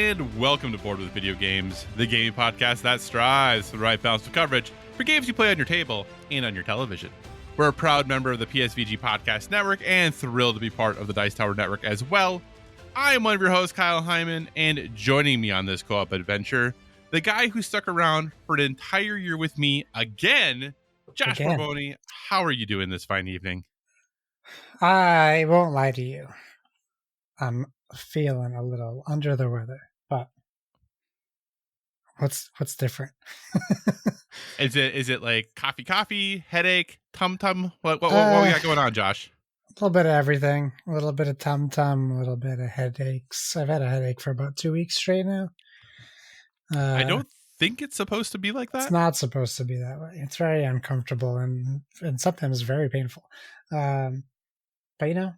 and welcome to Board with Video Games, the gaming podcast that strives for the right balance of coverage for games you play on your table and on your television. We're a proud member of the PSVG Podcast Network and thrilled to be part of the Dice Tower Network as well. I am one of your hosts, Kyle Hyman, and joining me on this co-op adventure, the guy who stuck around for an entire year with me again, Josh Borboni. How are you doing this fine evening? I won't lie to you. I'm feeling a little under the weather, but what's different? Is it like coffee, headache, tum-tum? What we got going on, Josh? A little bit of everything. A little bit of tum-tum, a little bit of headaches. I've had a headache for about 2 weeks straight now. I don't think it's supposed to be like that. It's not supposed to be that way. It's very uncomfortable and sometimes very painful. But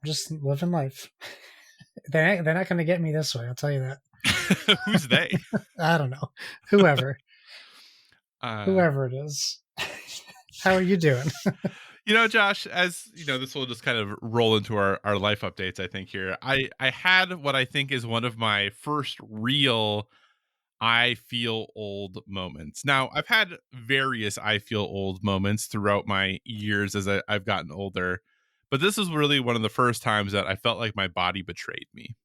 just living life. They're not going to get me this way. I'll tell you that. Who's they? I don't know. Whoever. Whoever it is. How are you doing? Josh, as you know, this will just kind of roll into our life updates, I think, here. I had what I think is one of my first real I feel old moments. Now, I've had various I feel old moments throughout my years as I've gotten older. But this is really one of the first times that I felt like my body betrayed me.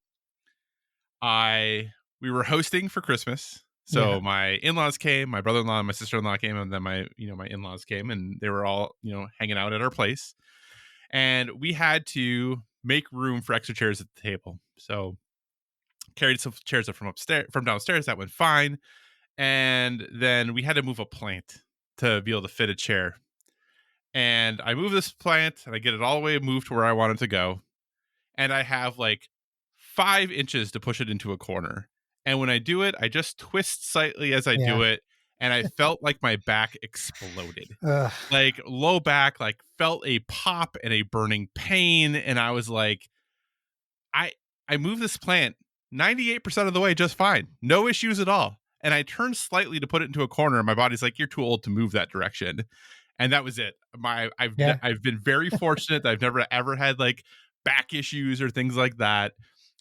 We were hosting for Christmas. So my in-laws came, my brother-in-law and my sister-in-law came, and then my in-laws came, and they were all, hanging out at our place. And we had to make room for extra chairs at the table. So carried some chairs up from downstairs. That went fine. And then we had to move a plant to be able to fit a chair. And I move this plant and I get it all the way moved to where I want it to go. And I have like 5 inches to push it into a corner. And when I do it, I just twist slightly as I do it. And I felt like my back exploded. Like low back, like felt a pop and a burning pain. And I was like, I moved this plant 98% of the way just fine. No issues at all. And I turned slightly to put it into a corner. And my body's like, you're too old to move that direction. And that was it. I've been very fortunate that I've never ever had like back issues or things like that.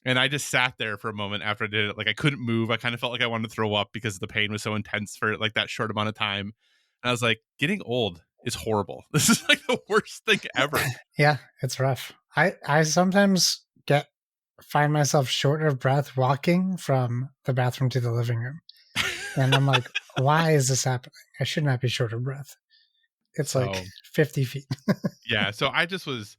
And I just sat there for a moment after I did it. Like I couldn't move. I kind of felt like I wanted to throw up because the pain was so intense for like that short amount of time. And I was like, getting old is horrible. This is like the worst thing ever. Yeah, it's rough. I sometimes find myself short of breath walking from the bathroom to the living room. And I'm like, why is this happening? I should not be short of breath. It's like 50 feet. Yeah. So I just was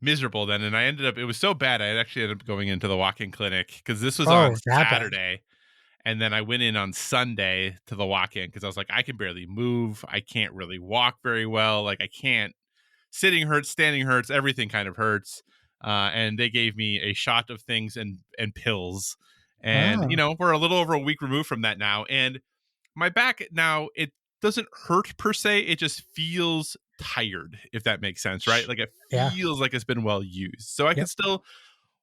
miserable then. And it was so bad. I actually ended up going into the walk-in clinic because this was on Saturday. And then I went in on Sunday to the walk-in because I was like, I can barely move. I can't really walk very well. Like I can't. Sitting hurts, standing hurts, everything kind of hurts. And they gave me a shot of things and pills. And, we're a little over a week removed from that now. And my back now, it doesn't hurt per se. It just feels tired, if that makes sense, right? Like it feels like it's been well used. So I can still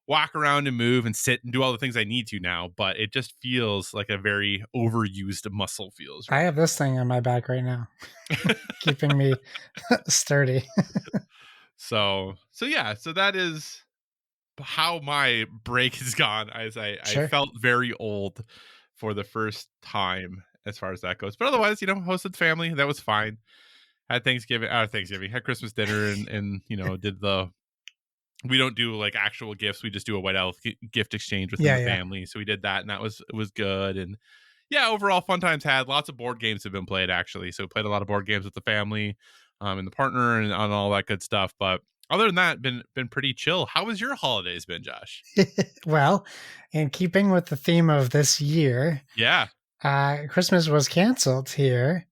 walk around and move and sit and do all the things I need to now, but it just feels like a very overused muscle feels. Right? I have this thing on my back right now, keeping me sturdy. So that is how my break has gone. As I felt very old for the first time as far as that goes, but otherwise, hosted family, that was fine. Had had Christmas dinner and we don't do like actual gifts. We just do a White Elf gift exchange with the family. So we did that, and it was good. And overall fun times had. Lots of board games have been played actually. So we played a lot of board games with the family, and the partner and on all that good stuff. But other than that, been pretty chill. How was your holidays been, Josh? Well, in keeping with the theme of this year, Christmas was canceled here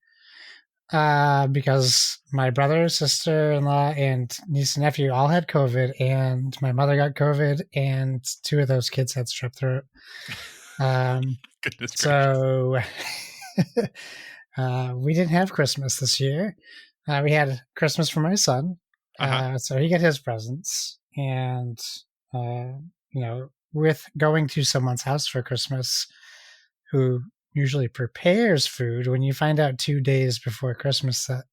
because my brother, sister-in-law, and niece and nephew all had COVID, and my mother got COVID, and 2 of those kids had strep throat. Goodness so we didn't have Christmas this year. We had Christmas for my son. So he got his presents, and with going to someone's house for Christmas who usually prepares food, when you find out 2 days before Christmas that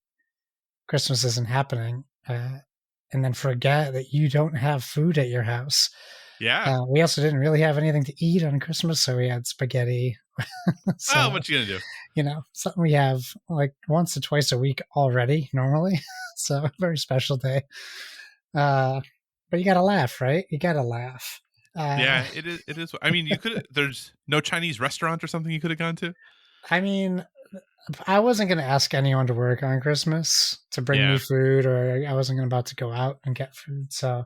Christmas isn't happening, and then forget that you don't have food at your house, Yeah. We also didn't really have anything to eat on Christmas, so we had spaghetti. Oh, So, what you gonna do? something we have like once or twice a week already normally. So, a very special day. But you gotta laugh, right? You gotta laugh. Yeah, it is. It is. I mean, you could. There's no Chinese restaurant or something you could have gone to. I mean, I wasn't going to ask anyone to work on Christmas to bring me Yeah. food, or I wasn't about to go out and get food. So,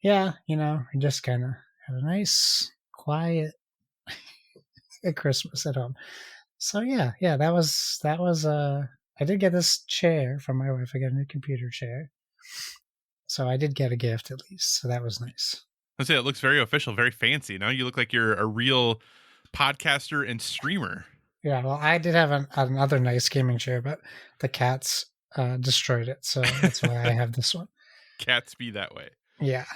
yeah, we just kind of had a nice, quiet Christmas at home. So, yeah, I did get this chair from my wife. I got a new computer chair. So I did get a gift at least. So that was nice. Let's say it looks very official, very fancy. Now you look like you're a real podcaster and streamer. Yeah, well, I did have another nice gaming chair, but the cats destroyed it. So that's why I have this one. Cats be that way. Yeah.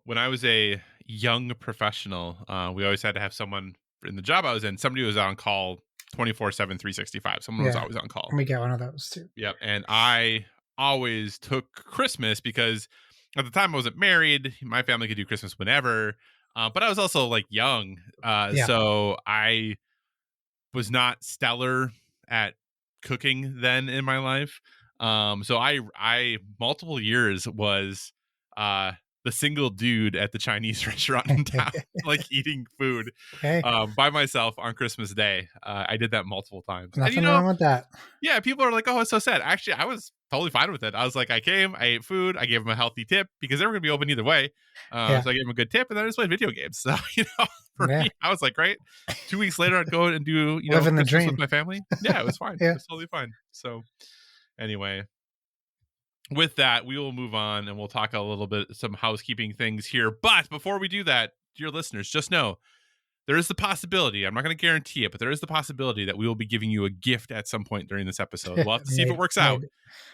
When I was a young professional, we always had to have someone in the job I was in. Somebody was on call 24/7, 365. Someone was always on call. We got one of those too. Yep. And I always took Christmas because at the time I wasn't married. My family could do Christmas whenever. But I was also like young. So I was not stellar at cooking then in my life. So I multiple years was the single dude at the Chinese restaurant in town, like eating food by myself on Christmas Day. I did that multiple times. Nothing wrong with that. Yeah, people are like, "Oh, it's so sad." Actually, I was totally fine with it. I was like, I came, I ate food, I gave them a healthy tip because they were going to be open either way. So I gave them a good tip, and then I just played video games. So for me, I was like, great. 2 weeks later, I'd go and do living the dream with my family. Yeah, it was fine. Yeah. It was totally fine. So anyway, with that, we will move on and we'll talk a little bit some housekeeping things here. But before we do that, dear listeners, just know there is the possibility, I'm not going to guarantee it, but there is the possibility that we will be giving you a gift at some point during this episode. We'll have to see if it works out,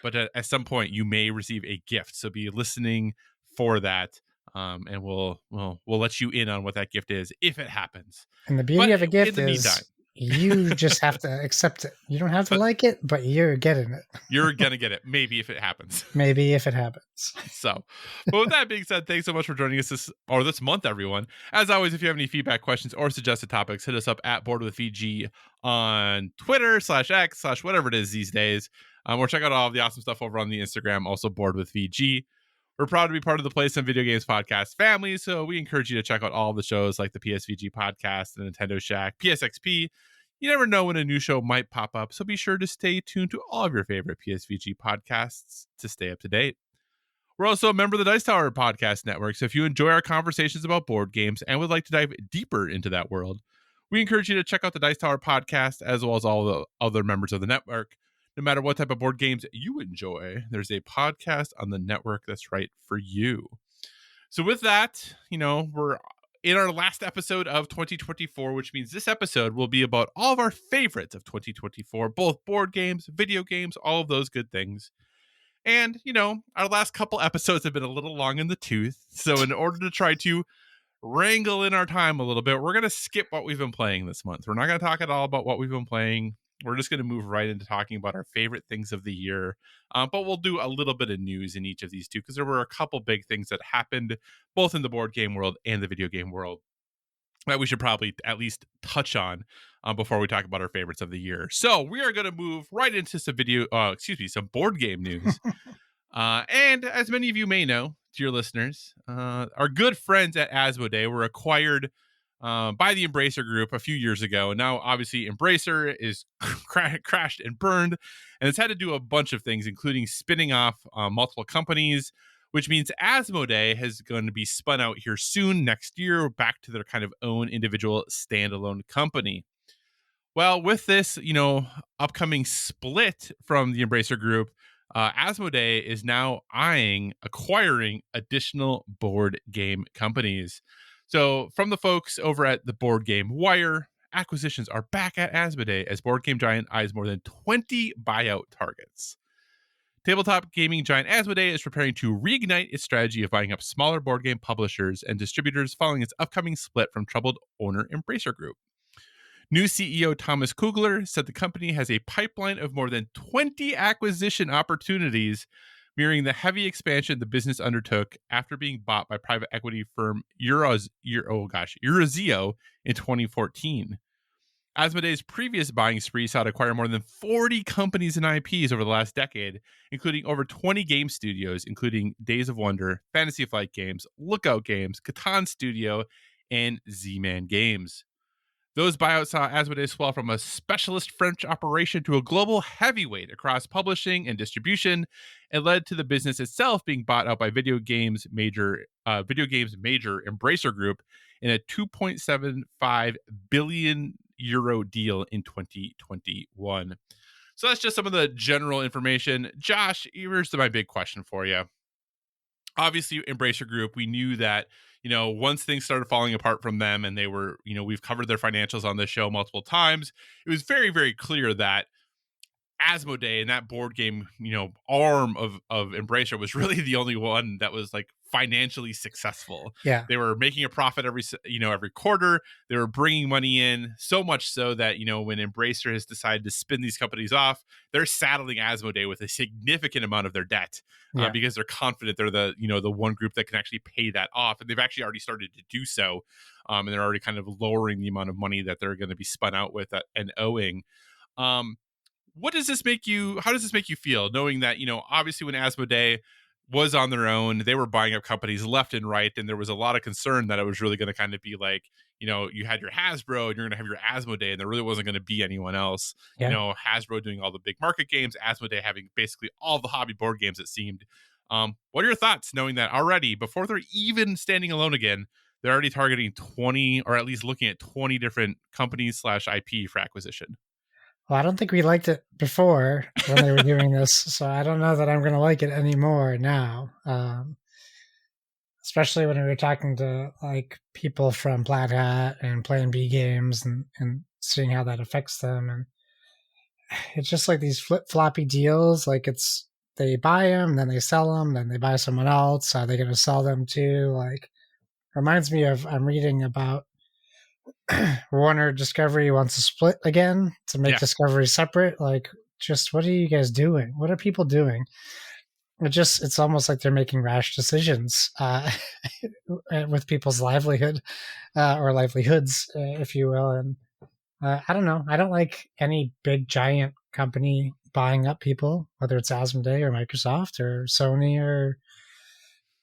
but at some point you may receive a gift. So be listening for that. And we'll let you in on what that gift is if it happens. And the beauty of a gift is you just have to accept it. You don't have to like it, but you're getting it. You're going to get it. Maybe if it happens. Maybe if it happens. So, but with that being said, thanks so much for joining us this month, everyone. As always, if you have any feedback, questions, or suggested topics, hit us up at Board with VG on Twitter /X/ whatever it is these days. Or check out all of the awesome stuff over on the Instagram, also Board with VG. We're proud to be part of the Play Some Video Games podcast family, so we encourage you to check out all the shows like the PSVG podcast, the Nintendo Shack, PSXP. You never know when a new show might pop up, so be sure to stay tuned to all of your favorite PSVG podcasts to stay up to date. We're also a member of the Dice Tower Podcast Network, so if you enjoy our conversations about board games and would like to dive deeper into that world, we encourage you to check out the Dice Tower Podcast as well as all the other members of the network. No matter what type of board games you enjoy, there's a podcast on the network that's right for you. So with that, we're in our last episode of 2024, which means this episode will be about all of our favorites of 2024, both board games, video games, all of those good things. And, our last couple episodes have been a little long in the tooth. So in order to try to wrangle in our time a little bit, we're going to skip what we've been playing this month. We're not going to talk at all about what we've been playing. We're just going to move right into talking about our favorite things of the year. But we'll do a little bit of news in each of these two because there were a couple big things that happened both in the board game world and the video game world that we should probably at least touch on before we talk about our favorites of the year. So we are going to move right into some board game news. And as many of you may know, dear listeners, our good friends at Asmodee were acquired by the Embracer Group a few years ago. And now, obviously, Embracer is crashed and burned, and it's had to do a bunch of things, including spinning off multiple companies, which means Asmodee is going to be spun out here soon next year back to their kind of own individual standalone company. Well, with this, upcoming split from the Embracer Group, Asmodee is now eyeing acquiring additional board game companies. So from the folks over at the Board Game Wire, acquisitions are back at Asmodee as board game giant eyes more than 20 buyout targets. Tabletop gaming giant Asmodee is preparing to reignite its strategy of buying up smaller board game publishers and distributors following its upcoming split from troubled owner Embracer Group. New CEO Thomas Kugler said the company has a pipeline of more than 20 acquisition opportunities, mirroring the heavy expansion the business undertook after being bought by private equity firm Eurazeo in 2014. Asmodee's previous buying spree saw it acquire more than 40 companies and IPs over the last decade, including over 20 game studios, including Days of Wonder, Fantasy Flight Games, Lookout Games, Catan Studio, and Z-Man Games. Those buyouts saw Asmodee swell from a specialist French operation to a global heavyweight across publishing and distribution, and led to the business itself being bought out by video games major Embracer Group in a 2.75 billion euro deal in 2021. So that's just some of the general information. Josh, here's my big question for you. Obviously, Embracer Group, we knew that, once things started falling apart from them, and they were, we've covered their financials on this show multiple times, it was very, very clear that Asmodee and that board game, arm of Embracer was really the only one that was like financially successful. Yeah. They were making a profit every quarter. They were bringing money in, so much so that, when Embracer has decided to spin these companies off, they're saddling Asmodee with a significant amount of their debt because they're confident they're the one group that can actually pay that off. And they've actually already started to do so. And they're already kind of lowering the amount of money that they're going to be spun out with and owing. How does this make you feel, knowing that, obviously when Asmodee was on their own, they were buying up companies left and right, and there was a lot of concern that it was really going to kind of be like, you had your Hasbro and you're going to have your Asmodee, and there really wasn't going to be anyone else. Hasbro doing all the big market games, Asmodee having basically all the hobby board games, it seemed. What are your thoughts, knowing that already, before they're even standing alone again, they're already targeting 20, or at least looking at 20 different companies / IP for acquisition? Well, I don't think we liked it before when they were doing this, so I don't know that I'm going to like it anymore now. Especially when we were talking to like people from Black Hat and Plan B games and seeing how that affects them. And it's just like these flip-floppy deals. Like they buy them, then they sell them, then they buy someone else. Are they going to sell them too? Like, reminds me of, I'm reading about Warner Discovery wants to split again to make Discovery separate. Like, just what are you guys doing? What are people doing? It's almost like they're making rash decisions with people's livelihood or livelihoods, if you will. And I don't know. I don't like any big giant company buying up people, whether it's Asmodee or Microsoft or Sony or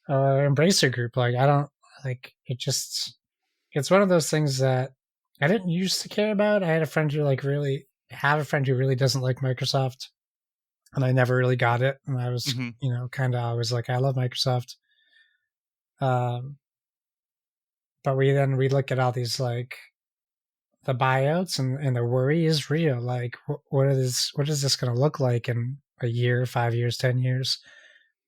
Embracer Group. Like, I don't like it. It's one of those things that I didn't used to care about. I had a friend who really doesn't like Microsoft, and I never really got it. And I was, kind of always like, I love Microsoft. But we look at all these, like, the buyouts, and the worry is real. Like, what is this going to look like in a year, 5 years, 10 years?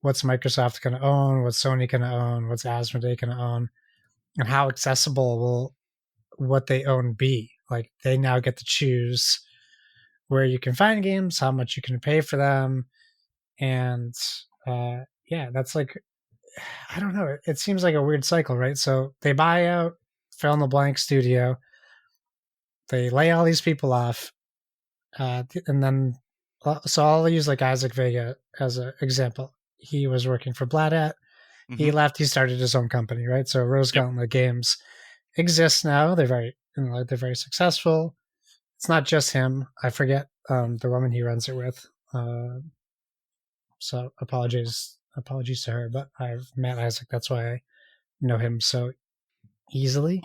What's Microsoft going to own? What's Sony going to own? What's Asmodee going to own? And how accessible will what they own be? Like, they now get to choose where you can find games, how much you can pay for them. And that's like, I don't know. It seems like a weird cycle, right? So they buy out fill in the blank studio. They lay all these people off. And then, so I'll use like Isaac Vega as an example. He was working for Black Hat. He left. He started his own company, right? So Rose Gauntlet Games exists now. They're very successful. It's not just him. I forget the woman he runs it with. So apologies to her. But I've met Isaac. That's why I know him so easily.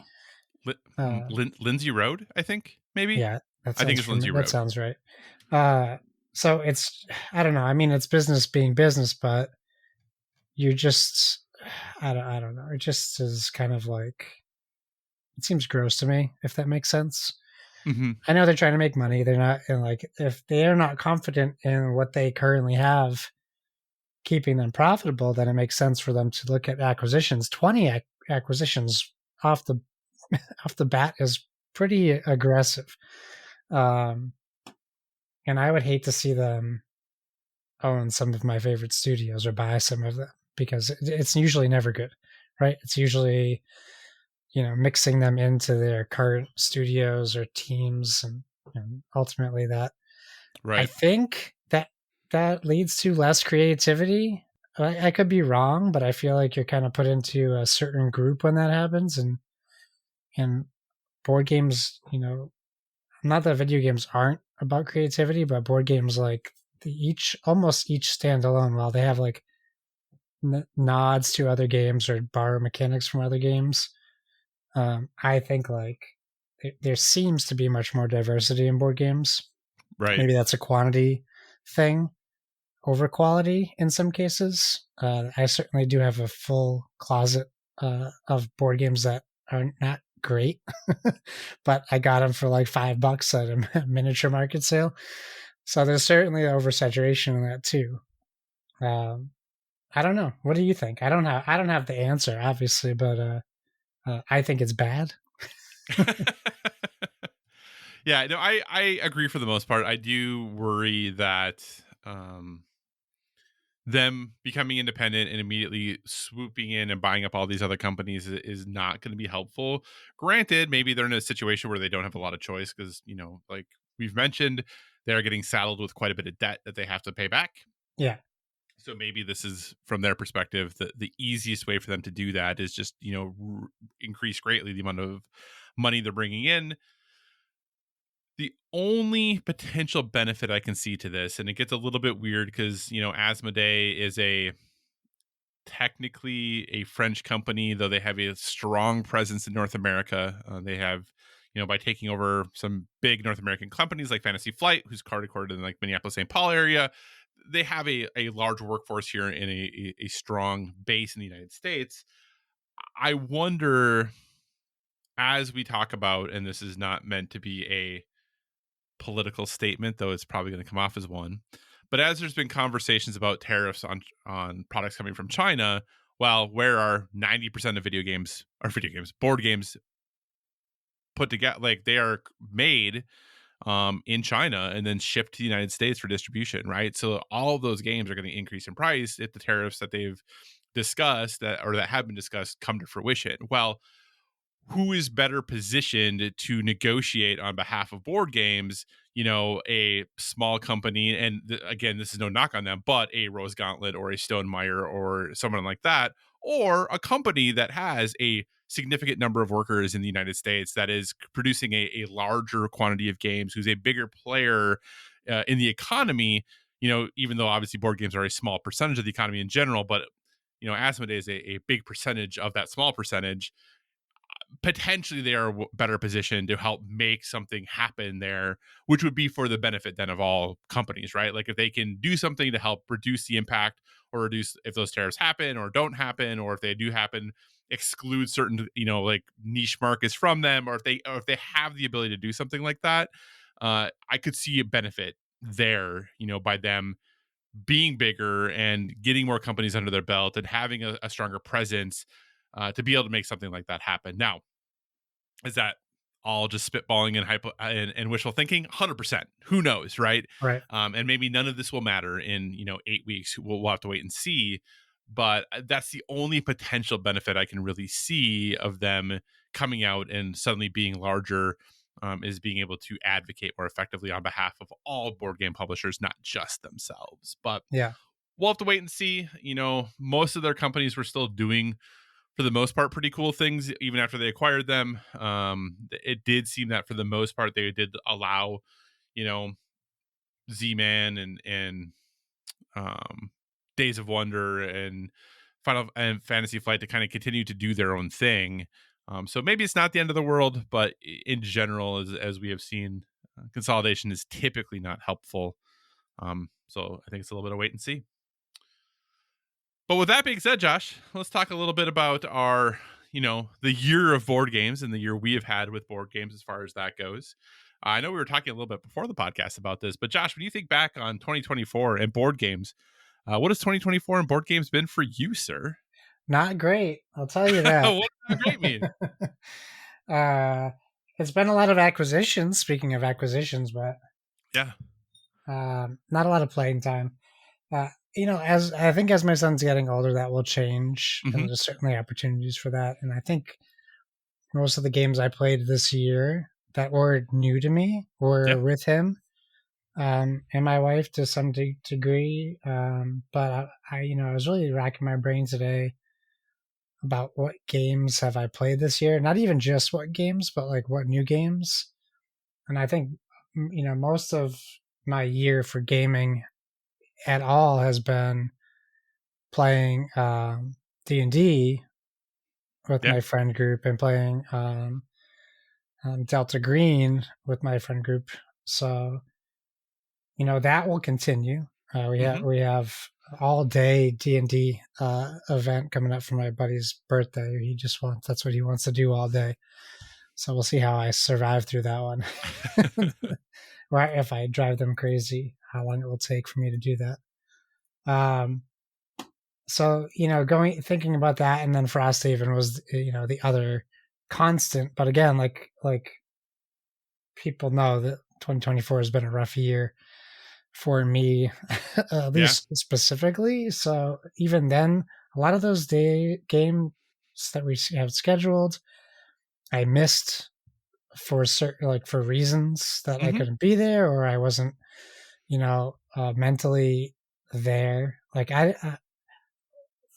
Lindsay Road, I think, maybe. Yeah, I think it's Lindsay Road. That sounds right. So it's, I don't know. I mean, it's business being business, but you just, I don't know. It just is kind of like, it seems gross to me, if that makes sense. I know they're trying to make money. They're not, and like, if they are not confident in what they currently have, keeping them profitable, then it makes sense for them to look at acquisitions. 20 acquisitions off the bat is pretty aggressive. And I would hate to see them own some of my favorite studios or buy some of them, because it's usually never good, right? It's usually, mixing them into their current studios or teams, and ultimately that, right. I think that leads to less creativity I could be wrong, but I feel like you're kind of put into a certain group when that happens, and board games, not that video games aren't about creativity, but board games like almost each stand alone. While they have like nods to other games or borrow mechanics from other games, I think like there seems to be much more diversity in board games. Right. Maybe that's a quantity thing over quality in some cases. I certainly do have a full closet of board games that are not great, but I got them for like $5 at a miniature market sale. So there's certainly oversaturation in that too. Um, I don't know. What do you think? I don't have the answer, obviously, but I think it's bad. Yeah, no, I agree for the most part. I do worry that um, them becoming independent and immediately swooping in and buying up all these other companies is not going to be helpful. Granted, maybe they're in a situation where they don't have a lot of choice because, like we've mentioned, they're getting saddled with quite a bit of debt that they have to pay back. Yeah. So maybe this is from their perspective the easiest way for them to do that is just increase greatly the amount of money they're bringing in. The only potential benefit I can see to this, and it gets a little bit weird because Asmodee is technically a French company, though they have a strong presence in North America. They have, by taking over some big North American companies like Fantasy Flight, who's carded in like Minneapolis, St. Paul area, they have a large workforce here and a strong base in the United States. I wonder, as we talk about, and this is not meant to be a political statement, though it's probably going to come off as one. But as there's been conversations about tariffs on products coming from China, well, where are 90% of board games put together? Like they are made in China and then shipped to the United States for distribution, right? So all of those games are going to increase in price if the tariffs that they've discussed that have been discussed come to fruition. Well, who is better positioned to negotiate on behalf of board games, a small company, and again, this is no knock on them, but a Rose Gauntlet or a Stonemaier or someone like that, or a company that has a significant number of workers in the United States that is producing a larger quantity of games, who's a bigger player in the economy, even though obviously board games are a small percentage of the economy in general, but Asmodee is a big percentage of that small percentage. Potentially they are better positioned to help make something happen there, which would be for the benefit then of all companies, right? Like if they can do something to help reduce the impact or reduce if those tariffs happen or don't happen, or if they do happen, exclude certain, like niche markets from them, or if they have the ability to do something like that, I could see a benefit there, by them being bigger and getting more companies under their belt and having a stronger presence to be able to make something like that happen. Now, is that all just spitballing and wishful thinking? 100%. Who knows, right? Right. And maybe none of this will matter in 8 weeks. We'll have to wait and see. But that's the only potential benefit I can really see of them coming out and suddenly being larger, is being able to advocate more effectively on behalf of all board game publishers, not just themselves. But Yeah. we'll have to wait and see. Most of their companies were still doing, for the most part, pretty cool things even after they acquired them. It did seem that for the most part they did allow, you know, Z-Man and Days of Wonder and Final and Fantasy Flight to kind of continue to do their own thing. So maybe it's not the end of the world, but in general, as we have seen, consolidation is typically not helpful. So I think it's a little bit of wait and see. But with that being said, Josh, let's talk a little bit about our, the year of board games and the year we have had with board games as far as that goes. I know we were talking a little bit before the podcast about this, but Josh, when you think back on 2024 and board games, what has 2024 and board games been for you, sir? Not great. I'll tell you that. What does not great mean? It's been a lot of acquisitions. Speaking of acquisitions, but Yeah. not a lot of playing time. As I think as my son's getting older, that will change, and Mm-hmm. there's certainly opportunities for that. And I think most of the games I played this year that were new to me were Yeah. with him. and my wife to some degree. But I was really racking my brain today about what games have I played this year. Not even just what games, but like what new games. And I think most of my year for gaming at all has been playing D&D with Yeah. my friend group and playing Delta Green with my friend group. So that will continue. Mm-hmm. We have all day D&D event coming up for my buddy's birthday. That's what he wants to do all day. So we'll see how I survive through that one. Or if I drive them crazy, how long it will take for me to do that. So thinking about that, and then Frosthaven was the other constant. But again, like people know that 2024 has been a rough year for me, at Yeah. least specifically. So even then, a lot of those day games that we have scheduled, I missed for certain, like for reasons that I Mm-hmm. couldn't be there, or I wasn't, mentally there. Like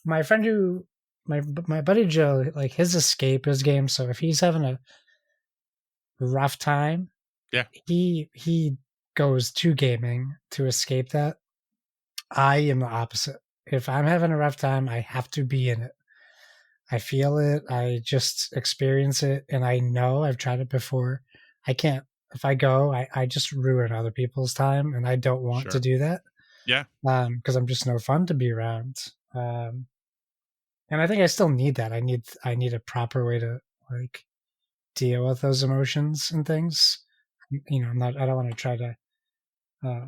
my friend who my buddy Joe, like his escape is game. So if he's having a rough time, Yeah. he goes to gaming to escape that. I am the opposite. If I'm having a rough time, I have to be in it. I feel it. I just experience it, and I know I've tried it before. I can't. If I go, I just ruin other people's time, and I don't want to Sure. do that. Yeah. Because I'm just no fun to be around. Um, and I think I still need that. I need a proper way to like deal with those emotions and things. I'm not. I don't want to try to uh,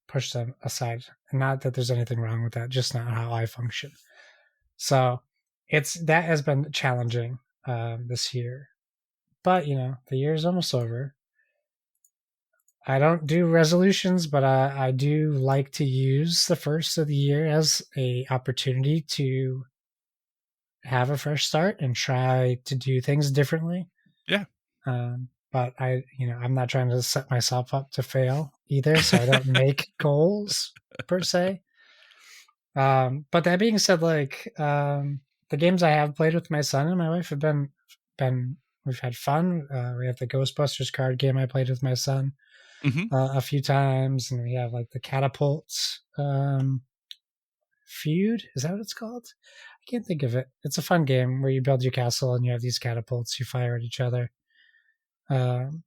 push them aside. And not that there's anything wrong with that. Just not how I function. So that has been challenging this year. But the year is almost over. I don't do resolutions, but I do like to use the first of the year as a opportunity to have a fresh start and try to do things differently. Yeah. But I'm not trying to set myself up to fail either, so I don't make goals per se. But that being said, the games I have played with my son and my wife have been we've had fun. We have the Ghostbusters card game I played with my son Mm-hmm. a few times, and we have like the Catapults Feud. Is that what it's called? I can't think of it. It's a fun game where you build your castle and you have these catapults you fire at each other. Um,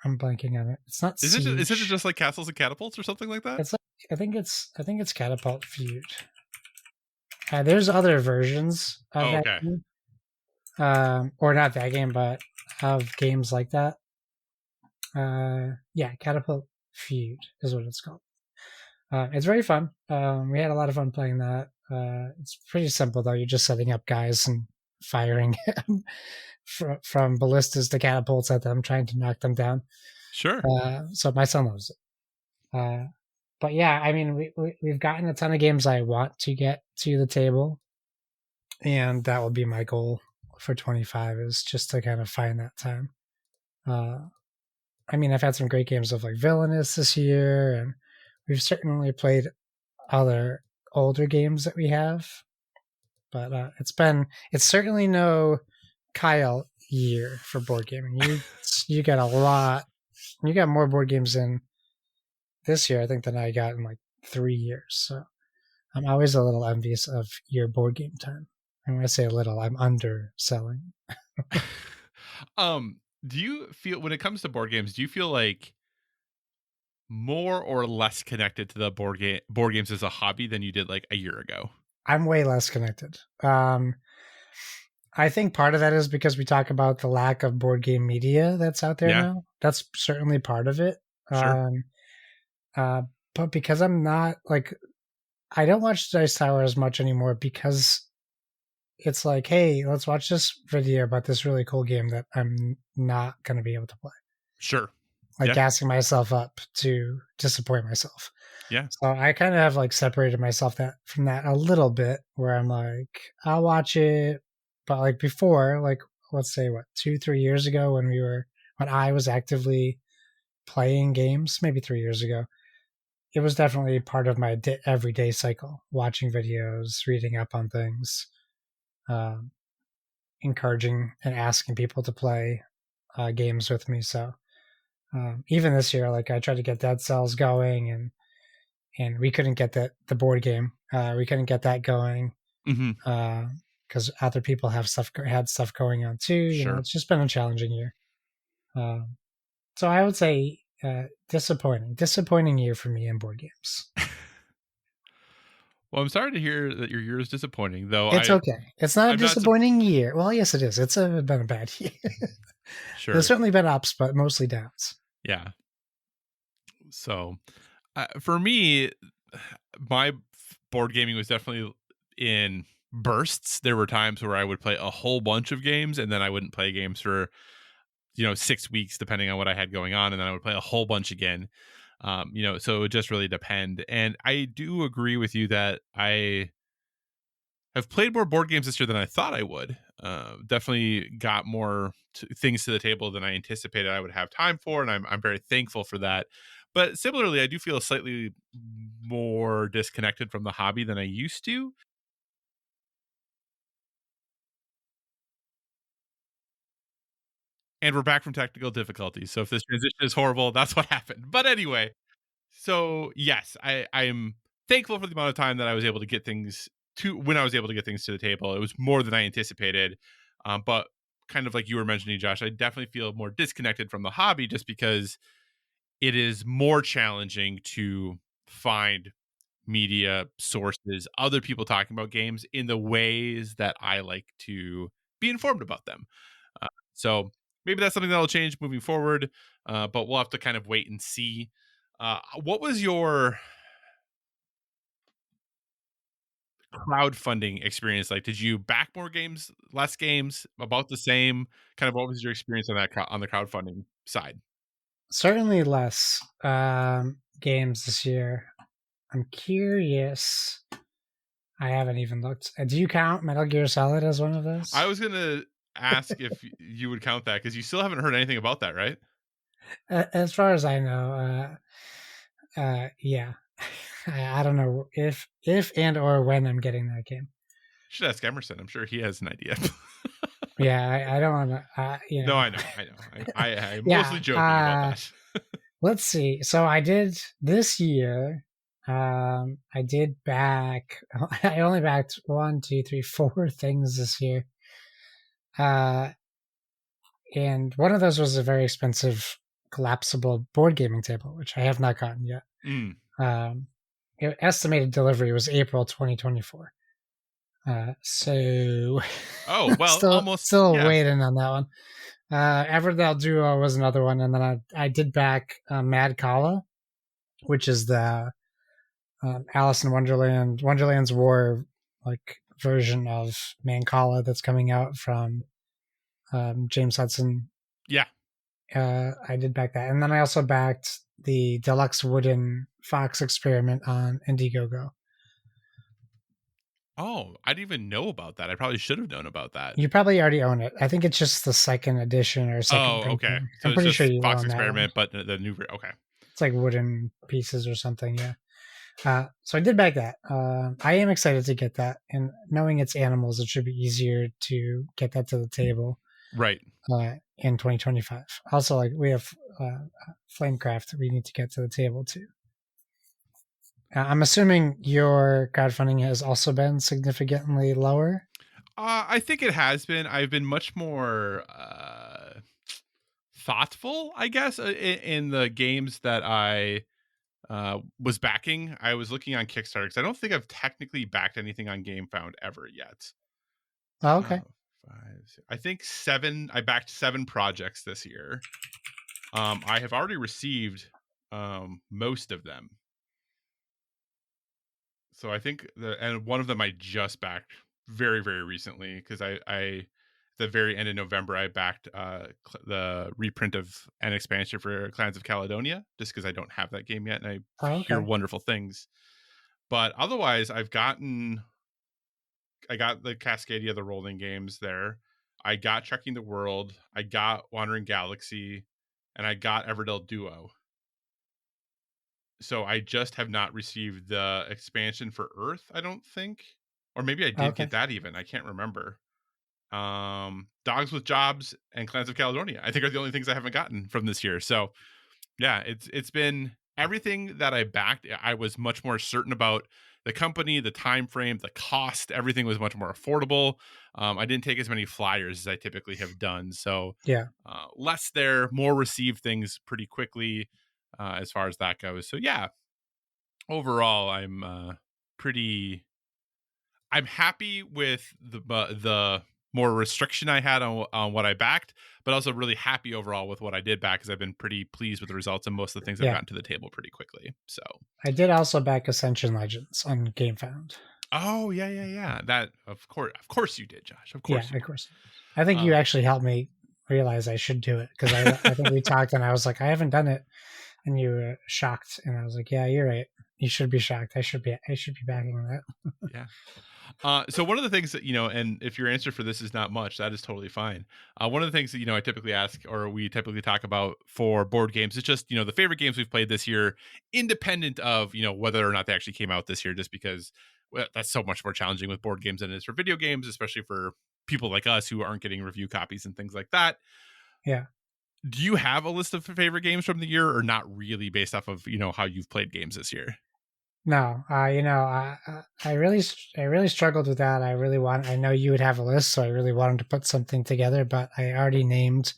I'm blanking on it. It's not Is it Siege. just like castles and catapults or something like that? It's like I think it's Catapult Feud. There's other versions of Oh, that okay. game, or not that game, but of games like that. Yeah, Catapult Feud is what it's called. It's very fun. We had a lot of fun playing that. It's pretty simple though. You're just setting up guys and firing from ballistas to catapults at them, trying to knock them down. Sure. So my son loves it. But yeah, I mean, we've gotten a ton of games I want to get to the table, and that will be my goal for 25 is just to kind of find that time. I mean, I've had some great games of like Villainous this year, and we've certainly played other older games that we have, but it's certainly no Kyle year for board gaming. You got a lot. You got more board games in this year, I think, than I got in like 3 years. So I'm always a little envious of your board game time. And when I say a little, I'm underselling. Do you feel when it comes to board games, do you feel like more or less connected to the board games as a hobby than you did like a year ago? I'm way less connected. I think part of that is because we talk about the lack of board game media that's out there Yeah, now. That's certainly part of it. sure. Um, uh, but because I'm not like, I don't watch Dice Tower as much anymore because it's like, hey, let's watch this video about this really cool game that I'm not going to be able to play. Sure. Like Yeah. gassing myself up to disappoint myself. Yeah. So I kind of have like separated myself from that a little bit where I'm like, I'll watch it. But like before, like let's say what, 2, 3 years ago when I was actively playing games, maybe 3 years ago, it was definitely part of my everyday cycle, watching videos, reading up on things, um, encouraging and asking people to play games with me. So even this year, like I tried to get Dead Cells going, and we couldn't get the board game. We couldn't get that going because other people had stuff going on too. You know, Sure. it's just been a challenging year. So I would say disappointing year for me in board games. Well, I'm sorry to hear that your year is disappointing, though. It's okay. It's not a I'm not disappointing year. Well, yes, it is. It's been a bad year. There's sure. certainly been ups, but mostly downs. Yeah. So, for me, my board gaming was definitely in bursts. There were times where I would play a whole bunch of games, and then I wouldn't play games for 6 weeks, depending on what I had going on, and then I would play a whole bunch again. So it would just really depend. And I do agree with you that I have played more board games this year than I thought I would. Definitely got more things to the table than I anticipated I would have time for, and I'm very thankful for that. But similarly, I do feel slightly more disconnected from the hobby than I used to. And we're back from technical difficulties. So if this transition is horrible, that's what happened. But anyway, so yes, I'm thankful for the amount of time that I was able to get things to when I was able to get things to the table. It was more than I anticipated. But kind of like you were mentioning, Josh, I definitely feel more disconnected from the hobby just because it is more challenging to find media sources, other people talking about games in the ways that I like to be informed about them. So maybe that's something that'll change moving forward, but we'll have to kind of wait and see. What was your crowdfunding experience like? Did you back more games, less games, about the same? Kind of what was your experience on that on the crowdfunding side? Certainly less games this year. I'm curious. I haven't even looked. Do you count Metal Gear Solid as one of those? I was gonna ask if you would count that because you still haven't heard anything about that, right? As far as I know, yeah. I don't know if and or when I'm getting that game. Should ask Emerson. I'm sure he has an idea. Yeah, I don't want to. No, I know. I'm mostly Yeah. joking about that. Let's see. So I did this year. I did back. I only backed 1, 2, 3, 4 things this year. And one of those was a very expensive collapsible board gaming table, which I have not gotten yet. Mm. Estimated delivery was April 2024. So Oh well, almost. still Yeah. waiting on that one. Everdell Duo was another one, and then I did back Mad Kala, which is the Alice in Wonderland's War like version of Mancala that's coming out from James Hudson. Yeah. I did back that, and then I also backed the deluxe wooden Fox experiment on Indiegogo. Oh, I didn't even know about that. I probably should have known about that. You probably already own it. I think it's just the second edition or second Oh, okay. printing. So I'm it's pretty sure just you Fox own that one. Experiment, but the new. Okay. It's like wooden pieces or something. Yeah. So I did back that. I am excited to get that, and knowing it's animals, it should be easier to get that to the table. Right. In 2025. Also, like we have Flamecraft that we need to get to the table too. I'm assuming your crowdfunding has also been significantly lower. I think it has been. I've been much more thoughtful, I guess, in the games that I was backing. I was looking on Kickstarter because I don't think I've technically backed anything on GameFound ever yet. Oh, okay. I think 7. I backed 7 projects this year. I have already received most of them. So I think and one of them I just backed very, very recently because I the very end of November I backed the reprint of an expansion for Clans of Caledonia just because I don't have that game yet and I hear wonderful things. But otherwise, I got the Cascadia, the rolling games there. I got Trekking the World. I got Wandering Galaxy, and I got Everdell Duo. So I just have not received the expansion for Earth, I don't think. Or maybe I did get Okay. that even. I can't remember. Dogs with Jobs and Clans of Caledonia, I think, are the only things I haven't gotten from this year. So yeah, it's been everything that I backed. I was much more certain about the company, the time frame, the cost. Everything was much more affordable. I didn't take as many flyers as I typically have done, so Yeah. less there, more received things pretty quickly as far as that goes. So yeah, overall, pretty. I'm happy with the more restriction I had on what I backed, but also really happy overall with what I did back because I've been pretty pleased with the results and most of the things I've Yeah. gotten to the table pretty quickly. So, I did also back Ascension Legends on GameFound. oh yeah, yeah, yeah. That of course you did, Josh. Of Yeah, course you of did. course. I think you Uh, actually helped me realize I should do it because I think we talked and I was like, I haven't done it, and you were shocked, and I was like, yeah, you're right. You should be shocked. I should be backing that. yeah. So one of the things that, and if your answer for this is not much, that is totally fine. One of the things that, I typically ask or we typically talk about for board games is just, the favorite games we've played this year, independent of, whether or not they actually came out this year, just because that's so much more challenging with board games than it is for video games, especially for people like us who aren't getting review copies and things like that. Yeah. Do you have a list of favorite games from the year or not really based off of, how you've played games this year? No, I really struggled with that. I know you would have a list, so I really wanted to put something together, but I already named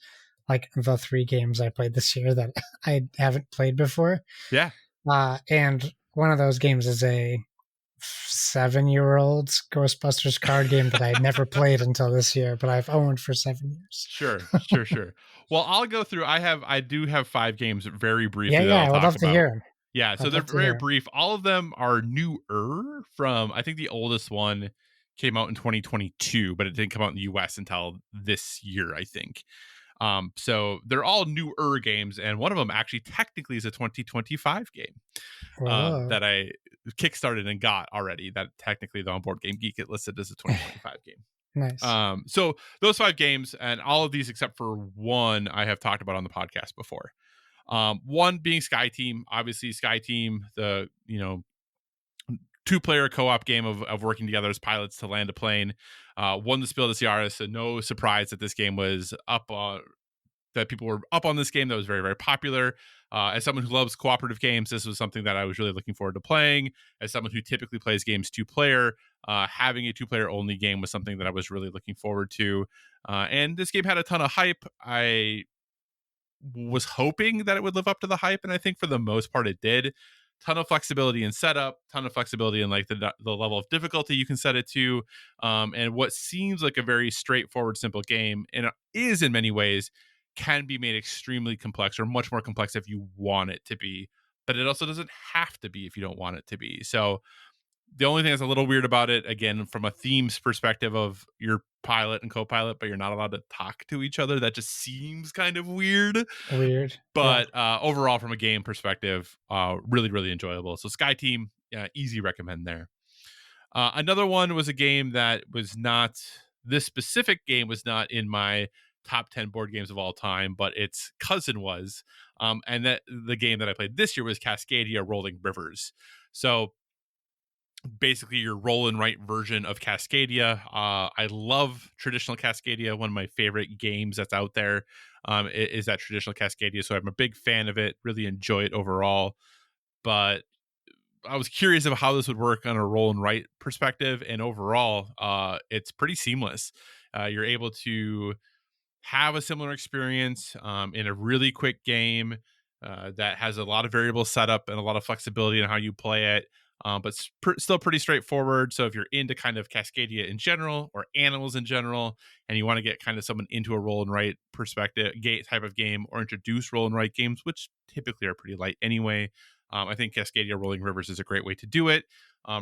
like the 3 games I played this year that I haven't played before. Yeah, And one of those games is a 7-year-old Ghostbusters card game that I had never played until this year, but I've owned for 7 years. sure, sure, sure. Well, I'll go through. I do have 5 games very Yeah, briefly that yeah, I'll I would talk love to about. hear them. Yeah, so I'd they're love to very hear them. brief. All of them are newer from, I think the oldest one came out in 2022, but it didn't come out in the US until this year, I think. So they're all newer games, and one of them actually technically is a 2025 game Whoa, that I kickstarted and got already. That technically, the on Board Game Geek, it listed as a 2025 game. nice. So those 5 games and all of these except for one I have talked about on the podcast before. One being Sky Team, obviously Sky Team, the 2-player co-op game of working together as pilots to land a plane. Won the Spiel des Jahres, so no surprise that this game was up. That people were up on this game that was very, very popular. As someone who loves cooperative games, this was something that I was really looking forward to playing. As someone who typically plays games 2-player, having a 2-player only game was something that I was really looking forward to. And this game had a ton of hype. I was hoping that it would live up to the hype, and I think for the most part it did. Ton of flexibility in setup, ton of flexibility in like the level of difficulty you can set it to, and what seems like a very straightforward, simple game, and it is in many ways, can be made extremely complex or much more complex if you want it to be. But it also doesn't have to be if you don't want it to be. So the only thing that's a little weird about it, again, from a themes perspective of your pilot and co-pilot, but you're not allowed to talk to each other, that just seems kind of weird. Weird. Yeah. But overall, from a game perspective, really, really enjoyable. So Sky Team, easy recommend there. Another one was a game that was not, this specific game was not in my top 10 board games of all time, but its cousin was. And that the game that I played this year was Cascadia Rolling Rivers. So basically your roll and write version of Cascadia. I love traditional Cascadia. One of my favorite games that's out there is that traditional Cascadia. So I'm a big fan of it, really enjoy it overall. But I was curious of how this would work on a roll and write perspective. And overall, it's pretty seamless. You're able to have a similar experience in a really quick game that has a lot of variable setup and a lot of flexibility in how you play it, but still pretty straightforward. So if you're into kind of Cascadia in general or animals in general, and you want to get kind of someone into a roll and write perspective type of game or introduce roll and write games, which typically are pretty light anyway, I think Cascadia Rolling Rivers is a great way to do it.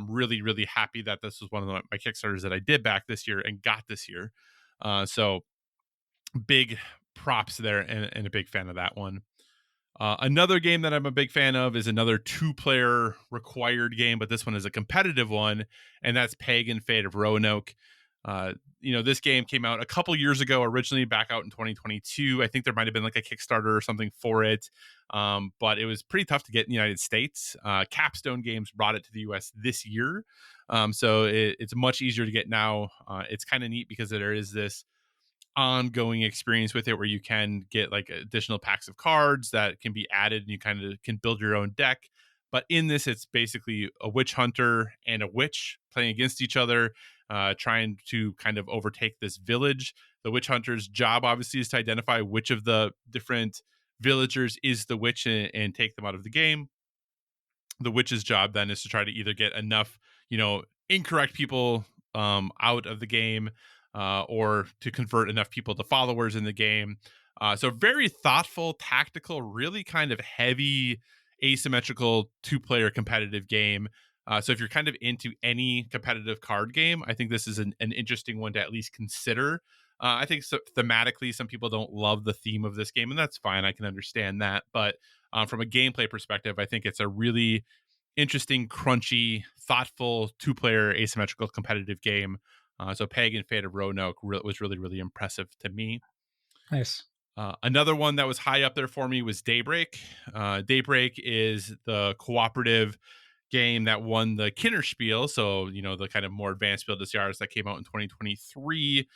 Really, really happy that this was one of my Kickstarters that I did back this year and got this year. So big props there and a big fan of that one. Another game that I'm a big fan of is another 2-player required game, but this one is a competitive one, and that's Pagan Fate of Roanoke. This game came out a couple years ago, originally back out in 2022. I think there might have been like a Kickstarter or something for it, but it was pretty tough to get in the United States. Capstone Games brought it to the US this year, so it's much easier to get now. It's kind of neat because there is this ongoing experience with it where you can get like additional packs of cards that can be added and you kind of can build your own deck. But in this, it's basically a witch hunter and a witch playing against each other, trying to kind of overtake this village. The witch hunter's job obviously is to identify which of the different villagers is the witch and take them out of the game. The witch's job then is to try to either get enough, incorrect people out of the game, or to convert enough people to followers in the game. So very thoughtful, tactical, really kind of heavy, asymmetrical two-player competitive game. So if you're kind of into any competitive card game, I think this is an interesting one to at least consider. I think thematically, some people don't love the theme of this game, and that's fine. I can understand that. But from a gameplay perspective, I think it's a really interesting, crunchy, thoughtful two-player asymmetrical competitive game. So Pagan Fate of Roanoke was really, really impressive to me. Nice. Another one that was high up there for me was Daybreak. Daybreak is the cooperative game that won the Kinderspiel. So, the kind of more advanced Spiel des Jahres that came out in 2023,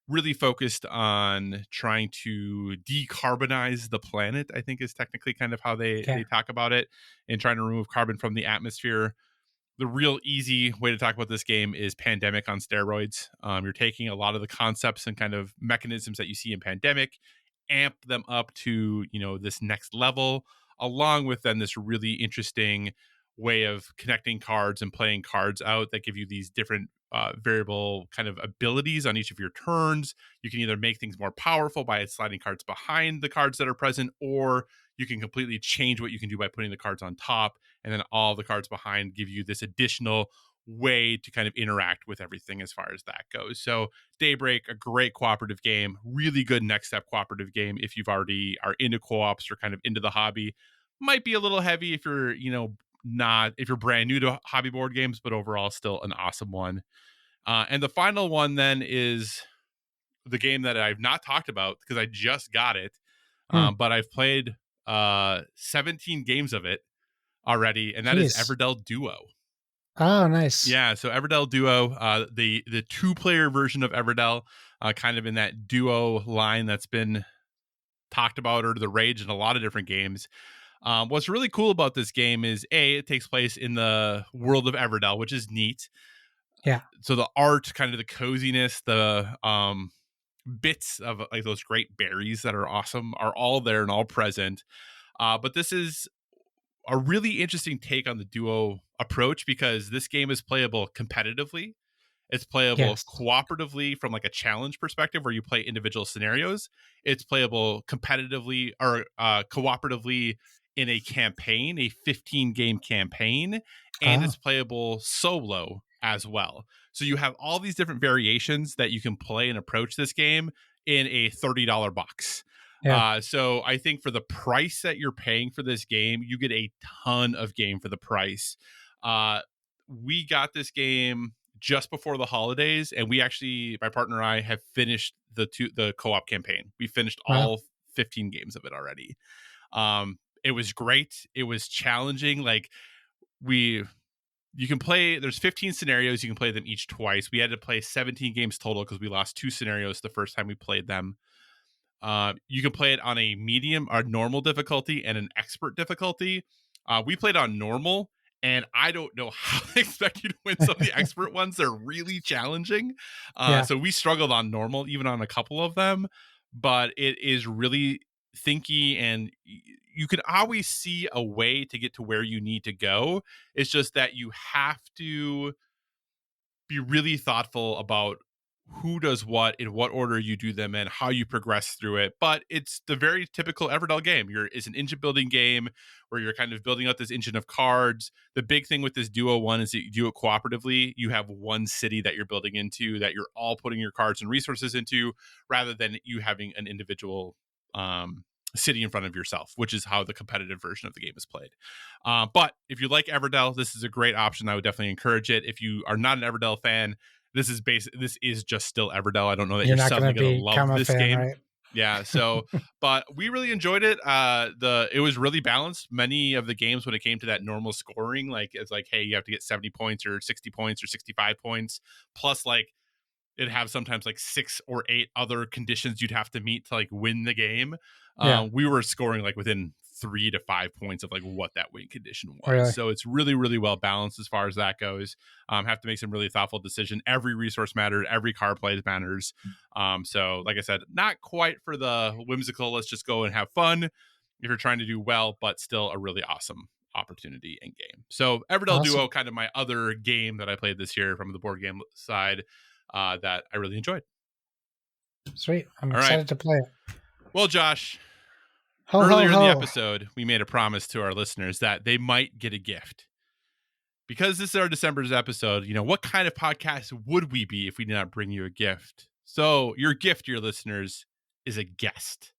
really focused on trying to decarbonize the planet, I think is technically kind of how they talk about it, and trying to remove carbon from the atmosphere. The real easy way to talk about this game is Pandemic on steroids. You're taking a lot of the concepts and kind of mechanisms that you see in Pandemic, amp them up to, this next level, along with then this really interesting way of connecting cards and playing cards out that give you these different variable kind of abilities on each of your turns. You can either make things more powerful by sliding cards behind the cards that are present, or you can completely change what you can do by putting the cards on top, and then all the cards behind give you this additional way to kind of interact with everything as far as that goes. So Daybreak, a great cooperative game, really good next step cooperative game if you've already are into co-ops or kind of into the hobby. Might be a little heavy if you're, not if you're brand new to hobby board games, but overall still an awesome one. And the final one then is the game that I've not talked about because I just got it, but I've played 17 games of it already, and that is Everdell Duo. Oh, nice. Yeah, so Everdell Duo, the two-player version of Everdell, kind of in that duo line that's been talked about or the rage in a lot of different games. What's really cool about this game is it takes place in the world of Everdell, which is neat. Yeah. So the art, kind of the coziness, the bits of like those great berries that are awesome are all there and all present. But this is a really interesting take on the duo approach because this game is playable competitively. It's playable cooperatively from like a challenge perspective where you play individual scenarios. It's playable competitively or cooperatively in a campaign, a 15-game campaign, and it's playable solo as well. So you have all these different variations that you can play and approach this game in a $30 box. Yeah. So I think for the price that you're paying for this game, you get a ton of game for the price. We got this game just before the holidays, and we actually, my partner and I, have finished the co-op campaign. We finished all 15 games of it already. It was great. It was challenging. Like you can play, there's 15 scenarios. You can play them each twice. We had to play 17 games total because we lost 2 scenarios the first time we played them. You can play it on a medium or normal difficulty and an expert difficulty. We played on normal, and I don't know how they expect you to win some of the expert ones. They're really challenging. So we struggled on normal, even on a couple of them, but it is really thinky, and you can always see a way to get to where you need to go. It's just that you have to be really thoughtful about who does what, in what order you do them, and how you progress through it. But it's the very typical Everdell game. It's an engine building game where you're kind of building out this engine of cards. The big thing with this Duo one is that you do it cooperatively. You have one city that you're building into that you're all putting your cards and resources into, rather than you having an individual city in front of yourself, which is how the competitive version of the game is played. But if you like Everdell, this is a great option. I would definitely encourage it. If you are not an Everdell fan, this is just still Everdell. I don't know that You're you're not suddenly going going to to love become a this fan, game. right? Yeah, so but we really enjoyed it. It was really balanced. Many of the games when it came to that normal scoring, like it's like, hey, you have to get 70 points or 60 points or 65 points, plus like it'd have sometimes like 6 or 8 other conditions you'd have to meet to like win the game. Yeah. We were scoring like within 3 to 5 points of like what that win condition was. Really? So it's really, really well balanced as far as that goes. Have to make some really thoughtful decision. Every resource matters. Every card play matters. So like I said, not quite for the whimsical, let's just go and have fun if you're trying to do well, but still a really awesome opportunity in game. So Everdell Awesome. Duo, kind of my other game that I played this year from the board game side that I really enjoyed. Sweet. I'm All excited right. to play it. Well, Josh, Ho, earlier ho, in the ho. episode, we made a promise to our listeners that they might get a gift. Because this is our December's episode, you know, what kind of podcast would we be if we did not bring you a gift? So your gift, your listeners, is a guest.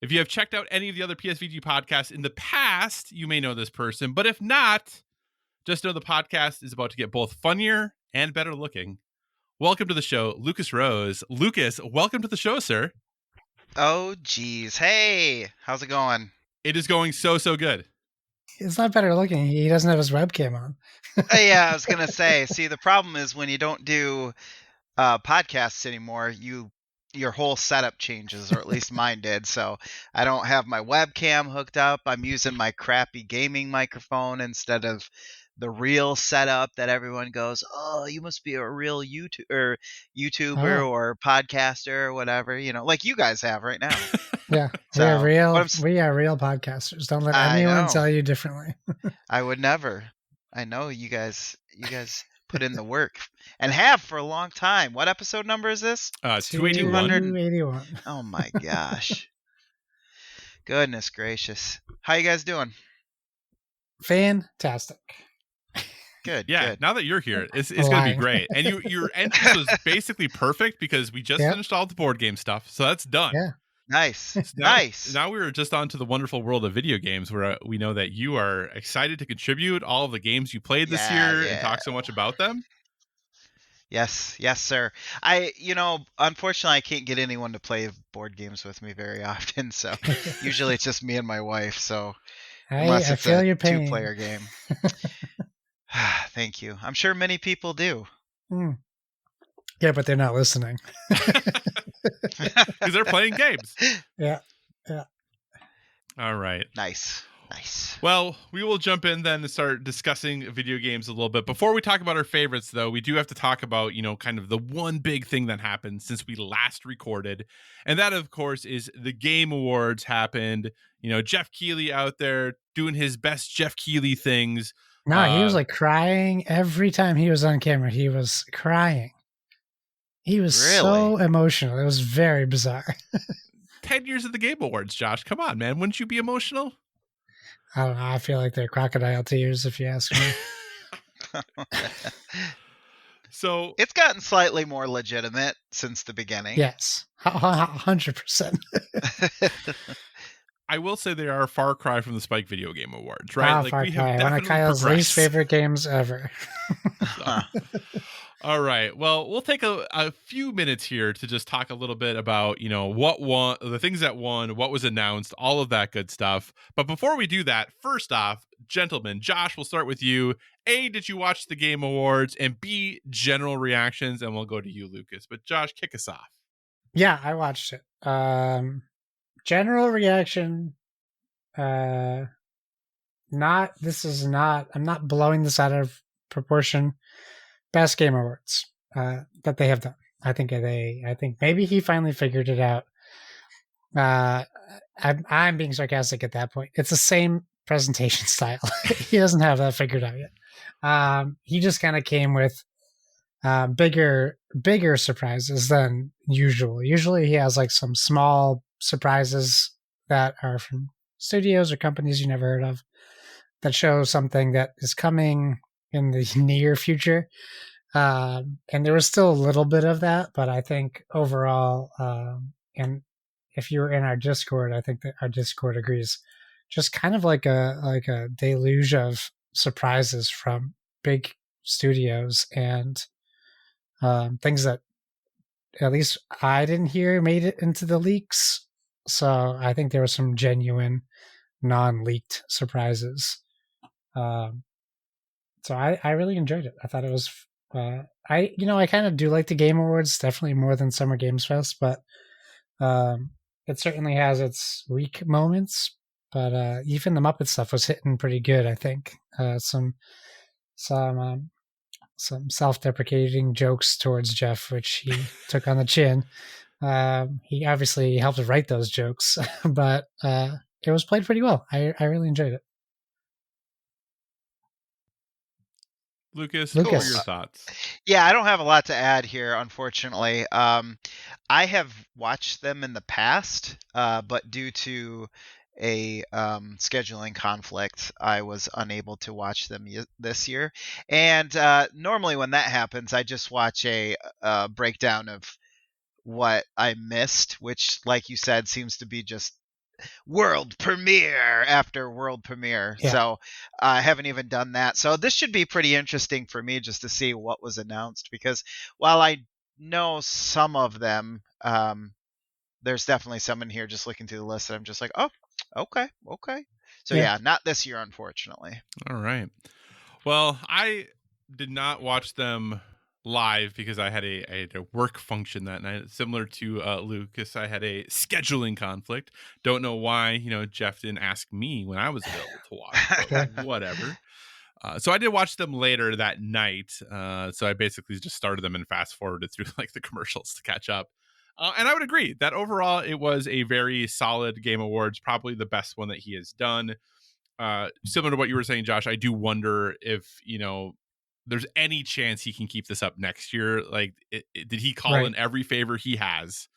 If you have checked out any of the other PSVG podcasts in the past, you may know this person. But if not, just know the podcast is about to get both funnier and better looking. Welcome to the show, Lucas Rose. Lucas, welcome to the show, sir. Oh, geez. Hey, how's it going? It is going so good. It's not better looking. He doesn't have his webcam on. Yeah, I was going to say, see, the problem is when you don't do podcasts anymore, your whole setup changes, or at least mine did. So I don't have my webcam hooked up. I'm using my crappy gaming microphone instead of the real setup that everyone goes, oh, you must be a real YouTuber or podcaster or whatever, you know, like you guys have right now. Yeah, So, we are real podcasters. Don't let anyone tell you differently. I would never. I know you guys put in the work and have for a long time. What episode number is this? 281. 281. Oh my gosh. Goodness gracious. How you guys doing? Fantastic. Good. Yeah, good. now that you're here, it's going to be great. And your entrance was basically perfect because we just finished all the board game stuff. So that's done. Yeah. Nice. Nice. Now we were just on to the wonderful world of video games where we know that you are excited to contribute all of the games you played this year and talk so much about them. Yes, sir. Unfortunately, I can't get anyone to play board games with me very often. So usually it's just me and my wife. So unless it's a two-player game. Thank you. I'm sure many people do. Yeah, but they're not listening. Because they're playing games. Yeah. All right. Nice. Well, we will jump in then and start discussing video games a little bit. Before we talk about our favorites, though, we do have to talk about, kind of the one big thing that happened since we last recorded. And that, of course, is the Game Awards happened. Jeff Keighley out there doing his best Jeff Keighley things. No, he was like crying every time he was on camera. He was crying. He was so emotional. It was very bizarre. 10 years of the Game Awards, Josh. Come on, man. Wouldn't you be emotional? I don't know. I feel like they're crocodile tears, if you ask me. So it's gotten slightly more legitimate since the beginning. Yes, 100%. I will say they are a far cry from the Spike Video Game Awards, right? Far cry. One of Kyle's least favorite games ever. All right. Well, we'll take a few minutes here to just talk a little bit about, what won, the things that won, what was announced, all of that good stuff. But before we do that, first off, gentlemen, Josh, we'll start with you. A, did you watch the Game Awards? And B, general reactions, and we'll go to you, Lucas. But Josh, kick us off. Yeah, I watched it. General reaction, I'm not blowing this out of proportion. Best Game Awards that they have done. I think maybe he finally figured it out. I'm being sarcastic at that point. It's the same presentation style. He doesn't have that figured out yet. He just kind of came with bigger surprises than usual. Usually he has like some small surprises that are from studios or companies you never heard of that show something that is coming in the near future. And there was still a little bit of that, but I think overall, and if you were in our Discord, I think that our Discord agrees, just kind of like a deluge of surprises from big studios and Things that at least I didn't hear made it into the leaks. So I think there were some genuine non-leaked surprises. So I really enjoyed it. I thought it was I kind of do like the Game Awards, definitely more than Summer Games Fest, but it certainly has its weak moments. But even the Muppet stuff was hitting pretty good, I think. Some self-deprecating jokes towards Jeff, which he took on the chin. He obviously helped to write those jokes, but it was played pretty well. I really enjoyed it. Lucas, what were your thoughts? Yeah, I don't have a lot to add here, unfortunately. I have watched them in the past, but due to a scheduling conflict, I was unable to watch them this year. And normally when that happens, I just watch a breakdown of what I missed, which, like you said, seems to be just world premiere after world premiere. Yeah. So I haven't even done that. So this should be pretty interesting for me just to see what was announced, because while I know some of them, there's definitely some in here just looking through the list that I'm just like, oh, okay. So yeah, not this year, unfortunately. All right. Well, I did not watch them live because I had a work function that night. Similar to Lucas, I had a scheduling conflict. Don't know why, Jeff didn't ask me when I was available to watch, but whatever. So I did watch them later that night. So I basically just started them and fast forwarded through like the commercials to catch up. And I would agree that overall it was a very solid Game Awards, probably the best one that he has done. Similar to what you were saying, Josh, I do wonder if, there's any chance he can keep this up next year. Like, did he call in every favor he has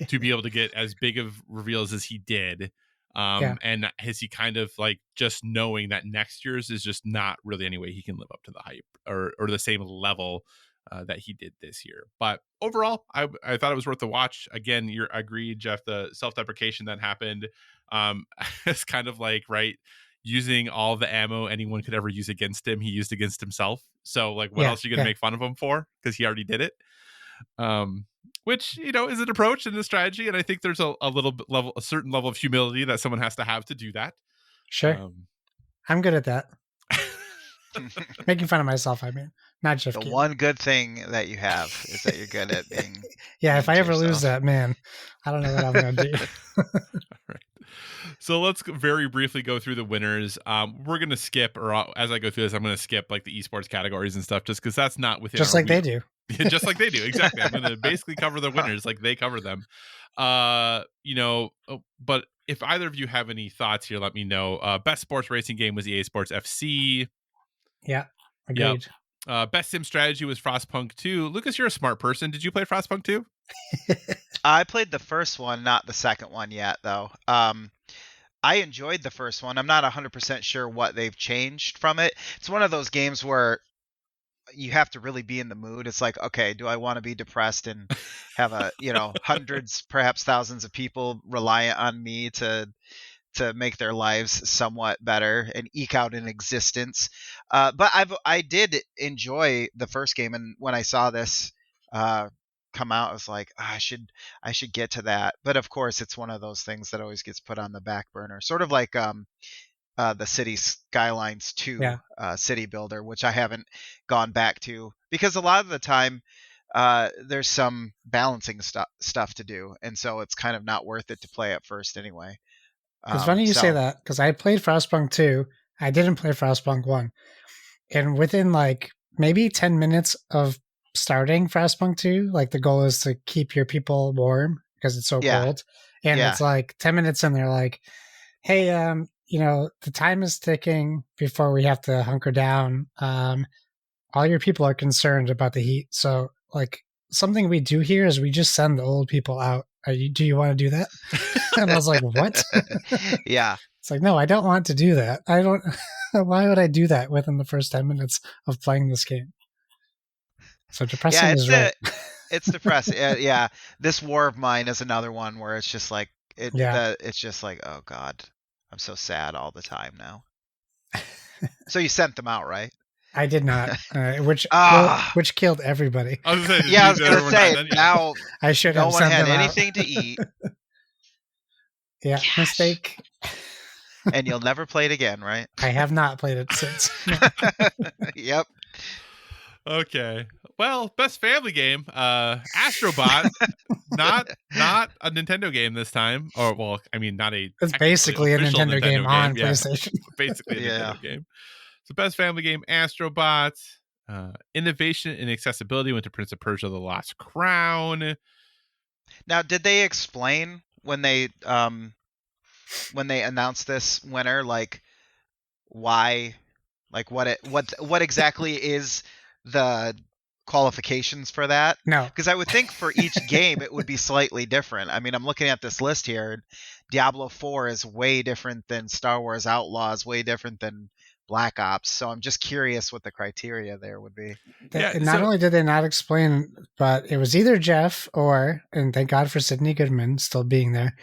to be able to get as big of reveals as he did? And has he kind of like just knowing that next year's is just not really any way he can live up to the hype or the same level that he did this year? But overall, I thought it was worth the watch. Again, you're agreed, Jeff, the self-deprecation that happened, it's kind of like, using all the ammo anyone could ever use against him, he used against himself. So like, what else are you going to make fun of him for? Because he already did it. Which, is an approach and a strategy. And I think there's a certain level of humility that someone has to have to do that. Sure. I'm good at that. Making fun of myself, I mean. Not Jeff. The one good thing that you have is that you're good at being. If I ever lose that, man, I don't know what I'm going to do. All right. So let's very briefly go through the winners. We're going to skip, or as I go through this, I'm going to skip like the esports categories and stuff, just because that's not within. Just like they do. Just like they do. Exactly. I'm going to basically cover the winners like they cover them. But if either of you have any thoughts here, let me know. Best sports racing game was EA Sports FC. Yeah. Agreed. Yep. Best sim strategy was Frostpunk 2. Lucas, you're a smart person. Did you play Frostpunk 2? I played the first one, not the second one yet, though. I enjoyed the first one. I'm not 100% sure what they've changed from it. It's one of those games where you have to really be in the mood. It's like, okay, do I want to be depressed and have hundreds, perhaps thousands of people reliant on me to make their lives somewhat better and eke out an existence. But I did enjoy the first game, and when I saw this come out, I was like, I should get to that. But of course, it's one of those things that always gets put on the back burner, sort of like the City Skylines 2 City Builder, which I haven't gone back to because a lot of the time there's some balancing stuff to do, and so it's kind of not worth it to play at first anyway. It's funny you say that, because I played Frostpunk 2. I didn't play Frostpunk 1. And within like maybe 10 minutes of starting Frostpunk 2, like the goal is to keep your people warm because it's so cold. And it's like 10 minutes in, they're like, hey, the time is ticking before we have to hunker down. All your people are concerned about the heat. So like something we do here is we just send the old people out. Do you want to do that? And I was like, what? Yeah. It's like, no, I don't want to do that. I don't. Why would I do that within the first 10 minutes of playing this game? So depressing is right. It's depressing. Yeah. This War of Mine is another one where it's just like, it's just like, oh God, I'm so sad all the time now. So you sent them out, right? I did not, which killed everybody. I was gonna say, Yeah, I was did gonna everyone say die then? Yeah. now I should no have one sent had them out. anything to eat, Yeah, Gosh. mistake. and you'll never play it again, right? I have not played it since. No. Yep. Okay. Well, best family game, Astrobot. not a Nintendo game this time. Or well, I mean not a It's technically basically a official Nintendo game on Yeah, PlayStation. basically a Yeah. Nintendo game. So best family game, Astrobot. Innovation and accessibility went to Prince of Persia: The Lost Crown. Now, did they explain when they announced this winner, like why, like what exactly is the qualifications for that? No, Because I would think for each game it would be slightly different. I mean, I'm looking at this list here. And Diablo 4 is way different than Star Wars Outlaws, way different than Black Ops. So I'm just curious what the criteria there would be. not only did they not explain, but it was either Jeff or, and thank God for Sydney Goodman still being there.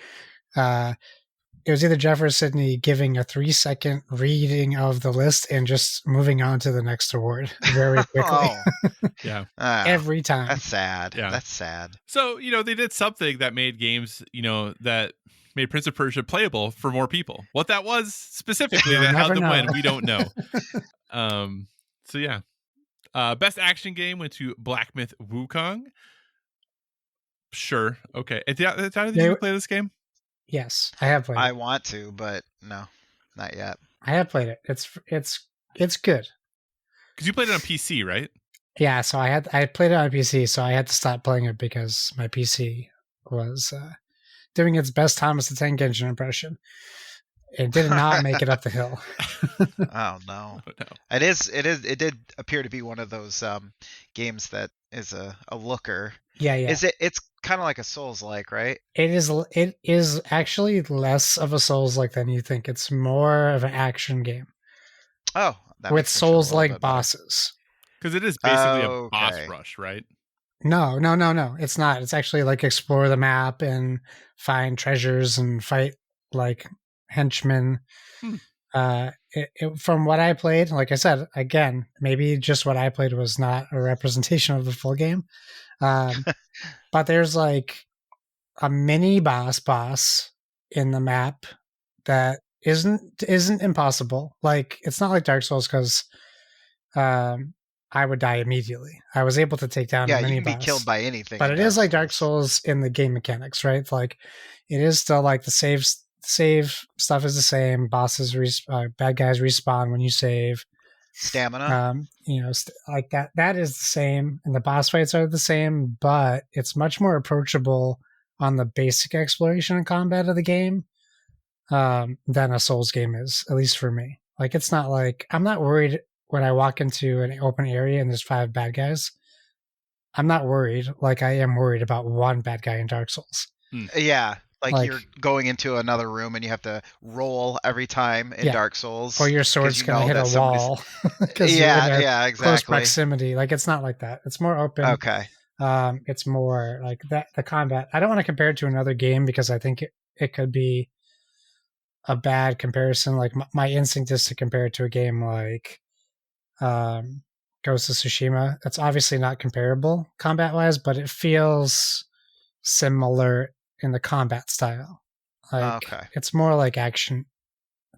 It was either Jeff or Sydney giving a 3-second reading of the list and just moving on to the next award very quickly. Yeah. Every time. That's sad. Yeah. That's sad. So, they did something that made games, that made Prince of Persia playable for more people. What that was specifically You'll that never had them know. win, we don't know. So yeah. Best action game went to Black Myth Wukong. Sure. Okay. Did you play this game? Yes, I have played it. I want to, but no, not yet. I have played it. It's good. Because you played it on PC, right? Yeah, so I played it on PC, so I had to stop playing it because my PC was doing its best Thomas the Tank Engine impression. It did not make it up the hill. Oh no. Oh, no. It did appear to be one of those games that is a looker. Yeah. It's kind of like a Souls-like, right? It is actually less of a Souls-like than you think. It's more of an action game. Oh, that with makes me feel a little Souls-like bit better. bosses. Because it is basically a boss Okay. rush, right? No. It's not. It's actually like explore the map and find treasures and fight like henchmen. From what I played, like I said, again, maybe just what I played was not a representation of the full game. But there's like a mini boss in the map that isn't impossible. Like it's not like Dark Souls because I would die immediately. I was able to take down a mini you can boss. be killed by anything. But it is like Dark Souls in the game mechanics, right? Like it is still like the save stuff is the same. Bosses, bad guys respawn when you save. Stamina. Like that. That is the same, and the boss fights are the same, but it's much more approachable on the basic exploration and combat of the game than a Souls game is, at least for me. Like it's not like I'm not worried when I walk into an open area and there's 5 bad guys. I'm not worried like I am worried about one bad guy in Dark Souls. Yeah. Like you're going into another room and you have to roll every time in Dark Souls. Or your sword's going to hit a wall. Yeah, exactly. Close proximity. Like it's not like that. It's more open. Okay. It's more like that. The combat. I don't want to compare it to another game because I think it could be a bad comparison. Like my instinct is to compare it to a game like Ghost of Tsushima. That's obviously not comparable combat wise, but it feels similar in the combat style. Like it's more like action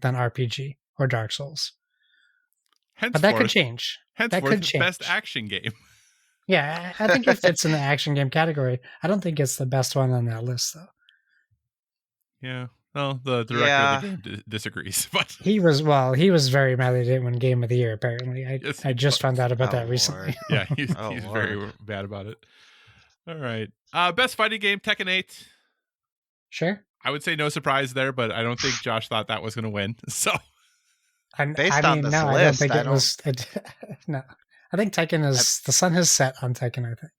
than RPG or Dark Souls. But that could change. That could change. Best action game. Yeah, I think it fits in the action game category. I don't think it's the best one on that list, though. Yeah. Well, the director of the game disagrees, but he was very mad they didn't win Game of the Year. Apparently, I just found out about that recently. Yeah, he's very bad about it. All right, best fighting game, Tekken 8. Sure. I would say no surprise there, but I don't think Josh thought that was going to win. So, based on this list, I don't think it was. No, I think Tekken is the sun has set on Tekken. I think.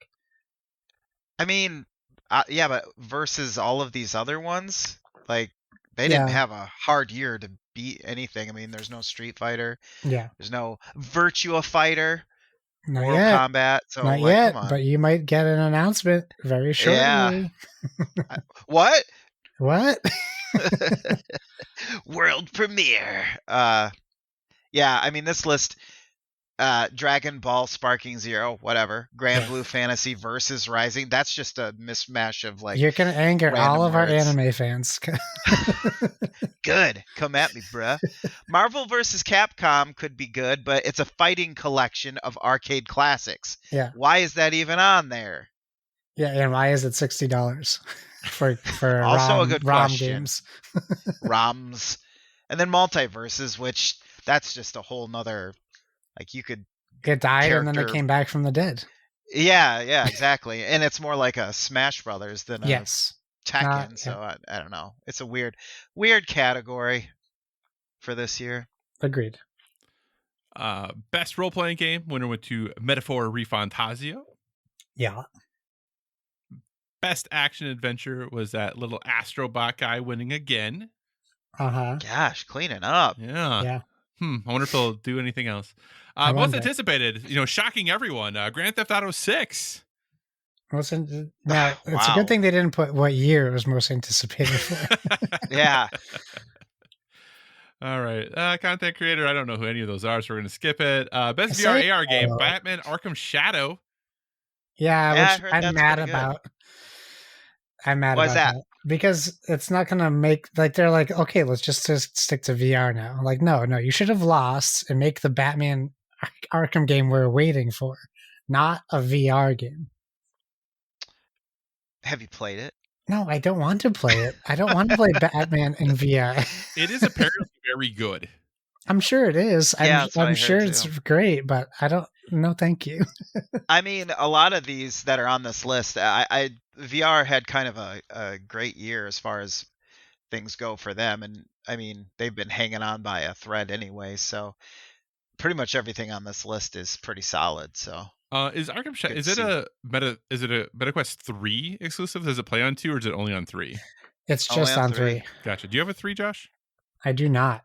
I mean, but versus all of these other ones, like they didn't have a hard year to beat anything. I mean, there's no Street Fighter. Yeah. There's no Virtua Fighter. Not Mortal yet. Kombat. So not yet, but you might get an announcement very shortly. Yeah. What? What? World premiere. Yeah, I mean this list Dragon Ball Sparking Zero, whatever. Grand Yeah. Blue Fantasy versus Rising. That's just a mismatch of like. You're gonna anger all of our words. anime fans. Good. Come at me, bruh. Marvel vs. Capcom could be good, but it's a fighting collection of arcade classics. Yeah. Why is that even on there? Yeah, and why is it $60 for Also a good ROM question. games? ROMs. And then Multiverses, which that's just a whole nother, like you could. It died and then character- it came back from the dead. Yeah, exactly. And it's more like a Smash Brothers than a Yes. Tekken, yeah. so I don't know. It's a weird category for this year. Agreed. Best role-playing game winner went to Metaphor Refantasio. Yeah. Best action adventure was that little Astrobot guy winning again. Uh-huh. Gosh, cleaning up. Yeah. I wonder if they'll do anything else. I Most wonder. anticipated, shocking everyone. Grand Theft Auto 6. Now, it's a Wow. good thing they didn't put what year it was most anticipated for. Yeah. All right. Content creator, I don't know who any of those are, so we're going to skip it. Best Say- VR AR game, Batman Arkham Shadow. Yeah, Yeah, I which heard I'm that's mad pretty good. about. I'm mad Why about is that? because it's not going to make, like, they're like, okay, let's just stick to VR now. I'm like, no, you should have lost and make the Batman Arkham game we're waiting for, not a VR game. Have you played it? No, I don't want to play it. I don't want to play Batman in VR. It is apparently very good. I'm sure it is. Yeah, that's what I I'm heard sure it's too. great, but I don't. No, thank you. I mean, a lot of these that are on this list, I VR had kind of a great year as far as things go for them, and I mean they've been hanging on by a thread anyway. So pretty much everything on this list is pretty solid. So Is Arkham Shadow? Good Is it see. a meta? Is it a MetaQuest 3 exclusive? Does it play on 2 or is it only on 3? It's Only just on on 3. 3. Gotcha. Do you have a 3, Josh? I do not.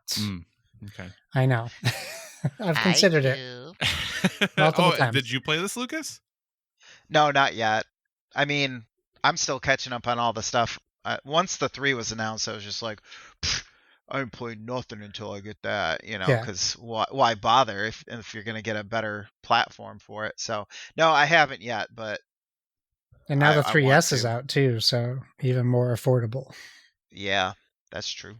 Okay. I know. I've considered it. Multiple times. Did you play this, Lucas? No, not yet. I mean, I'm still catching up on all the stuff. Once the 3 was announced, I was just like, I ain't playing nothing until I get that, Yeah. because why bother if you're going to get a better platform for it? So, no, I haven't yet, but And now the I 3S want is to. out too, so even more affordable. Yeah, that's true.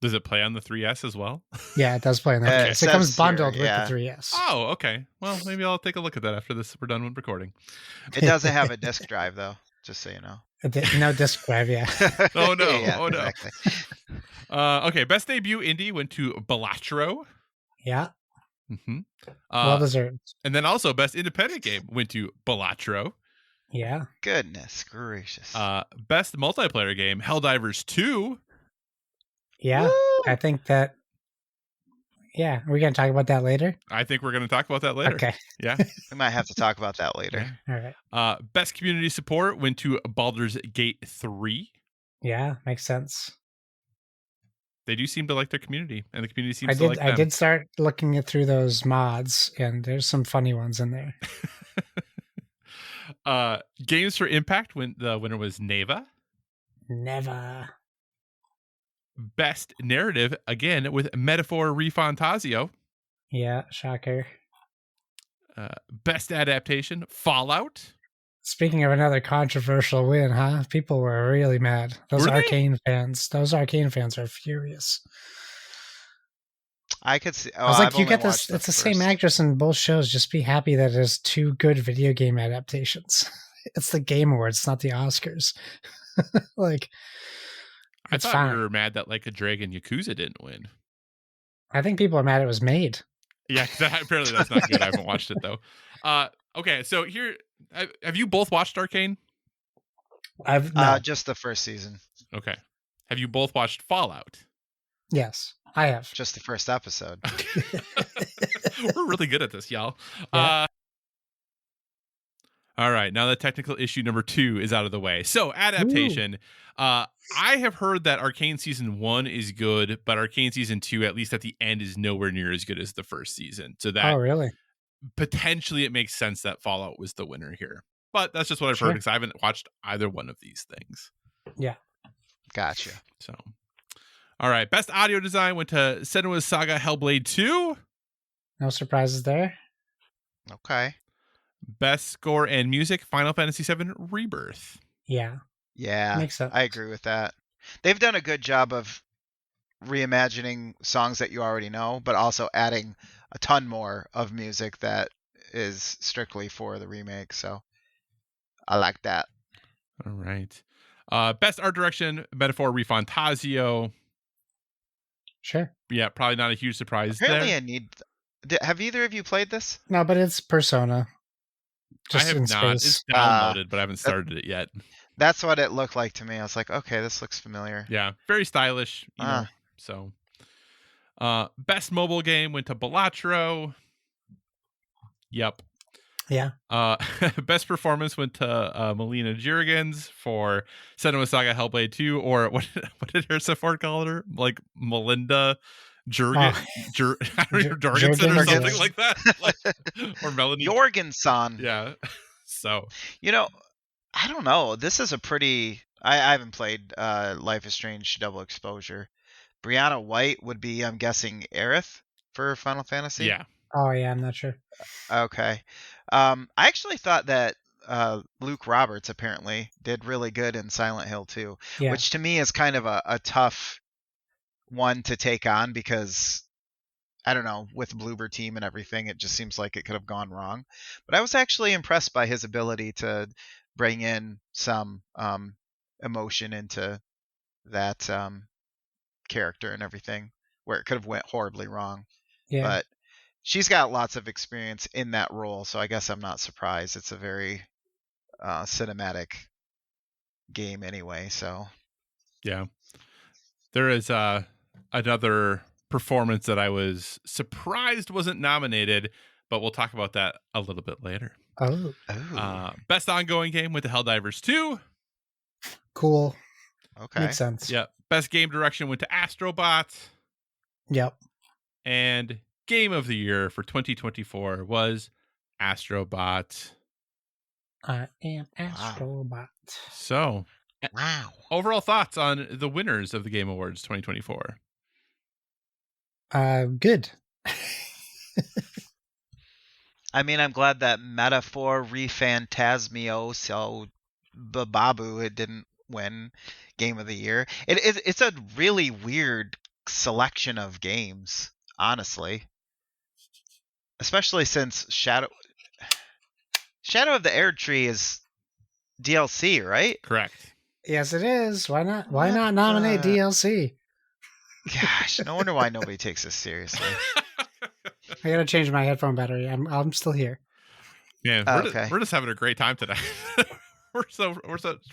Does it play on the 3S as well? Yeah, it does play on the It 3S. It says comes here, bundled yeah. with the 3S. Oh, okay. Well, maybe I'll take a look at that after we're done with recording. It doesn't have a disk drive though, just so you know. No disc drive, yeah. Oh, no. Yeah, Oh, no. exactly. Okay, best debut indie went to Balatro. Yeah, Mm-hmm. well deserved. And then also best independent game went to Balatro. Yeah. Goodness gracious. Best multiplayer game, Helldivers 2. Yeah, Woo! I think that. Yeah, we're gonna talk about that later. I think we're going to talk about that later. Okay. Yeah. We might have to talk about that later. Yeah. All right. Best community support went to Baldur's Gate 3. Yeah, makes sense. They do seem to like their community, and the community seems to like them. I did start looking through those mods, and there's some funny ones in there. Games for Impact, the winner was Neva. Never. Best narrative, again, with Metaphor Refantasio. Yeah, shocker. Best adaptation, Fallout. Speaking of another controversial win, huh? People were really mad. Those Were they? Arcane fans are furious. I could see. Oh, I was like, I've you only get this. watched It's the same first. actress in both shows. Just be happy that it is 2 good video game adaptations. It's the Game Awards, it's not the Oscars. Like, I it's thought fine. we were mad that Like a Dragon Yakuza didn't win. I think people are mad it was made. Yeah, apparently that's not good. I haven't watched it though. Okay, so here, have you both watched Arcane? No. Just the first season. Okay. Have you both watched Fallout? Yes, I have. Just the first episode. We're really good at this, y'all. Yeah. All right, now that technical issue number 2 is out of the way. So, adaptation. I have heard that Arcane Season 1 is good, but Arcane Season 2, at least at the end, is nowhere near as good as the first season. So that Oh, really? potentially it makes sense that Fallout was the winner here. But that's just what I've Sure. heard because I haven't watched either one of these things. Yeah. Gotcha. So, all right, best audio design went to Senua's Saga Hellblade 2. No surprises there. Okay. Best score and music, Final Fantasy VII Rebirth. Yeah. Yeah, Makes sense. I agree with that. They've done a good job of reimagining songs that you already know, but also adding a ton more of music that is strictly for the remake. So I like that. All right. Best art direction, Metaphor Refantasio. Sure. Yeah, probably not a huge surprise Apparently, there. I need. Have either of you played this? No, but it's Persona. I Just have in not. It's space. downloaded, but I haven't started it yet. That's what it looked like to me. I was like, okay, this looks familiar. Yeah, very stylish, you know. So, best mobile game went to Balatro. Yep. Yeah. Best performance went to Melina Jurgens for Senua Saga Hellblade 2, or what did Harrison Ford call her? Like Melinda Jurgen, Jorgensen or something like that, or Melanie Jorgensen. Yeah. So I don't know. This is a pretty. I haven't played Life is Strange Double Exposure. Brianna White would be, I'm guessing, Aerith for Final Fantasy. Yeah. Oh yeah, I'm not sure. Okay. I actually thought that Luke Roberts apparently did really good in Silent Hill 2, which to me is kind of a tough one to take on because I don't know, with Bloober Team and everything, it just seems like it could have gone wrong. But I was actually impressed by his ability to bring in some emotion into that character and everything, where it could have went horribly wrong. Yeah. But she's got lots of experience in that role, so I guess I'm not surprised. It's a very cinematic game anyway, so. Yeah. There is another performance that I was surprised wasn't nominated, but we'll talk about that a little bit later. Oh. Best ongoing game went to Helldivers 2. Cool. Okay. Makes sense. Yep. Best game direction went to Astrobot. Yep. And game of the year for 2024 was Astrobot. I am Astrobot. So, wow. Overall thoughts on the winners of the Game Awards 2024? Good. I mean, I'm glad that Metaphor Refantasmio, so Babu, it didn't win Game of the Year. It's a really weird selection of games, honestly. Especially since Shadow of the Erdtree is DLC, right? Correct. Yes, it is. Why not? Why not nominate DLC? Gosh, no wonder why nobody takes this seriously. I gotta change my headphone battery. I'm still here. Yeah, we're just having a great time today. we're so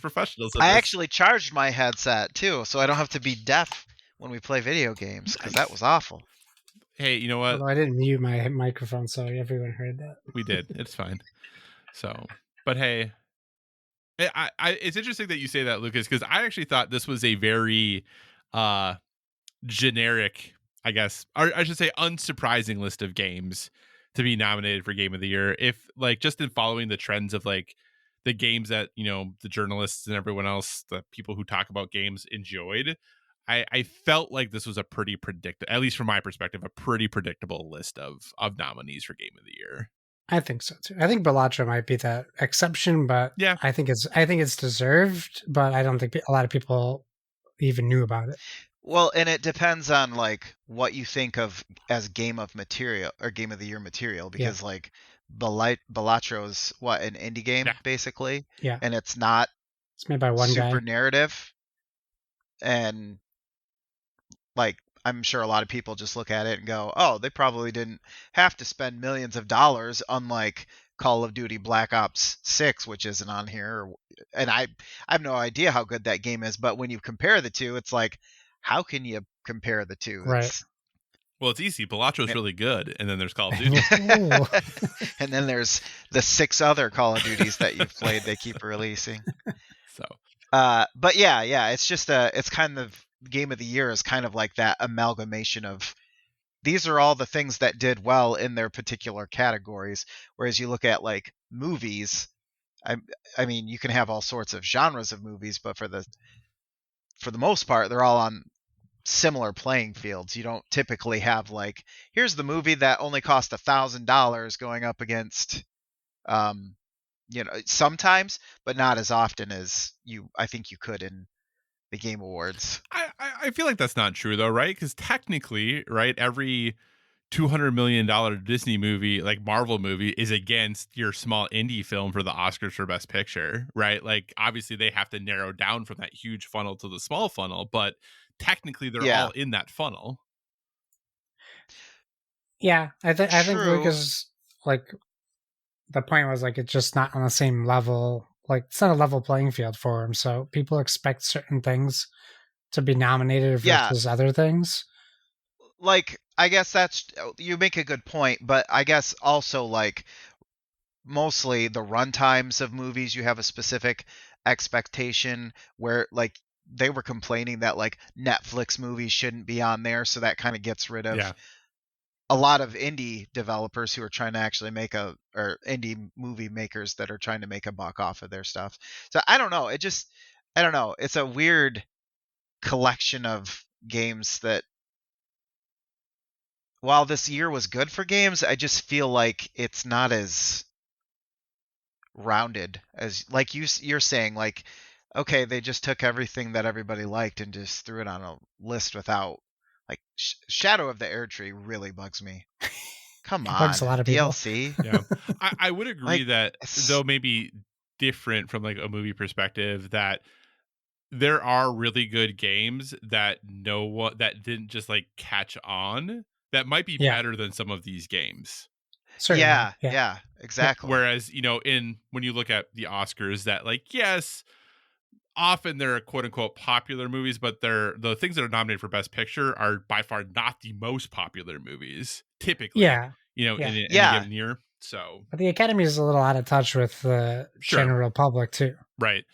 professionals. I actually charged my headset too, so I don't have to be deaf when we play video games, because that was awful. Hey, you know what? Although I didn't mute my microphone, so everyone heard that. We did. It's fine. So, but hey, it's interesting that you say that, Lucas, because I actually thought this was a very generic, I guess, or I should say unsurprising list of games to be nominated for Game of the Year. If like just in following the trends of like the games that, you know, the journalists and everyone else, the people who talk about games enjoyed, I felt like this was a pretty at least from my perspective, a pretty predictable list of nominees for Game of the Year. I think so too. I think Balatro might be the exception, but yeah, I think it's deserved, but I don't think a lot of people even knew about it. Well, and it depends on like what you think of as game of material or Game of the Year material, because like Balatro's what, an indie game basically, and it's not made by one super guy. narrative, and like I'm sure a lot of people just look at it and go, oh, they probably didn't have to spend millions of dollars, unlike Call of Duty Black Ops 6, which isn't on here, and I have no idea how good that game is, but when you compare the two, it's like, how can you compare the two? Right. Well, it's easy. Balatro's really good, and then there's Call of Duty. And then there's the 6 other Call of Duties that you've played they keep releasing. So, but yeah, it's just it's kind of Game of the Year is kind of like that amalgamation of these are all the things that did well in their particular categories. Whereas you look at like movies, I mean, you can have all sorts of genres of movies, but for the most part, they're all on similar playing fields. You don't typically have like, here's the movie that only cost $1,000 going up against, sometimes, but not as often as I think you could in the Game Awards. I feel like that's not true though, right? Because technically, right, every $200 million Disney movie, like Marvel movie, is against your small indie film for the Oscars for Best Picture, right? Like obviously they have to narrow down from that huge funnel to the small funnel, but technically they're all in that funnel. Yeah, I think True. Lucas, like, the point was like it's just not on the same level. Like it's not a level playing field for him. So people expect certain things to be nominated versus other things. Like, I guess you make a good point, but I guess also like mostly the run times of movies, you have a specific expectation where like they were complaining that like Netflix movies shouldn't be on there, so that kind of gets rid of a lot of indie developers who are trying to actually or indie movie makers that are trying to make a buck off of their stuff. So I don't know. I don't know. It's a weird collection of games that, while this year was good for games, I just feel like it's not as rounded as like you're saying. Like, okay, they just took everything that everybody liked and just threw it on a list without like Shadow of the Air Tree really bugs me. Come on, bugs a lot of people. DLC. Yeah, I would agree that though maybe different from like a movie perspective, that there are really good games that that didn't just like catch on that might be better than some of these games. Certainly, yeah, exactly. Whereas, when you look at the Oscars, that like, yes, often they're quote unquote popular movies, but the things that are nominated for Best Picture are by far not the most popular movies typically. In a given year. So, but the Academy is a little out of touch with the general public too, right?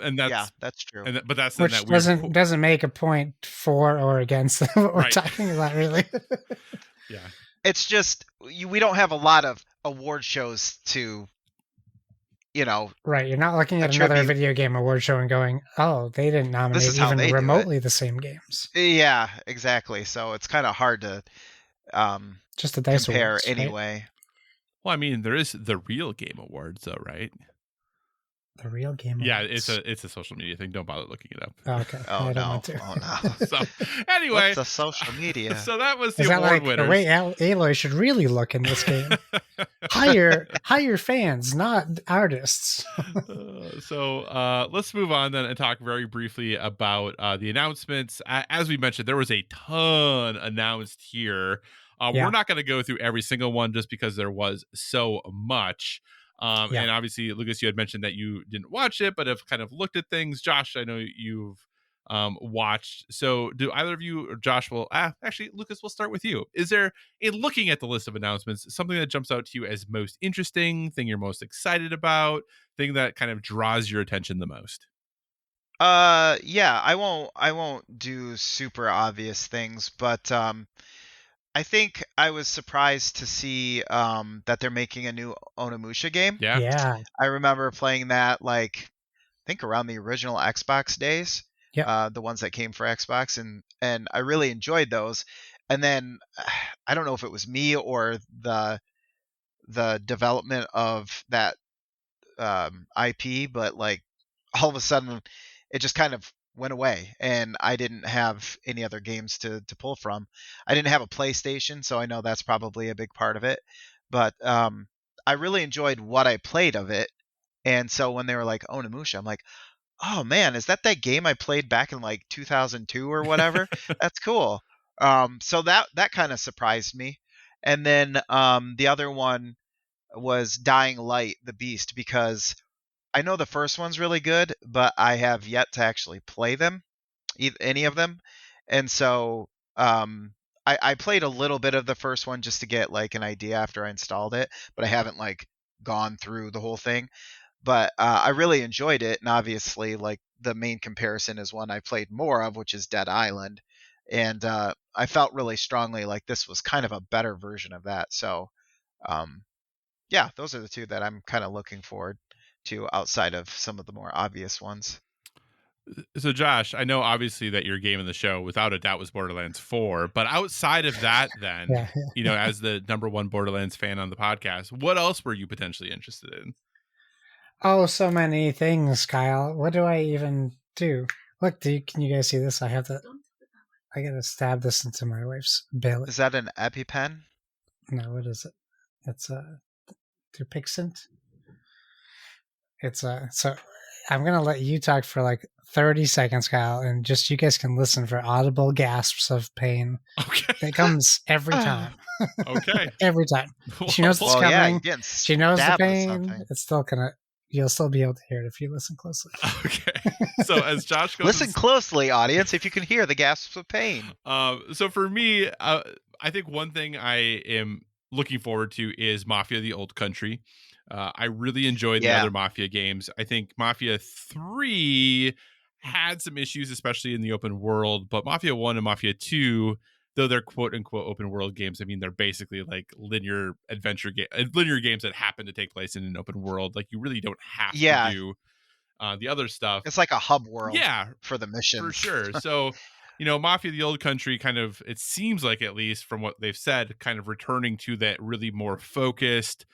And that's true. But that's which that weird doesn't make a point for or against what we're talking about, really. Yeah, it's just we don't have a lot of award shows to, right. You're not looking at another video game award show and going, "Oh, they didn't nominate even remotely the same games." Yeah, exactly. So it's kind of hard to just the dice compare awards, anyway. Right? Well, I mean, there is the Real Game Awards, though, right? The Real Game Awards. Yeah, it's a social media thing. Don't bother looking it up. Okay. I don't want to. Oh no. So anyway, what's a social media? So that was the is award that like winners. The way Aloy should really look in this game. hire fans, not artists. So let's move on then and talk very briefly about the announcements. As we mentioned, there was a ton announced here. We're not going to go through every single one just because there was so much. And obviously, Lucas, you had mentioned that you didn't watch it, but have kind of looked at things. Josh, I know you've watched. So do either of you, or Josh will, actually, Lucas, we'll start with you. Is there, in looking at the list of announcements, something that jumps out to you as most interesting, thing you're most excited about, thing that kind of draws your attention the most? Yeah, I won't do super obvious things, but I think I was surprised to see that they're making a new Onimusha game. Yeah. I remember playing that like I think around the original Xbox days. Yeah. The ones that came for Xbox, and I really enjoyed those. And then I don't know if it was me or the development of that IP, but like all of a sudden it just kind of went away and I didn't have any other games to pull from. I didn't have a PlayStation, so I know that's probably a big part of it. But I really enjoyed what I played of it. And so when they were like Onimusha, I'm like, oh man, is that game I played back in like 2002 or whatever? That's cool. So that kind of surprised me. And then the other one was Dying Light, the Beast, because I know the first one's really good, but I have yet to actually play them, any of them. And so I played a little bit of the first one just to get like an idea after I installed it, but I haven't like gone through the whole thing. But I really enjoyed it, and obviously like the main comparison is one I played more of, which is Dead Island. And I felt really strongly like this was kind of a better version of that. So yeah, those are the two that I'm kind of looking forward to outside of some of the more obvious ones. So Josh, I know obviously that your game in the show without a doubt was Borderlands 4, but outside of that then, Yeah. as the number one Borderlands fan on the podcast, what else were you potentially interested in? Oh, so many things, Kyle. What do I even do? Look, can you guys see this? I gotta stab this into my wife's belly. Is that an EpiPen? No, what is it? It's a Dupixent. It's so I'm gonna let you talk for like 30 seconds, Kyle, and just you guys can listen for audible gasps of pain. Okay. That comes every time. Okay. Every time. She knows it's Well, coming. yeah, you're getting She knows the stabbed with pain. something. It's still you'll still be able to hear it if you listen closely. Okay. So as Josh goes, Listen closely, audience, if you can hear the gasps of pain. So for me, I think one thing I am looking forward to is Mafia: The Old Country. I really enjoyed the other Mafia games. I think Mafia 3 had some issues, especially in the open world, but Mafia 1 and Mafia 2, though they're quote unquote open world games, I mean, they're basically like linear games that happen to take place in an open world. Like you really don't have to do the other stuff. It's like a hub world for the mission. For sure. So, Mafia: The Old Country kind of, it seems like, at least from what they've said, kind of returning to that really more focused,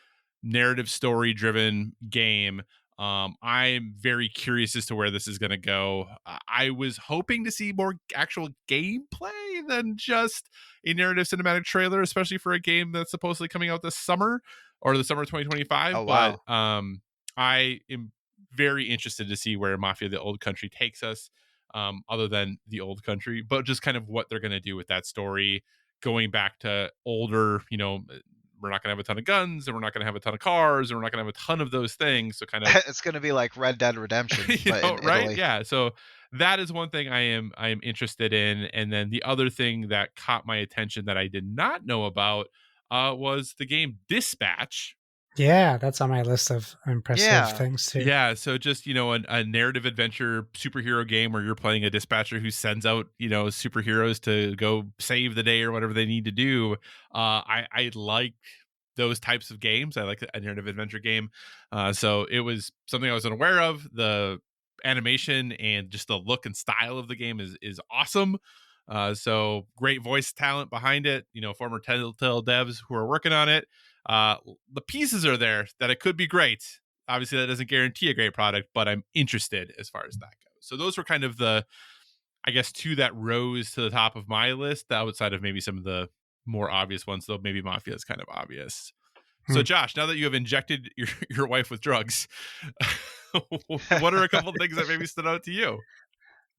narrative story driven game. I'm very curious as to where this is going to go. I was hoping to see more actual gameplay than just a narrative cinematic trailer, especially for a game that's supposedly coming out this summer or the summer of 2025. Oh, wow. But I am very interested to see where Mafia: The Old Country takes us, other than the old country, but just kind of what they're going to do with that story, going back to older, we're not going to have a ton of guns, and we're not going to have a ton of cars, and we're not going to have a ton of those things. So kind of it's going to be like Red Dead Redemption, but in right? Italy. Yeah. So that is one thing I am interested in. And then the other thing that caught my attention that I did not know about was the game Dispatch. Yeah, that's on my list of impressive things too. Yeah, so just, a narrative adventure superhero game where you're playing a dispatcher who sends out, superheroes to go save the day or whatever they need to do. I like those types of games. I like a narrative adventure game. So it was something I was unaware of. The animation and just the look and style of the game is awesome. So great voice talent behind it, former Telltale devs who are working on it. The pieces are there that it could be great. Obviously that doesn't guarantee a great product, but I'm interested as far as that goes. So those were kind of the, I guess, two that rose to the top of my list outside of maybe some of the more obvious ones, though maybe Mafia is kind of obvious. So Josh, now that you have injected your wife with drugs, what are a couple of things that maybe stood out to you?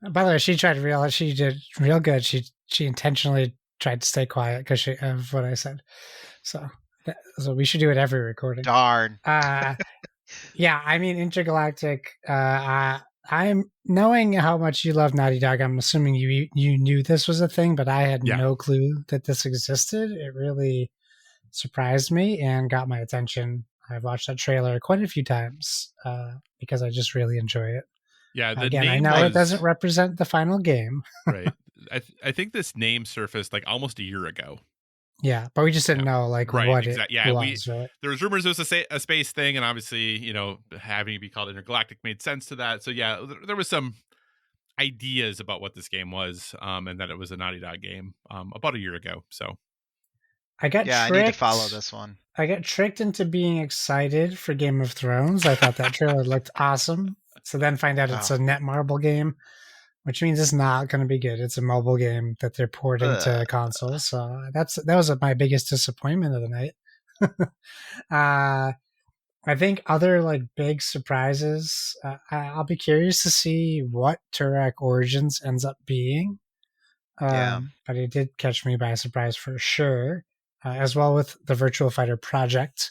By the way, she did real good. She intentionally tried to stay quiet because of what I said. So we should do it every recording. Darn. Yeah, I mean, Intergalactic. I'm knowing how much you love Naughty Dog. I'm assuming you knew this was a thing, but I had no clue that this existed. It really surprised me and got my attention. I've watched that trailer quite a few times because I just really enjoy it. Yeah, again, I know it doesn't represent the final game. Right. I think this name surfaced like almost a year ago. Yeah, but we just didn't know what it was. Right? There was rumors it was a space thing, and obviously, having it be called Intergalactic made sense to that. So yeah, there was some ideas about what this game was, and that it was a Naughty Dog game about a year ago. So I got tricked. I need to follow this one. I got tricked into being excited for Game of Thrones. I thought that trailer looked awesome. So then find out it's a Netmarble game, which means it's not going to be good. It's a mobile game that they're porting to consoles. So that was my biggest disappointment of the night. I think other like big surprises. I'll be curious to see what Turok Origins ends up being. But it did catch me by surprise for sure, as well with the Virtual Fighter project.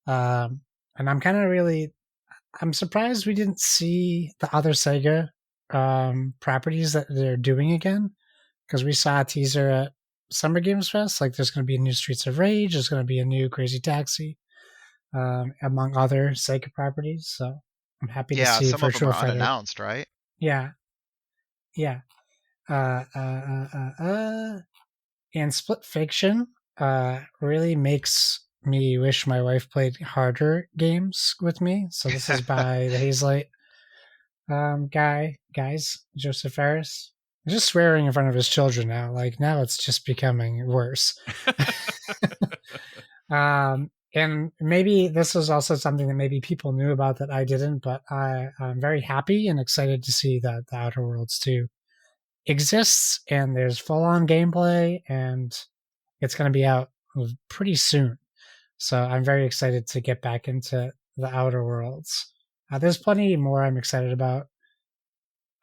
And I'm kind of I'm surprised we didn't see the other Sega properties that they're doing again, because we saw a teaser at Summer Games Fest. Like there's going to be a new Streets of Rage, there's going to be a new Crazy Taxi, among other Sega properties. So I'm happy to see some Virtual of them are Fighter unannounced, right? Yeah. And Split Fiction really makes me wish my wife played harder games with me. So this is by the Hazelight guy guys. Joseph Ferris. Just swearing in front of his children now. Like, now it's just becoming worse. And maybe this was also something that maybe people knew about that I didn't, but I'm very happy and excited to see that the Outer Worlds 2 exists, and there's full-on gameplay, and it's going to be out pretty soon. So I'm very excited to get back into the Outer Worlds. There's plenty more I'm excited about.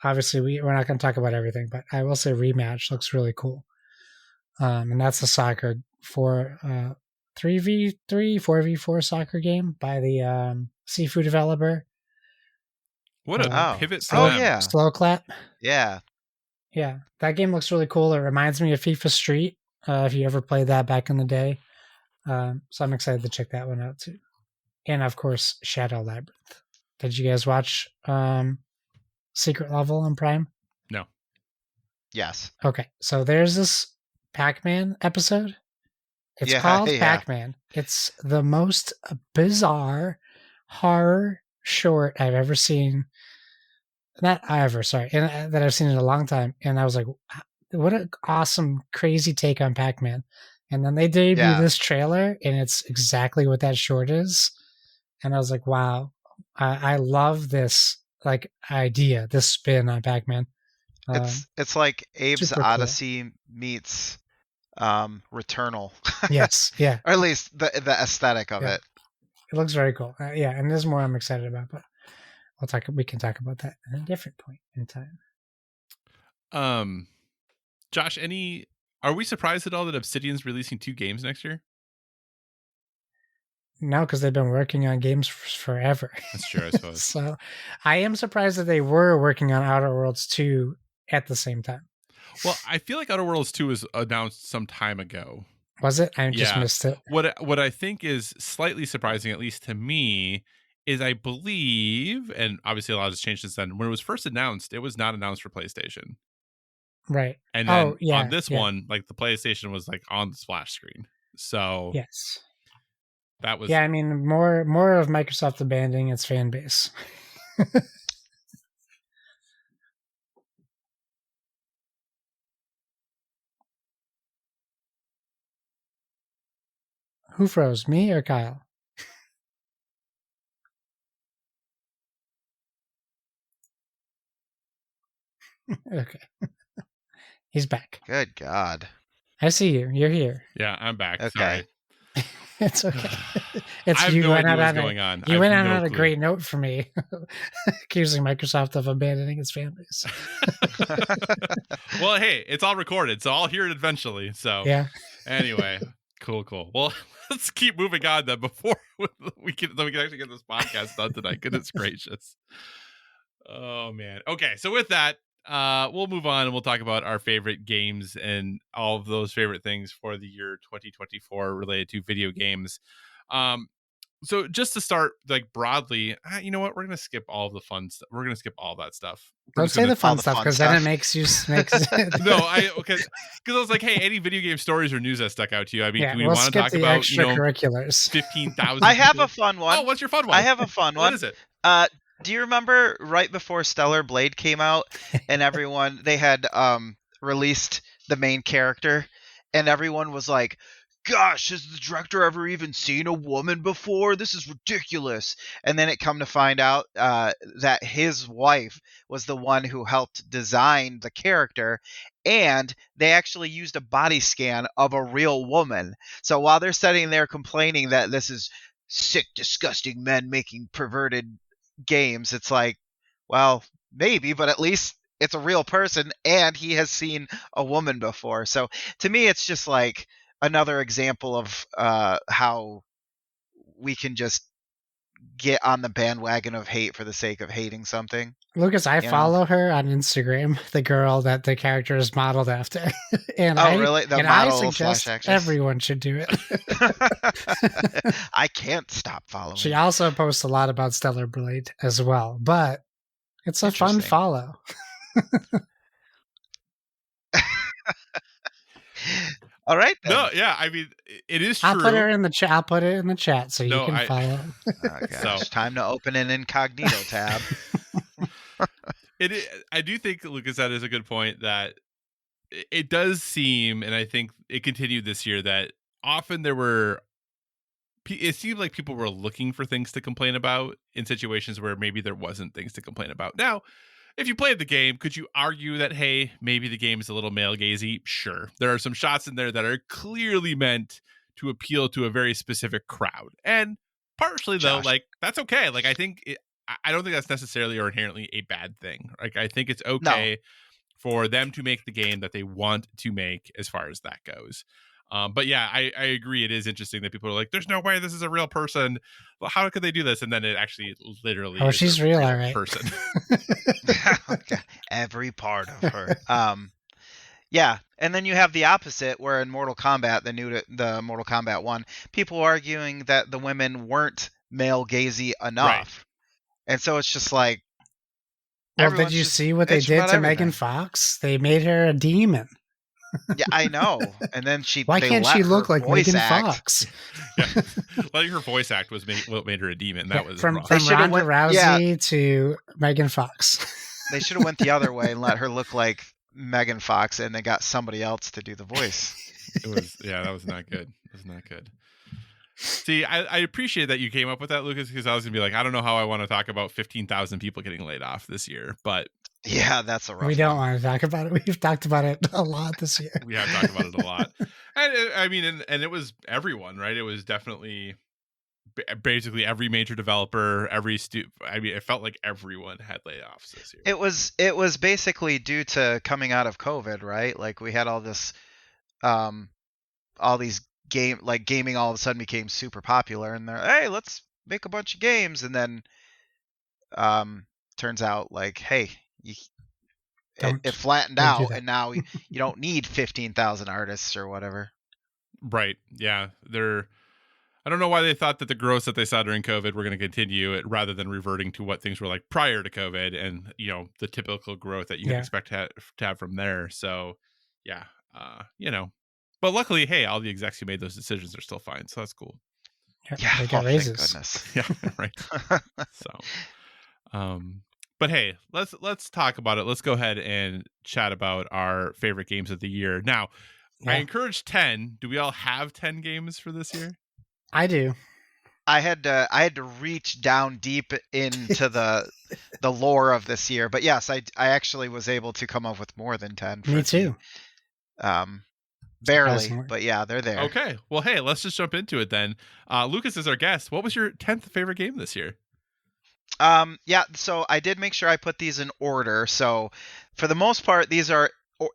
Obviously, we're not going to talk about everything, but I will say Rematch looks really cool. And that's a soccer 3v3, 4v4 soccer game by the Sifu developer. What a pivot for them. Yeah. Slow Clap. Yeah. Yeah, that game looks really cool. It reminds me of FIFA Street, if you ever played that back in the day. So I'm excited to check that one out too. And of course, Shadow Labyrinth. Did you guys watch Secret Level on Prime? No. Yes. Okay, so there's this Pac-Man episode. It's called Pac-Man. It's the most bizarre horror short I've ever seen. Not ever, sorry, and that I've seen in a long time. And I was like, what an awesome, crazy take on Pac-Man. And then they debut this trailer, and it's exactly what that short is. And I was like, wow, I love this like idea, this spin on Pac-Man. It's like Abe's Odyssey cool. meets Returnal. Yes, yeah. Or at least the aesthetic of it. It looks very cool. Yeah, and there's more I'm excited about, but we can talk about that at a different point in time. Josh, are we surprised at all that Obsidian's releasing 2 games next year? No, because they've been working on games forever. That's true, I suppose. So I am surprised that they were working on Outer Worlds 2 at the same time. Well, I feel like Outer Worlds 2 was announced some time ago. Was it? I just missed it. What I think is slightly surprising, at least to me, is I believe, and obviously a lot has changed since then, when it was first announced, it was not announced for PlayStation. Right. And then on this one, like the PlayStation was like on the splash screen. So yes. That was I mean, more of Microsoft abandoning its fan base. Who froze, me or Kyle? Okay. He's back. Good God. I see you. You're here. Yeah, I'm back. Okay. Sorry. It's okay. I have no idea what's going on. You went on a great note for me, accusing Microsoft of abandoning its fan base. Well, hey, it's all recorded, so I'll hear it eventually. So yeah. Anyway, cool. Well, let's keep moving on then before we can actually get this podcast done tonight. Goodness gracious. Oh man. Okay, so with that, we'll move on and we'll talk about our favorite games and all of those favorite things for the year 2024 related to video games. So just to start, like broadly, you know what? We're gonna skip all of the fun stuff. We're gonna skip all that stuff. Don't say the fun stuff because then it makes No, because I was like, hey, any video game stories or news that stuck out to you? I mean, do we want to talk about extracurriculars? 15,000. I have a fun one. Oh, what's your fun one? I have a fun one. What is it? Do you remember right before Stellar Blade came out and they had released the main character and everyone was like, gosh, has the director ever even seen a woman before? This is ridiculous. And then it come to find out that his wife was the one who helped design the character, and they actually used a body scan of a real woman. So while they're sitting there complaining that this is sick, disgusting men making perverted games, it's like, well, maybe, but at least it's a real person and he has seen a woman before. So to me, it's just like another example of how we can just get on the bandwagon of hate for the sake of hating something. Lucas, I follow her on Instagram, the girl that the character is modeled after. And really? I suggest everyone should do it. I can't stop following. She also posts a lot about Stellar Blade as well, but it's a fun follow. All right. Then. No, yeah. I mean, it is true. I'll put her in the chat. I'll put it in the chat so you can follow. Oh, gosh, time to open an incognito tab. I do think Lucas, that is a good point, that it does seem, and I think it continued this year, that often it seemed like people were looking for things to complain about in situations where maybe there wasn't things to complain about. Now, if you played the game, could you argue that, hey, maybe the game is a little male gazy? Sure. There are some shots in there that are clearly meant to appeal to a very specific crowd. And partially, though, Josh. like, that's okay. Like, I don't think that's necessarily or inherently a bad thing. Like, I think it's okay for them to make the game that they want to make as far as that goes. But yeah, I agree. It is interesting that people are like, there's no way this is a real person. Well, how could they do this? And then it actually literally is she's a real, all right. person. Every part of her. Yeah, and then you have the opposite, where in Mortal Kombat, the Mortal Kombat 1, people arguing that the women weren't male gazy enough. Right. And so it's just like, well, did you see what they did to Megan Fox? They made her a demon. Yeah, I know. And then why can't she look like Megan Fox? Yeah, letting her voice act was what made her a demon. That was from wrong. Ronda Rousey to Megan Fox. They should have went the other way and let her look like Megan Fox, and they got somebody else to do the voice. That was not good. It was not good. See, I appreciate that you came up with that, Lucas, because I was gonna be like, I don't know how I want to talk about 15,000 people getting laid off this year, but yeah, that's a rough. We don't want to talk about it. We've talked about it a lot this year. We have talked about it a lot, and it was everyone, right? It was definitely basically every major developer, it felt like everyone had layoffs this year. It was basically due to coming out of COVID, right? Like we had all this, all these gaming all of a sudden became super popular, and they're, hey, let's make a bunch of games, and then turns out like, hey, it flattened out, and now you don't need 15,000 artists or whatever. Right. Yeah. I don't know why they thought that the growth that they saw during COVID were going to continue it rather than reverting to what things were like prior to COVID and, the typical growth that you can expect to have from there. So, yeah, but luckily, hey, all the execs who made those decisions are still fine. So that's cool. Yeah, they got raises. Thank Yeah, goodness. right. So, but hey, let's talk about it. Let's go ahead and chat about our favorite games of the year. Now, I encourage 10. Do we all have 10 games for this year? I do. I had to reach down deep into the lore of this year, but yes, I actually was able to come up with more than 10. Me too. Barely, but yeah, they're there. Okay, well, hey, let's just jump into it then. Lucas is our guest. What was your 10th favorite game this year? Yeah, so I did make sure I put these in order. So for the most part, these are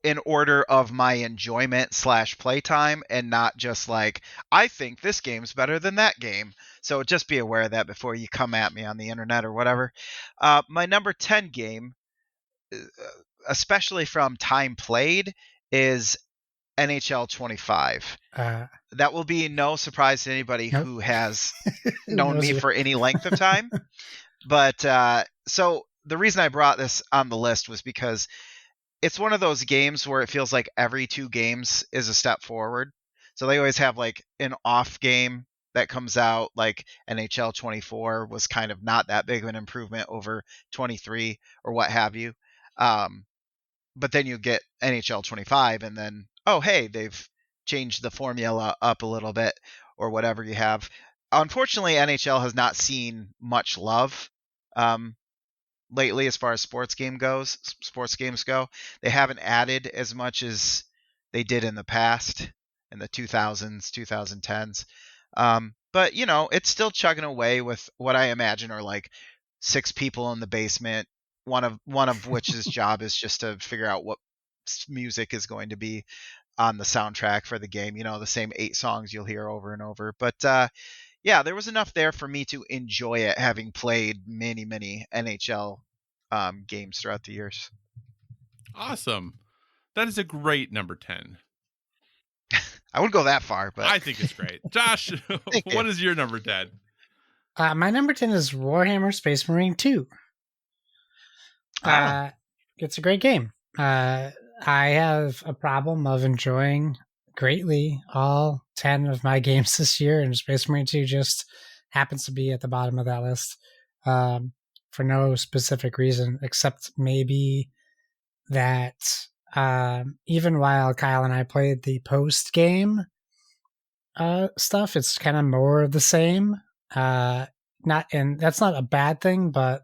in order of my enjoyment / playtime, and not just like, I think this game's better than that game. So just be aware of that before you come at me on the internet or whatever. My number 10 game, especially from time played, is NHL 25. That will be no surprise to anybody who has known me for any length of time. But so the reason I brought this on the list was because it's one of those games where it feels like every 2 games is a step forward. So they always have like an off game that comes out, like NHL 24 was kind of not that big of an improvement over 23 or what have you. But then you get NHL 25 and then, oh, hey, they've changed the formula up a little bit or whatever you have. Unfortunately, NHL has not seen much love lately as far as sports games go. They haven't added as much as they did in the past, in the 2000s, 2010s. But it's still chugging away with what I imagine are like 6 people in the basement, one of which's job is just to figure out what music is going to be on the soundtrack for the game, the same 8 songs you'll hear over and over. But yeah, there was enough there for me to enjoy it, having played many, many NHL games throughout the years. Awesome. That is a great number 10. I wouldn't go that far, but I think it's great. Josh, what is your number 10? My number 10 is Warhammer Space Marine 2. It's a great game. I have a problem of enjoying greatly all 10 of my games this year, and Space Marine 2 just happens to be at the bottom of that list. for no specific reason, except maybe that even while Kyle and I played the post game stuff, it's kind of more of the same. Not, and that's not a bad thing, but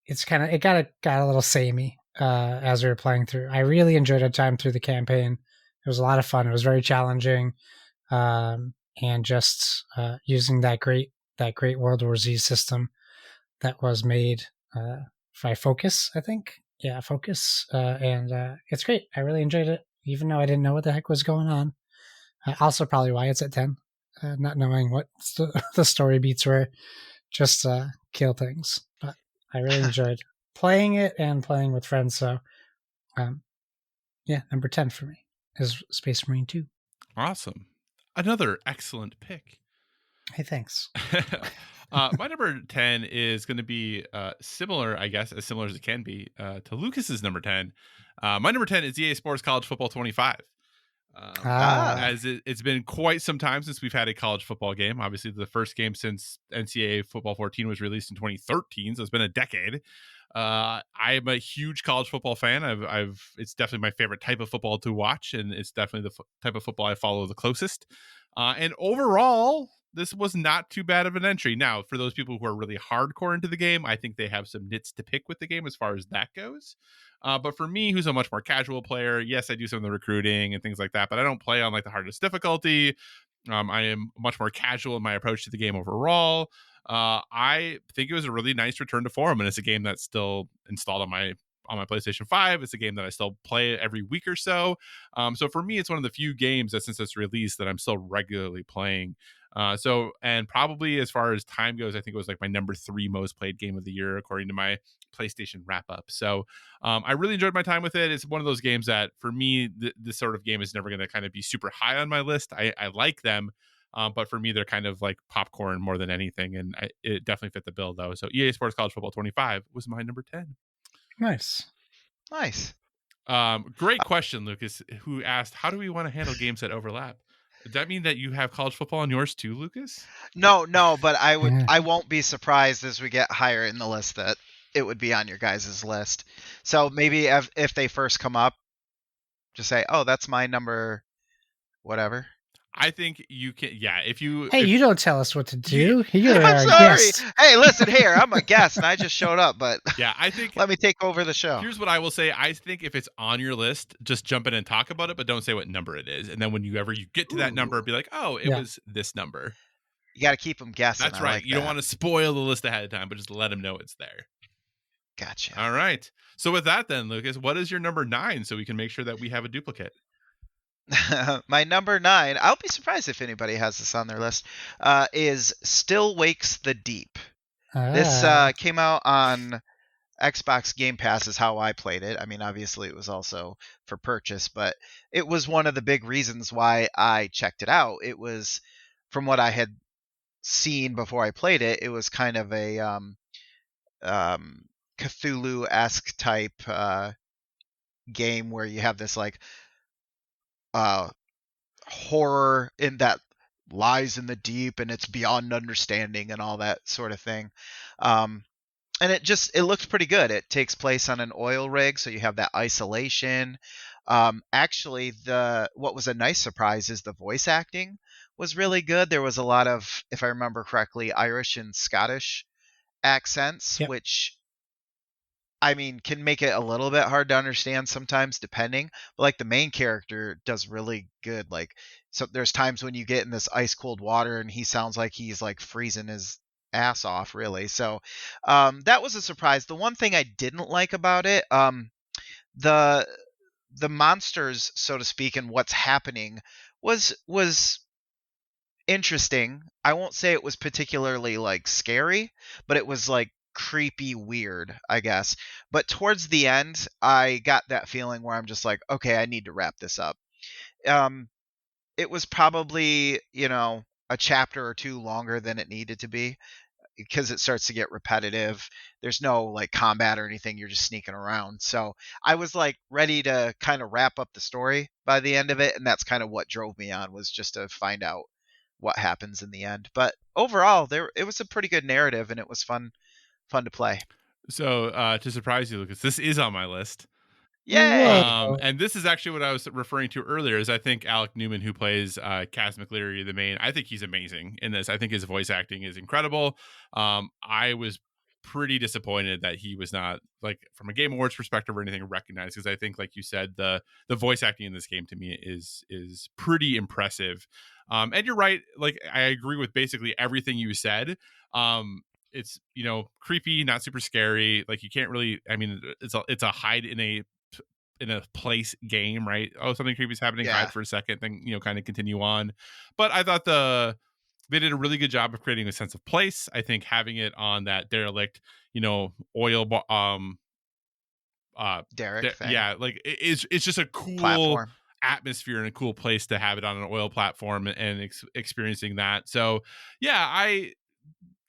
it's kind of, it got a little samey as we were playing through. I really enjoyed our time through the campaign. It was a lot of fun. It was very challenging, and just using that great World War Z system that was made by Focus, I think. Yeah, Focus, and it's great. I really enjoyed it, even though I didn't know what the heck was going on. Also, probably why it's at 10, not knowing what the story beats were, just kill things. But I really enjoyed playing it and playing with friends. So, yeah, number 10 for me is Space Marine 2. Awesome. Another excellent pick. Hey, thanks. My number 10 is going to be similar, I guess, as similar as it can be to Lucas's number 10. My number 10 is EA Sports College Football 25. As it's been quite some time since we've had a college football game. Obviously, the first game since NCAA Football 14 was released in 2013, so it's been a decade. I'm a huge college football fan. It's definitely my favorite type of football to watch, and it's definitely the type of football I follow the closest. And overall, this was not too bad of an entry. Now, for those people who are really hardcore into the game, I think they have some nits to pick with the game as far as that goes. But for me, who's a much more casual player, yes, I do some of the recruiting and things like that, but I don't play on like the hardest difficulty. I am much more casual in my approach to the game overall. I think it was a really nice return to form, and it's a game that's still installed on my PlayStation 5. It's a game that I still play every week or so. So for me, it's one of the few games that since it's released that I'm still regularly playing. And probably as far as time goes, I think it was like my number 3 most played game of the year, according to my PlayStation wrap up. So I really enjoyed my time with it. It's one of those games that for me, this sort of game is never going to kind of be super high on my list. I like them. But for me, they're kind of like popcorn more than anything. And it definitely fit the bill, though. So EA Sports College Football 25 was my number 10. Nice. Great question, Lucas, who asked, how do we want to handle games that overlap? Does that mean that you have college football on yours too, Lucas? No, but I won't be surprised as we get higher in the list that it would be on your guys' list. So maybe if they first come up, just say, oh, that's my number, whatever. I think you can, yeah. Hey, you don't tell us what to do. You're I'm our sorry. guest. Hey, listen here. I'm a guest, and I just showed up, but yeah, I think let me take over the show. Here's what I will say. I think if it's on your list, just jump in and talk about it, but don't say what number it is. And then when you get to that number, be like, oh, it was this number. You got to keep them guessing. That's right. You don't want to spoil the list ahead of time, but just let them know it's there. Gotcha. All right. So with that then, Lucas, what is your number 9 so we can make sure that we have a duplicate? My number 9, I'll be surprised if anybody has this on their list, is Still Wakes the Deep. This came out on Xbox Game Pass is how I played it. I mean, obviously it was also for purchase, but it was one of the big reasons why I checked it out. It was, from what I had seen before I played it, it was kind of a Cthulhu-esque type game where you have this like horror in that lies in the deep and it's beyond understanding and all that sort of thing. And it looks pretty good. It takes place on an oil rig, so you have that isolation. Actually, what was a nice surprise is the voice acting was really good. There was a lot of, if I remember correctly, Irish and Scottish accents, which I mean, can make it a little bit hard to understand sometimes, depending. But like the main character does really good. Like, so there's times when you get in this ice cold water and he sounds like he's like freezing his ass off, really. So that was a surprise. The one thing I didn't like about it, the monsters, so to speak, and what's happening was interesting. I won't say it was particularly like scary, but it was like creepy weird, I guess. But towards the end, I got that feeling where I'm just like, okay, I need to wrap this up. It was probably, a chapter or two longer than it needed to be because it starts to get repetitive. There's no like combat or anything. You're just sneaking around. So I was like ready to kind of wrap up the story by the end of it. And that's kind of what drove me on, was just to find out what happens in the end. But overall, it was a pretty good narrative, and it was fun to play. So to surprise you, Lucas, this is on my list. Yay! And this is actually what I was referring to earlier. Is I think Alec Newman, who plays Kaz McLeary, the main, I think he's amazing in this. I think his voice acting is incredible. I was pretty disappointed that he was not, like, from a Game Awards perspective or anything, recognized, because I think, like you said, the voice acting in this game to me is pretty impressive. And you're right, like, I agree with basically everything you said. It's, you know, creepy, not super scary. Like, you can't really, I mean, it's a hide in a place game, right? Oh, something creepy is happening, hide for a second, then, you know, kind of continue on. But I thought they did a really good job of creating a sense of place. I think having it on that derelict, you know, oil Derek thing. Yeah, like it's just a cool platform atmosphere and a cool place to have it on an oil platform and experiencing that. So yeah,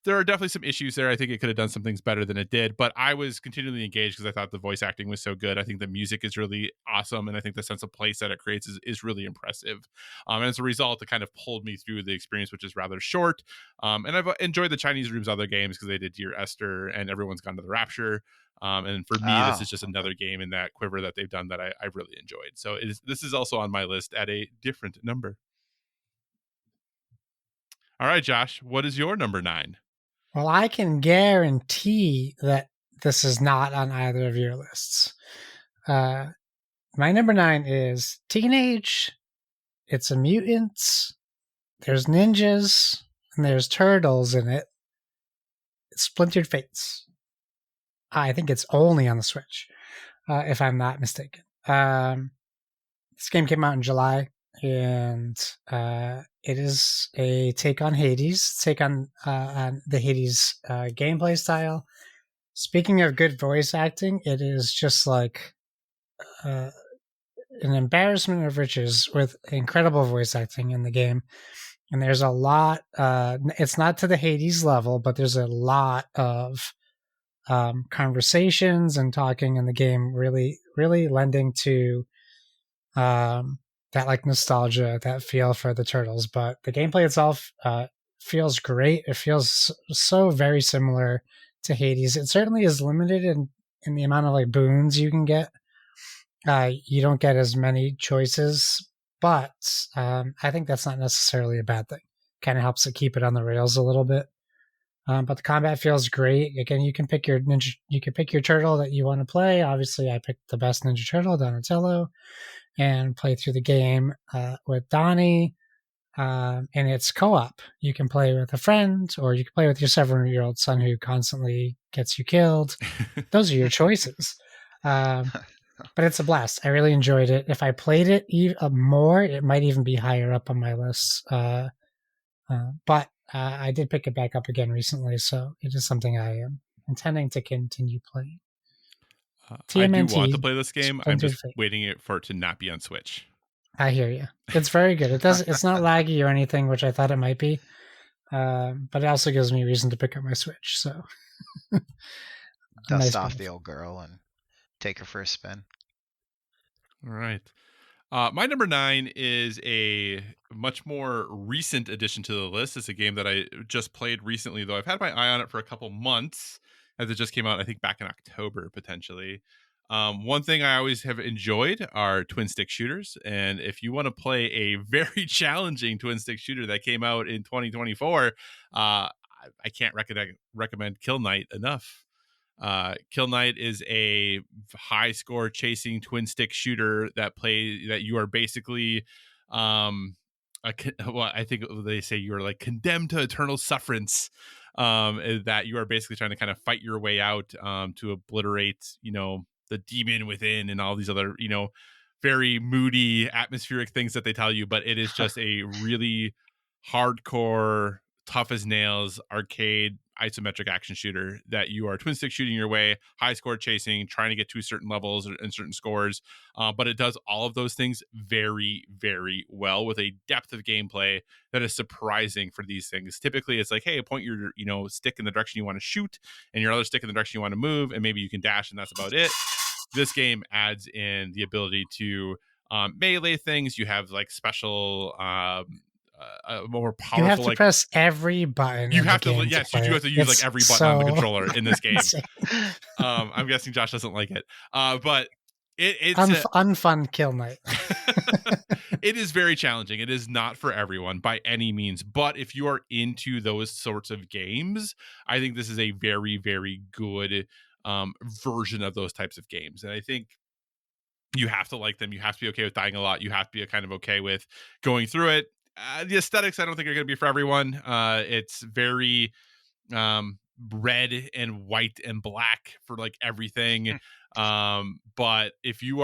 there are definitely some issues there. I think it could have done some things better than it did, but I was continually engaged because I thought the voice acting was so good. I think the music is really awesome, and I think the sense of place that it creates is really impressive. And as a result, it kind of pulled me through the experience, which is rather short. And I've enjoyed the Chinese Room's other games because they did Dear Esther and Everyone's Gone to the Rapture. And for me, this is just another game in that quiver that they've done that I've really enjoyed. So this is also on my list at a different number. All right, Josh, what is your number 9? Well, I can guarantee that this is not on either of your lists. My number 9 is Teenage. It's a mutants. There's ninjas and there's turtles in it. It's Splintered Fates. I think it's only on the Switch, if I'm not mistaken. This game came out in July, and it is a take on Hades, on the Hades gameplay style. Speaking of good voice acting, it is just like an embarrassment of riches with incredible voice acting in the game. And there's a lot, it's not to the Hades level, but there's a lot of conversations and talking in the game, really, really lending to that like nostalgia, that feel for the turtles. But the gameplay itself feels great. It feels so very similar to Hades. It certainly is limited in the amount of like boons you can get. You don't get as many choices, but I think that's not necessarily a bad thing. Kind of helps to keep it on the rails a little bit. But the combat feels great. Again, you can pick your ninja, you can pick your turtle that you want to play. Obviously, I picked the best Ninja Turtle, Donatello, and play through the game with Donnie. And it's co-op. You can play with a friend, or you can play with your 7-year-old son who constantly gets you killed. Those are your choices. But it's a blast. I really enjoyed it. If I played it more, it might even be higher up on my list. But I did pick it back up again recently, so it is something I am intending to continue playing. TMNT, I do want to play this game. I'm just waiting for it to not be on Switch. I hear you. It's very good. It's not laggy or anything, which I thought it might be. But it also gives me reason to pick up my Switch. So dust off the old girl and take her for a spin. All right. My number 9 is a much more recent addition to the list. It's a game that I just played recently, though I've had my eye on it for a couple months, as it just came out, I think, back in October, potentially. One thing I always have enjoyed are twin stick shooters. And if you want to play a very challenging twin stick shooter that came out in 2024, I can't recommend Kill Knight enough. Kill Knight is a high score chasing twin stick shooter that you are basically I think they say you're like condemned to eternal sufferance, that you are basically trying to kind of fight your way out to obliterate, you know, the demon within and all these other, you know, very moody atmospheric things that they tell you. But it is just a really hardcore, tough as nails arcade isometric action shooter that you are twin stick shooting your way, high score chasing, trying to get to certain levels and certain scores. But it does all of those things very, very well with a depth of gameplay that is surprising for these things. Typically, it's like, hey, point your, you know, stick in the direction you want to shoot and your other stick in the direction you want to move, and maybe you can dash, and that's about it. This game adds in the ability to melee things. You have like special a more You powerful. have to like press every button. you in have the to. game Yes, play you do it. have to use like It's every button on the so controller in this game. insane. I'm guessing Josh doesn't like it. But it's unfun kill night. it is very challenging. It is not for everyone by any means, but if you are into those sorts of games, I think this is a very, very good version of those types of games. And I think you have to like them. You have to be okay with dying a lot. You have to be kind of okay with going through it. The aesthetics, I don't think, are going to be for everyone. It's very red and white and black for like everything. But if you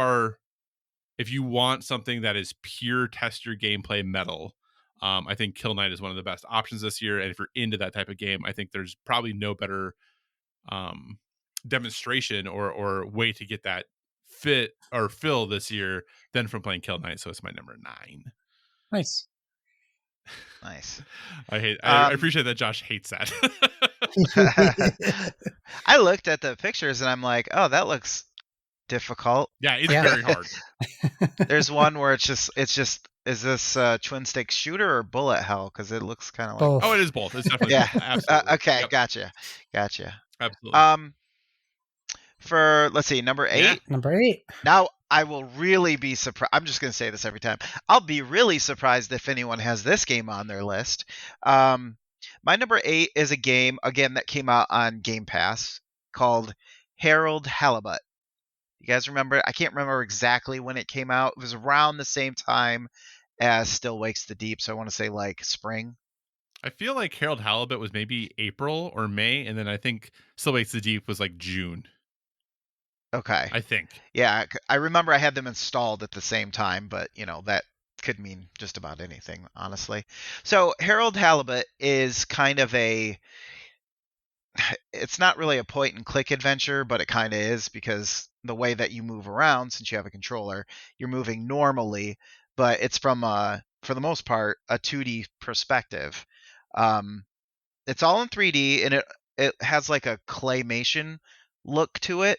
want something that is pure test your gameplay metal, I think Kill Knight is one of the best options this year. And if you're into that type of game, I think there's probably no better demonstration or way to get that fit or fill this year than from playing Kill Knight. So it's my number 9. Nice. Nice. I appreciate that Josh hates that. I looked at the pictures and I'm like, oh, that looks difficult. Yeah, it's very hard. There's one where it's just is this twin stick shooter or bullet hell? Because it looks kind of like Both. Oh, it is both. It's definitely both. Absolutely. Okay, Yep. gotcha. Absolutely. For let's see, number 8. Yeah. Number 8. Now I will really be surprised. I'm just gonna say this every time. I'll be really surprised if anyone has this game on their list. My number 8 is a game again that came out on Game Pass called Harold Halibut. You guys remember? I can't remember exactly when it came out. It was around the same time as Still Wakes the Deep, so I want to say like spring. I feel like Harold Halibut was maybe April or May, and then I think Still Wakes the Deep was like June. Okay. I think. Yeah, I remember I had them installed at the same time, but that could mean just about anything, honestly. So Harold Halibut is kind of it's not really a point and click adventure, but it kind of is because the way that you move around, since you have a controller, you're moving normally, but it's from for the most part, a 2D perspective. It's all in 3D and it has like a claymation look to it.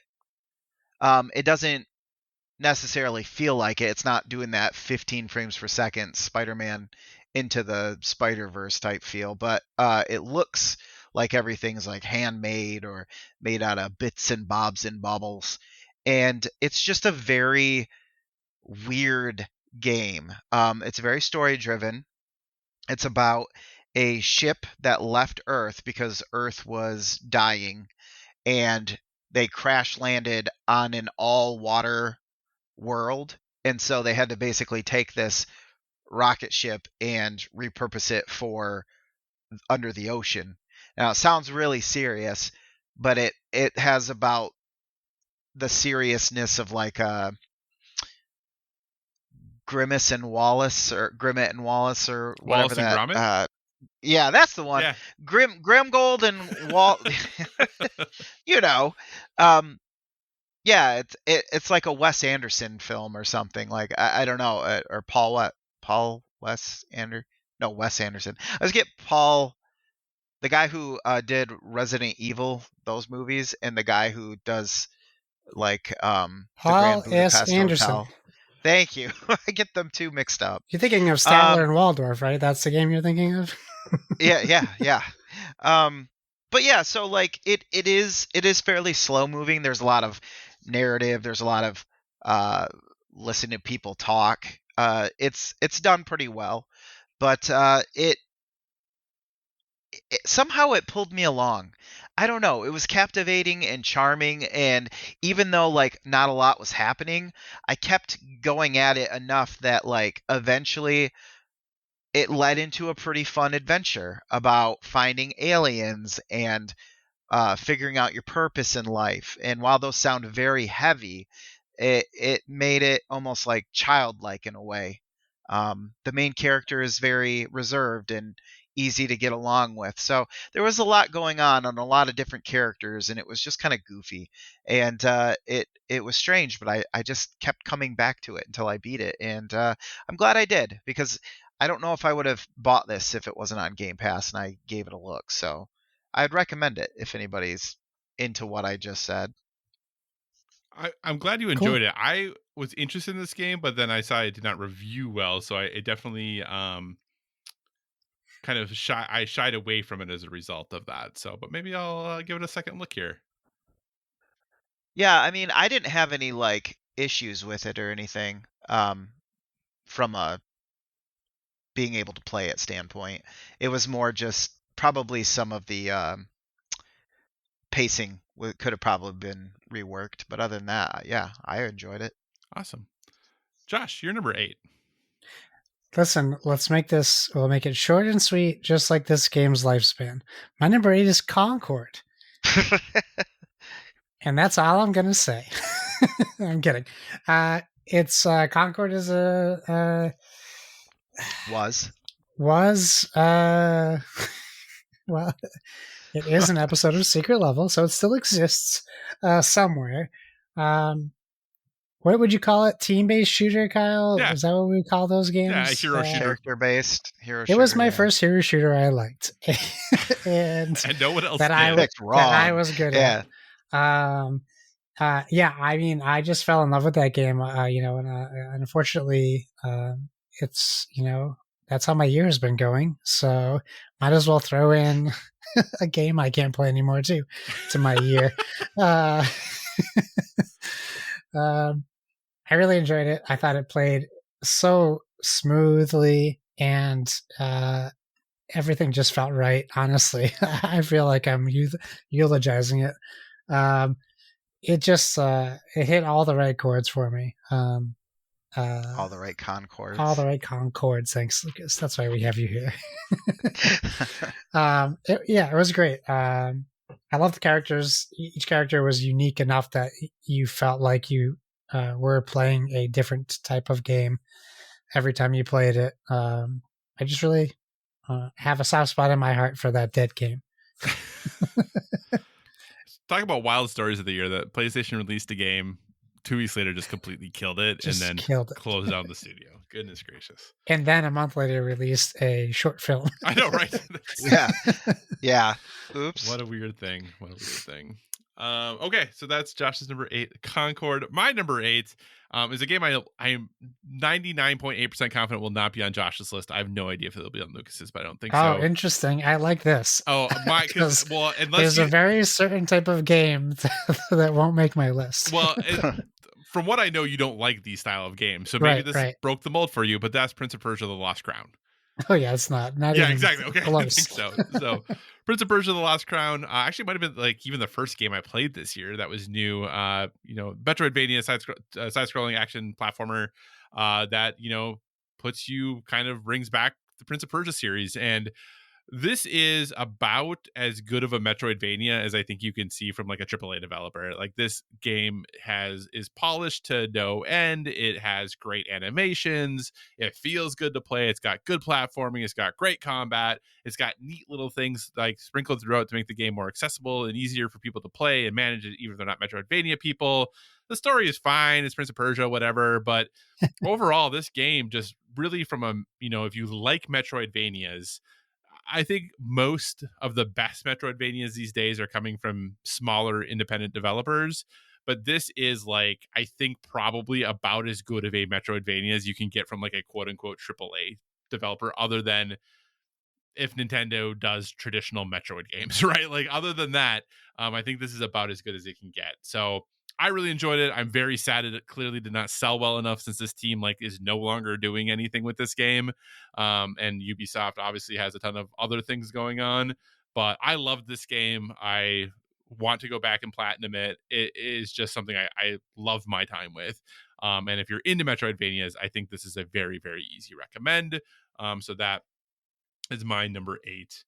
It doesn't necessarily feel like it. It's not doing that 15 frames per second Spider-Man into the Spider-Verse type feel, but it looks like everything's like handmade or made out of bits and bobs and baubles. And it's just a very weird game. It's very story driven. It's about a ship that left Earth because Earth was dying and they crash landed on an all water world. And so they had to basically take this rocket ship and repurpose it for under the ocean. Now it sounds really serious, but it has about the seriousness of like Grimace and Wallace or Grimmett and Wallace or whatever Wallace and Gromit? Yeah, that's the one. Yeah. Grimgold and Walt. Yeah, it's like a Wes Anderson film or something. Like I don't know, or Wes Anderson. I was get Paul, the guy who did Resident Evil, those movies, and the guy who does like the Paul Grand Budapest S. Anderson. Hotel. Thank you. I get them two mixed up. You're thinking of Statler and Waldorf, right? That's the game you're thinking of? Yeah. But yeah, so like it is fairly slow moving. There's a lot of narrative. There's a lot of listening to people talk. It's done pretty well, but it somehow it pulled me along. I don't know. It was captivating and charming, and even though like not a lot was happening, I kept going at it enough that like eventually it led into a pretty fun adventure about finding aliens and figuring out your purpose in life. And while those sound very heavy, it made it almost like childlike in a way. The main character is very reserved and easy to get along with. So there was a lot going on a lot of different characters, and it was just kind of goofy. And it was strange, but I just kept coming back to it until I beat it. And I'm glad I did, because I don't know if I would have bought this if it wasn't on Game Pass and I gave it a look. So I'd recommend it if anybody's into what I just said. I'm glad you enjoyed it. I was interested in this game, but then I saw it did not review well, so it definitely kind of shied away from it as a result of that. So, but maybe I'll give it a second look here. Yeah, I mean, I didn't have any like issues with it or anything from a being able to play it standpoint. It was more just probably some of the pacing could have probably been reworked, but other than that, yeah, I enjoyed it. Awesome. Josh, you're number 8. Listen, we'll make it short and sweet, just like this game's lifespan. My number 8 is Concord. And that's all I'm going to say. I'm kidding. It's Concord is was well, it is an episode of Secret Level, so it still exists somewhere. What would you call it? Team-based shooter, Kyle? Yeah. Is that what we call those games? Yeah, hero shooter. Character-based hero it shooter. was my first hero shooter I liked. and no one else that did. I was good at. Yeah, I mean, I just fell in love with that game, and unfortunately, it's, that's how my year has been going. So might as well throw in a game I can't play anymore too to my year. I really enjoyed it. I thought it played so smoothly, and everything just felt right. Honestly, I feel like I'm eulogizing it. It just it hit all the right chords for me. All the right concords. All the right concords. Thanks, Lucas. That's why we have you here. It was great. I love the characters. Each character was unique enough that you felt like you were playing a different type of game every time you played it. I just really have a soft spot in my heart for that Dead game. Talk about wild stories of the year. That PlayStation released a game, 2 weeks later just completely killed it, and then closed down the studio. Goodness gracious. And then a month later released a short film. I know, right? Yeah. Oops. What a weird thing. Okay, so that's Josh's number 8, Concord. My number 8 is a game I'm 99.8% confident will not be on Josh's list. I have no idea if it'll be on Lucas's, but I don't think so. Oh, interesting. I like this. Oh, there's a very certain type of game that won't make my list. Well, from what I know, you don't like these style of games, so maybe this broke the mold for you. But that's Prince of Persia: The Lost Crown. Oh yeah, it's not. Yeah, even exactly. Okay, close. I think so. So, Prince of Persia: The Lost Crown actually might have been like even the first game I played this year that was new. Metroidvania side-scrolling action platformer that puts you rings back the Prince of Persia series, and this is about as good of a Metroidvania as I think you can see from like a AAA developer. Like, this game is polished to no end. It has great animations. It feels good to play. It's got good platforming. It's got great combat. It's got neat little things like sprinkled throughout to make the game more accessible and easier for people to play and manage it, even if they're not Metroidvania people. The story is fine. It's Prince of Persia, whatever. But overall, this game just really if you like Metroidvanias, I think most of the best Metroidvanias these days are coming from smaller independent developers, but this is I think probably about as good of a Metroidvania as you can get from like a quote unquote AAA developer, other than if Nintendo does traditional Metroid games, right? Like, other than that, I think this is about as good as it can get. So I really enjoyed it. I'm very sad it clearly did not sell well enough, since this team is no longer doing anything with this game. And Ubisoft obviously has a ton of other things going on, but I loved this game. I want to go back and platinum it. It is just something I love my time with. And if you're into Metroidvanias, I think this is a very, very easy recommend. So that is my number 8,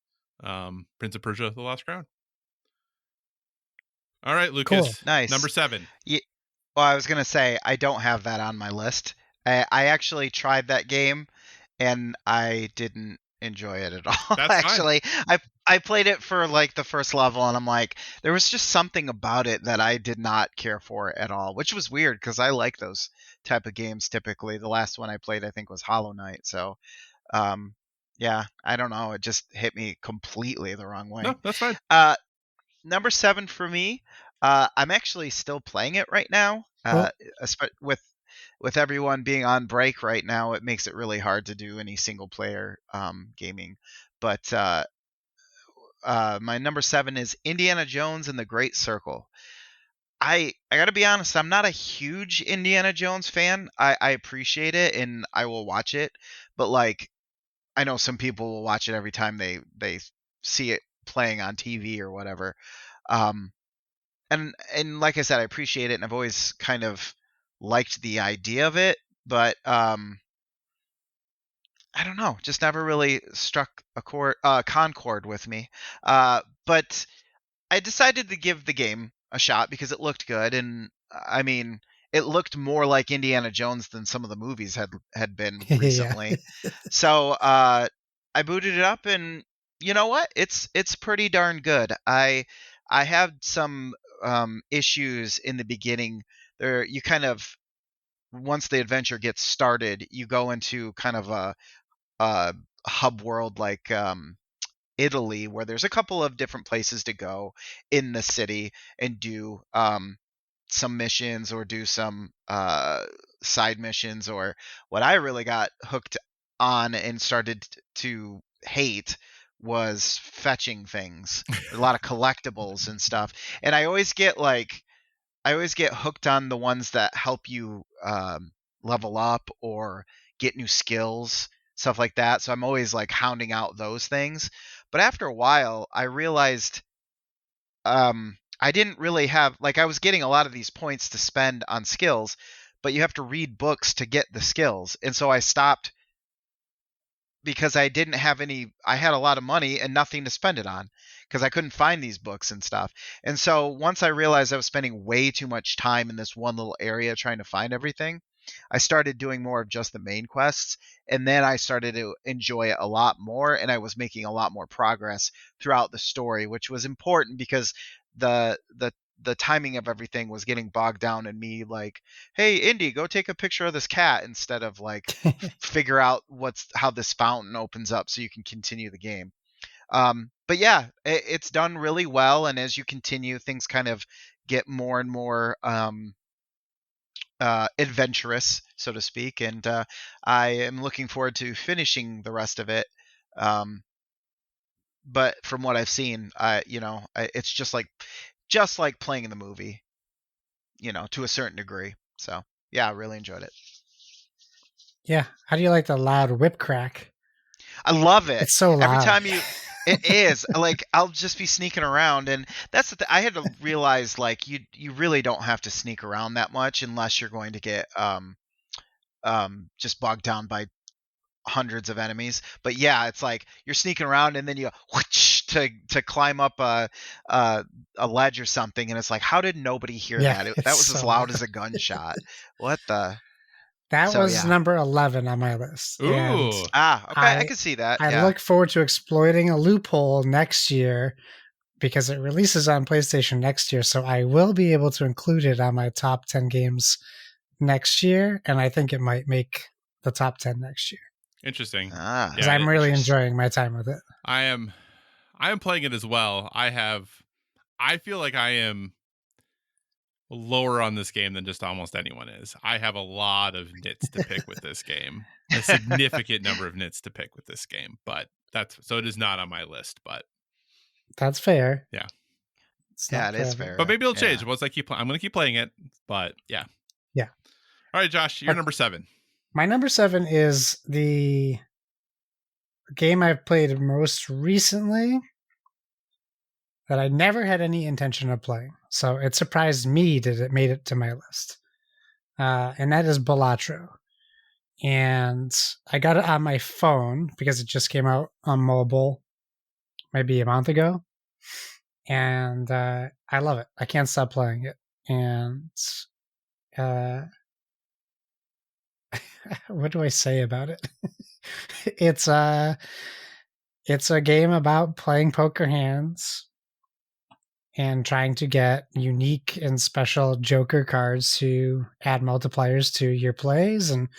Prince of Persia: The Lost Crown. All right, Lucas. Cool. Nice. Number 7. Yeah. Well, I was going to say, I don't have that on my list. I actually tried that game, and I didn't enjoy it at all. That's actually, I played it for the first level, and I'm like, there was just something about it that I did not care for at all, which was weird because I like those type of games typically. The last one I played, I think, was Hollow Knight. So, yeah, I don't know. It just hit me completely the wrong way. No, that's fine. Number 7 for me. I'm actually still playing it right now. With everyone being on break right now, it makes it really hard to do any single player gaming. But my number 7 is Indiana Jones and the Great Circle. I gotta be honest, I'm not a huge Indiana Jones fan. I appreciate it and I will watch it, but like I know some people will watch it every time they see it playing on TV or whatever. Um, and like I said, I appreciate it, and I've always kind of liked the idea of it, but I don't know, just never really struck a concord with me. But I decided to give the game a shot because it looked good, and I mean, it looked more like Indiana Jones than some of the movies had been Yeah. recently. So I booted it up, and you know what? It's pretty darn good. I had some issues in the beginning. There, you kind of once the adventure gets started, you go into kind of a hub world like Italy, where there's a couple of different places to go in the city and do some missions or do some side missions. Or what I really got hooked on and started to hate was fetching things. A lot of collectibles and stuff. And I always get hooked on the ones that help you level up or get new skills, stuff like that. So I'm always like hounding out those things. But after a while, I realized I didn't really have like I was getting a lot of these points to spend on skills, but you have to read books to get the skills. And so I stopped because I didn't have any I had a lot of money and nothing to spend it on because I couldn't find these books and stuff. And so once I realized I was spending way too much time in this one little area trying to find everything, I started doing more of just the main quests, and then I started to enjoy it a lot more, and I was making a lot more progress throughout the story, which was important because the timing of everything was getting bogged down in me like, hey Indy, go take a picture of this cat, instead of like figure out how this fountain opens up so you can continue the game. But yeah, it's done really well, and as you continue, things kind of get more and more adventurous, so to speak, and I am looking forward to finishing the rest of it. But from what I've seen, it's just like playing in the movie, to a certain degree. So yeah, I really enjoyed it. Yeah. How do you like the loud whip crack? I love it. It's so loud. Every time it is like I'll just be sneaking around, and that's the thing. I had to realize like you really don't have to sneak around that much unless you're going to get just bogged down by hundreds of enemies. But yeah, it's like you're sneaking around and then you whoosh, to climb up a ledge or something, and it's like, how did nobody hear Yeah, that? it's That was so as loud loud. as a gunshot. What the? That So was yeah. number 11 on my list. And Ooh. Okay, I can see that. I Yeah. look forward to exploiting a loophole next year because it releases on PlayStation next year. So I will be able to include it on my top 10 games next year. And I think it might make the top 10 next year Interesting. because Yeah, I'm really interesting. enjoying my time with it. I am playing it as well. I feel like I am lower on this game than just almost anyone is. I have a lot of nits to pick with this game. A significant number of nits to pick with this game, but it is not on my list, but That's fair. yeah. It's Yeah, not it is forever. fair. But maybe it'll Yeah. change once I'm going to keep playing it, but yeah. Yeah. All right, Josh, you're Okay. number 7. My number 7 is the game I've played most recently that I never had any intention of playing. So it surprised me that it made it to my list. And that is Balatro. And I got it on my phone because it just came out on mobile maybe a month ago. And I love it. I can't stop playing it. And what do I say about it? It's a game about playing poker hands and trying to get unique and special Joker cards to add multipliers to your plays. And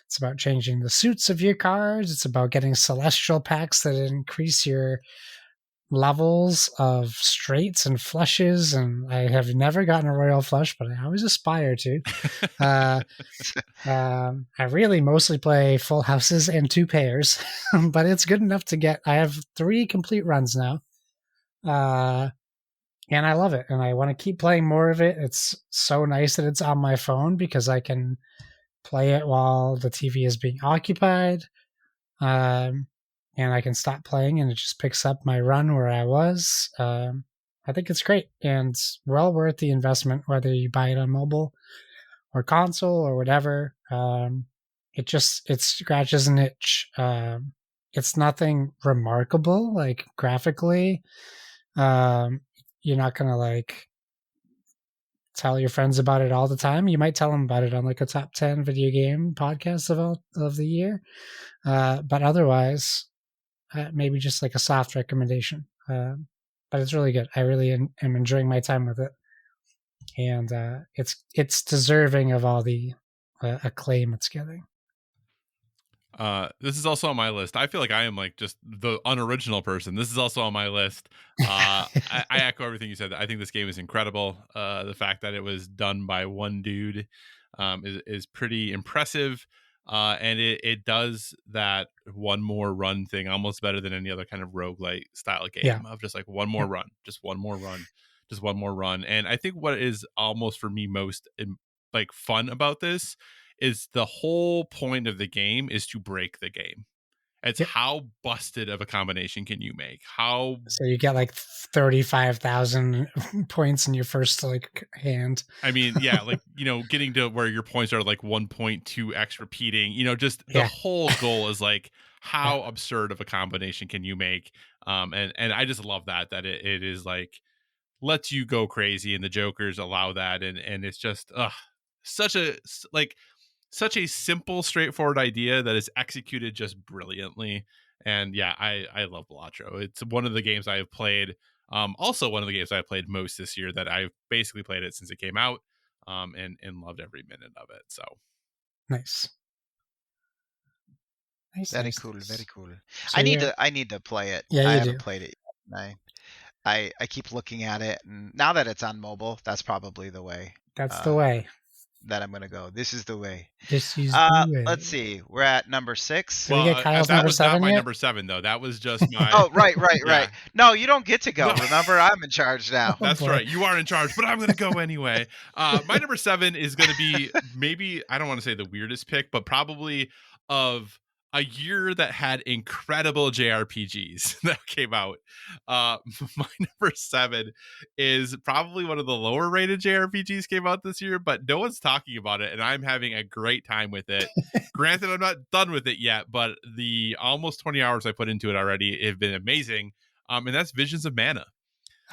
it's about changing the suits of your cards. It's about getting celestial packs that increase your levels of straights and flushes, and I have never gotten a royal flush, but I always aspire to. I really mostly play full houses and 2 pairs, but it's good enough to get. I have 3 complete runs now, and I love it, and I want to keep playing more of it. It's so nice that it's on my phone because I can play it while the TV is being occupied. And I can stop playing and it just picks up my run where I was. I think it's great and well worth the investment, whether you buy it on mobile or console or whatever. It scratches an itch. It's nothing remarkable, like graphically. You're not gonna like tell your friends about it all the time. You might tell them about it on like a top 10 video game podcast of the year. But otherwise, maybe just like a soft recommendation. But it's really good. I really am enjoying my time with it, and it's deserving of all the acclaim it's getting. This is also on my list. I feel like I am like just the unoriginal person. This is also on my list. I echo everything you said. I think this game is incredible. The fact that it was done by one dude is pretty impressive. And it does that one more run thing almost better than any other kind of roguelite style game of just like one more run, just one more run, just one more run. And I think what is almost for me most like fun about this is the whole point of the game is to break the game. It's how busted of a combination can you make? So you get like 35,000 points in your first like hand. I mean, yeah, like, getting to where your points are like 1.2x repeating, just the whole goal is like how absurd of a combination can you make? And I just love that it is like lets you go crazy and the jokers allow that. And it's just such a simple, straightforward idea that is executed just brilliantly. And yeah, I love Balatro. It's one of the games I have played. Also one of the games I've played most this year that I've basically played it since it came out, and loved every minute of it. So nice. Very cool. So I need to play it. Yeah, I haven't played it yet. I keep looking at it, and now that it's on mobile, that's probably the way. That's the way that I'm gonna go. This is the way. This is the way. Let's see. We're at number 6. Did we get Kyle's that number was 7 not my yet? number 7 though. That was just my. Oh, right. No, you don't get to go. Remember, I'm in charge now. That's right. You are in charge, but I'm going to go anyway. My number 7 is going to be maybe, I don't want to say the weirdest pick, but probably of a year that had incredible JRPGs that came out. My number 7 is probably one of the lower rated JRPGs came out this year, but no one's talking about it, and I'm having a great time with it. Granted, I'm not done with it yet, but the almost 20 hours I put into it already have been amazing. And that's Visions of Mana.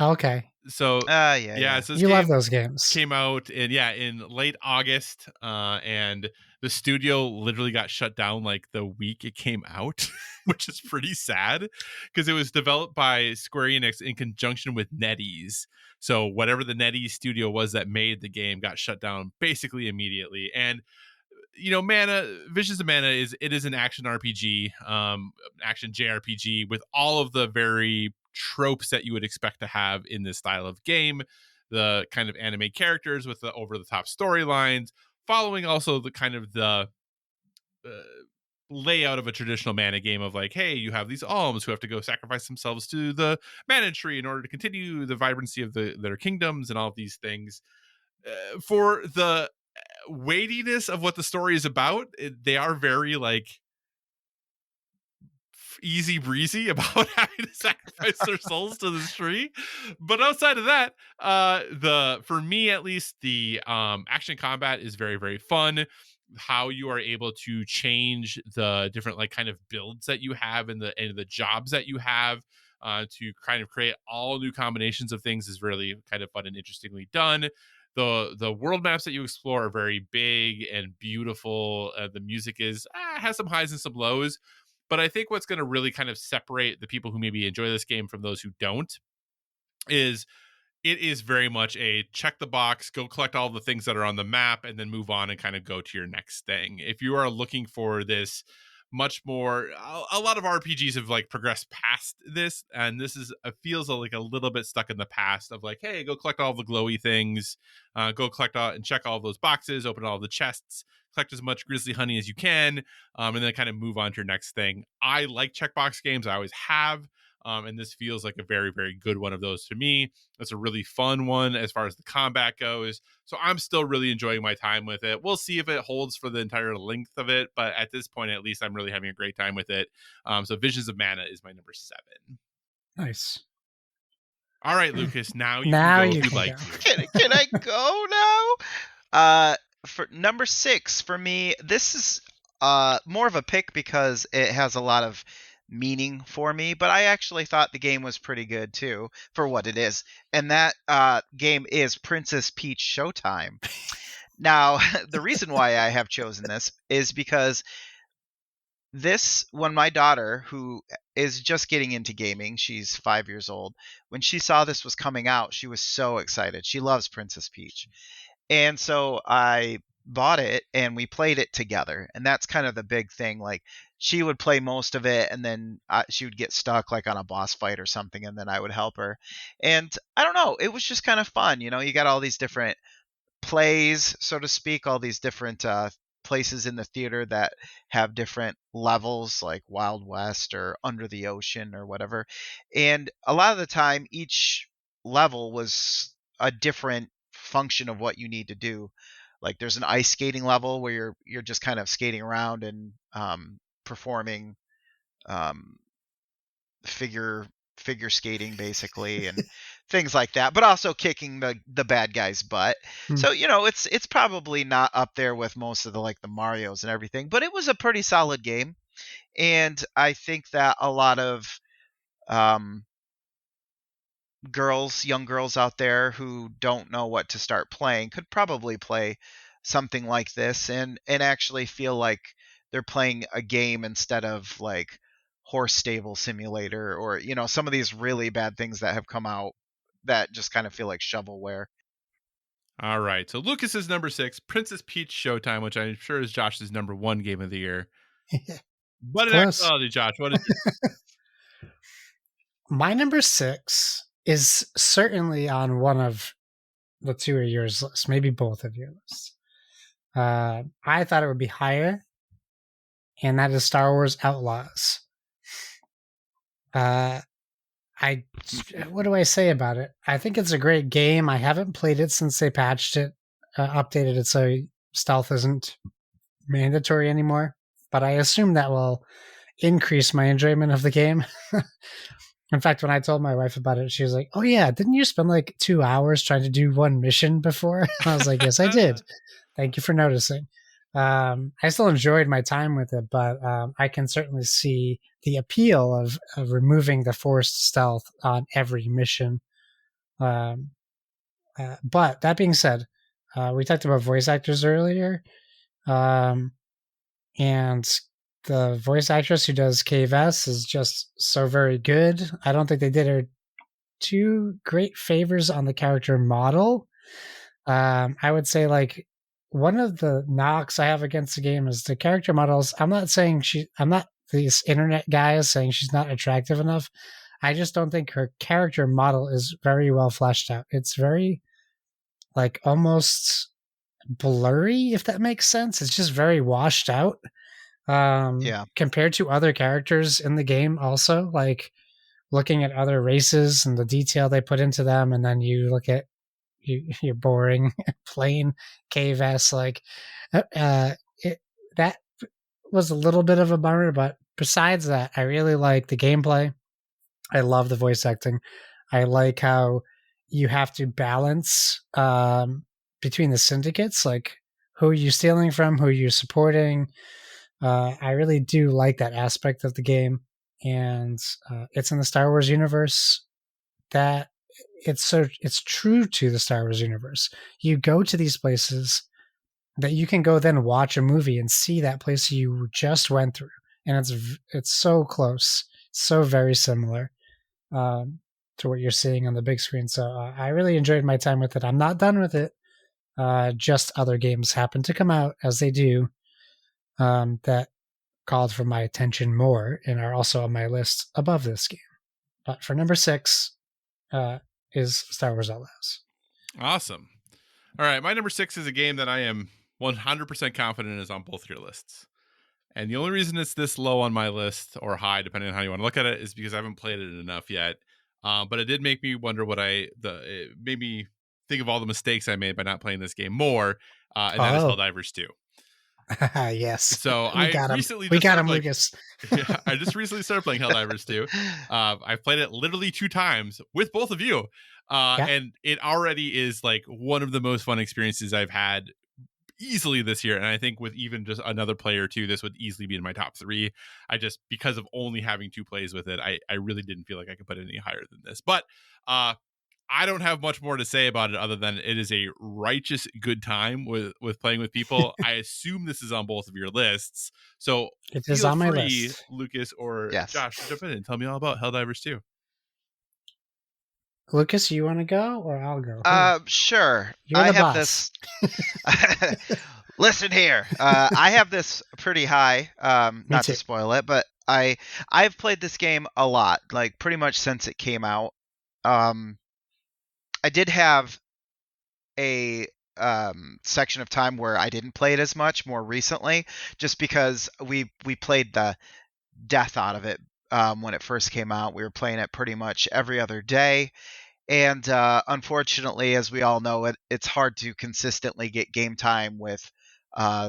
Okay. So So you love those games. Came out in late August, and the studio literally got shut down like the week it came out, which is pretty sad because it was developed by Square Enix in conjunction with NetEase. So whatever the NetEase studio was that made the game got shut down basically immediately. And Visions of Mana is an action RPG, action JRPG with all of the very tropes that you would expect to have in this style of game. The kind of anime characters with the over the top storylines, following also the kind of the layout of a traditional mana game of like, hey, you have these alms who have to go sacrifice themselves to the mana tree in order to continue the vibrancy of their kingdoms and all of these things. For the weightiness of what the story is about, they are very like easy breezy about having to sacrifice their souls to this tree. But outside of that, for me at least, the action combat is very, very fun. How you are able to change the different like kind of builds that you have and the jobs that you have to kind of create all new combinations of things is really kind of fun and interestingly done. The world maps that you explore are very big and beautiful. The music has some highs and some lows. But I think what's going to really kind of separate the people who maybe enjoy this game from those who don't is it is very much a check the box, go collect all the things that are on the map, and then move on and kind of go to your next thing. If you are looking for this much more. A lot of RPGs have like progressed past this, and this is feels like a little bit stuck in the past of like, hey, go collect all the glowy things, go collect all and check all those boxes, open all the chests, collect as much grizzly honey as you can, and then kind of move on to your next thing. I like checkbox games. I always have. And this feels like a very, very good one of those to me. It's a really fun one as far as the combat goes. So I'm still really enjoying my time with it. We'll see if it holds for the entire length of it. But at this point, at least, I'm really having a great time with it. So Visions of Mana is my number 7. Nice. All right, Lucas, now you Now can go you if you'd can like go. to. Can I go now? For number 6 for me, this is more of a pick because it has a lot of meaning for me, but I actually thought the game was pretty good too for what it is. And that game is Princess Peach Showtime. Now, the reason why I have chosen this is because when my daughter, who is just getting into gaming, she's 5 years old, when she saw this was coming out, she was so excited. She loves Princess Peach. And so I bought it and we played it together. And that's kind of the big thing. Like, she would play most of it, and then she would get stuck like on a boss fight or something, and then I would help her. And I don't know, it was just kind of fun. You know, you got all these different plays, so to speak, all these different places in the theater that have different levels, like Wild West or Under the Ocean or whatever. And a lot of the time, each level was a different function of what you need to do. Like, there's an ice skating level where you're just kind of skating around and performing figure skating basically, and things like that, but also kicking the bad guy's butt. So, you know, it's probably not up there with most of the like the Marios and everything, but it was a pretty solid game. And I think that a lot of young girls out there who don't know what to start playing could probably play something like this and actually feel like they're playing a game instead of like Horse Stable Simulator, or, you know, some of these really bad things that have come out that just kind of feel like shovelware. All right. So Lucas is number 6, Princess Peach Showtime, which I'm sure is Josh's number 1 game of the year. But in Close. actuality, Josh, what is your My number 6 is certainly on one of the 2 of yours list, maybe both of your lists. I thought it would be higher, and that is Star Wars Outlaws. What do I say about it? I think it's a great game. I haven't played it since they patched it, updated it so stealth isn't mandatory anymore. But I assume that will increase my enjoyment of the game. In fact, when I told my wife about it, she was like, "Oh yeah, didn't you spend like 2 hours trying to do one mission before?" I was like, "Yes, I did. Thank you for noticing." I still enjoyed my time with it, but I can certainly see the appeal of removing the forced stealth on every mission. But that being said, we talked about voice actors earlier, and the voice actress who does Kay Vess is just so very good. I don't think they did her too great favors on the character model. I would say like one of the knocks I have against the game is the character models. I'm not these internet guys saying she's not attractive enough. I just don't think her character model is very well fleshed out. It's very like almost blurry, if that makes sense. It's just very washed out. Compared to other characters in the game, also like looking at other races and the detail they put into them, and then you look at your boring plain KVS, like that was a little bit of a bummer. But besides that, I really like the gameplay. I love the voice acting. I like how you have to balance between the syndicates, like who are you stealing from, who are you supporting. I really do like that aspect of the game, and it's in the Star Wars universe that it's true to the Star Wars universe. You go to these places that you can go then watch a movie and see that place you just went through, and it's so close, so very similar to what you're seeing on the big screen. So I really enjoyed my time with it. I'm not done with it. Just other games happen to come out, as they do, that called for my attention more and are also on my list above this game. But for number 6 is Star Wars Outlaws. Awesome. All right, my number 6 is a game that I am 100% confident is on both your lists. And the only reason it's this low on my list, or high, depending on how you want to look at it, is because I haven't played it enough yet. But it did make me wonder it made me think of all the mistakes I made by not playing this game more, and that is Helldivers 2. Yes. So I recently Lucas. Yeah, I just recently started playing Helldivers 2. I've played it literally 2 times with both of you. And it already is like one of the most fun experiences I've had easily this year. And I think with even just another player or two, this would easily be in my top 3. Because of only having 2 plays with it, I really didn't feel like I could put it any higher than this. But I don't have much more to say about it other than it is a righteous good time with playing with people. I assume this is on both of your lists. So it is on my list. Lucas or Josh, jump in and tell me all about Helldivers 2. Lucas, you want to go or I'll go? Sure. You're the boss. Listen here. I have this pretty high. Not to spoil it, but I've played this game a lot, like pretty much since it came out. I did have a section of time where I didn't play it as much more recently, just because we played the death out of it when it first came out. We were playing it pretty much every other day. And unfortunately, as we all know, it's hard to consistently get game time with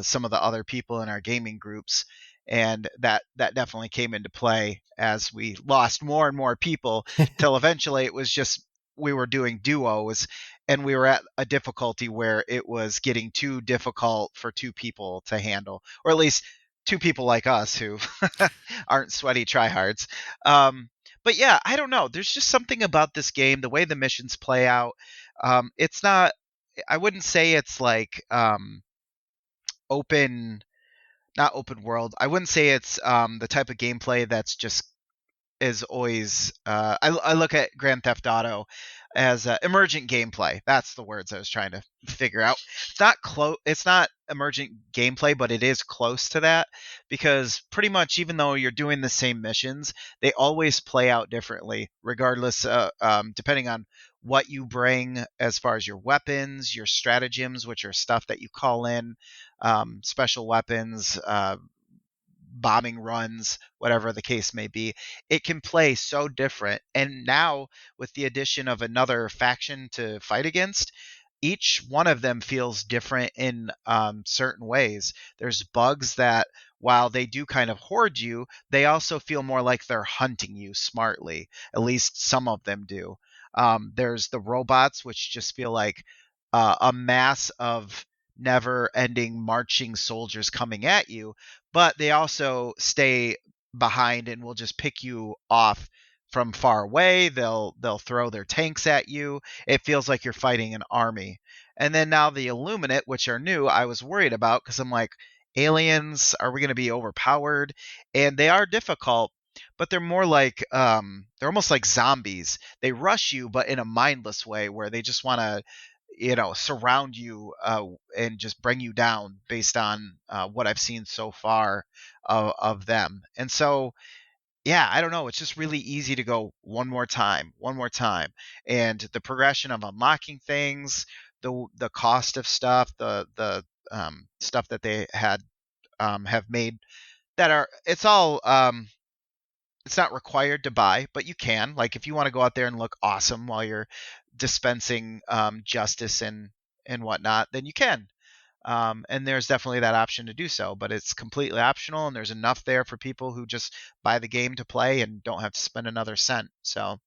some of the other people in our gaming groups. And that definitely came into play as we lost more and more people till eventually it was just we were doing duos and we were at a difficulty where it was getting too difficult for 2 people to handle, or at least 2 people like us who aren't sweaty tryhards. But yeah, I don't know. There's just something about this game, the way the missions play out. It's not, I wouldn't say it's like not open world. I wouldn't say it's the type of gameplay that's just is always. I look at Grand Theft Auto as emergent gameplay. That's the words I was trying to figure out. It's not close. It's not emergent gameplay, but it is close to that, because pretty much even though you're doing the same missions, they always play out differently, regardless, depending on what you bring as far as your weapons, your stratagems, which are stuff that you call in, special weapons, bombing runs, whatever the case may be. It can play so different. And now with the addition of another faction to fight against, each one of them feels different in certain ways. There's bugs that, while they do kind of hoard you, they also feel more like they're hunting you smartly. At least some of them do. There's the robots, which just feel like a mass of never-ending marching soldiers coming at you, but they also stay behind and will just pick you off from far away. They'll throw their tanks at you. It feels like you're fighting an army. And then now the Illuminate, which are new, I was worried about because I'm like, aliens, are we going to be overpowered? And they are difficult, but they're more like they're almost like zombies. They rush you, but in a mindless way where they just want to surround you and just bring you down based on what I've seen so far of them. And so, yeah, I don't know. It's just really easy to go one more time. And the progression of unlocking things, the cost of stuff, the stuff that they have made that are, it's all, it's not required to buy, but you can. Like if you want to go out there and look awesome while you're dispensing justice and whatnot, then you can. And there's definitely that option to do so, but it's completely optional, and there's enough there for people who just buy the game to play and don't have to spend another cent. So,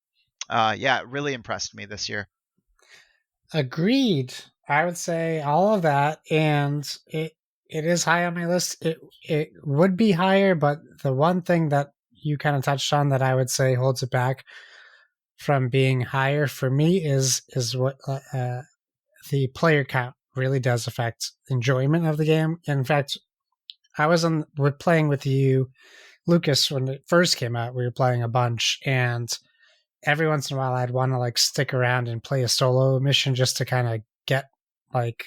yeah, it really impressed me this year. Agreed. I would say all of that, and it is high on my list. It would be higher, but the one thing that you kind of touched on that I would say holds it back from being higher for me is what the player count really does affect enjoyment of the game. In fact, I was playing with you, Lucas, when it first came out. We were playing a bunch, and every once in a while I'd want to like stick around and play a solo mission just to kind of get like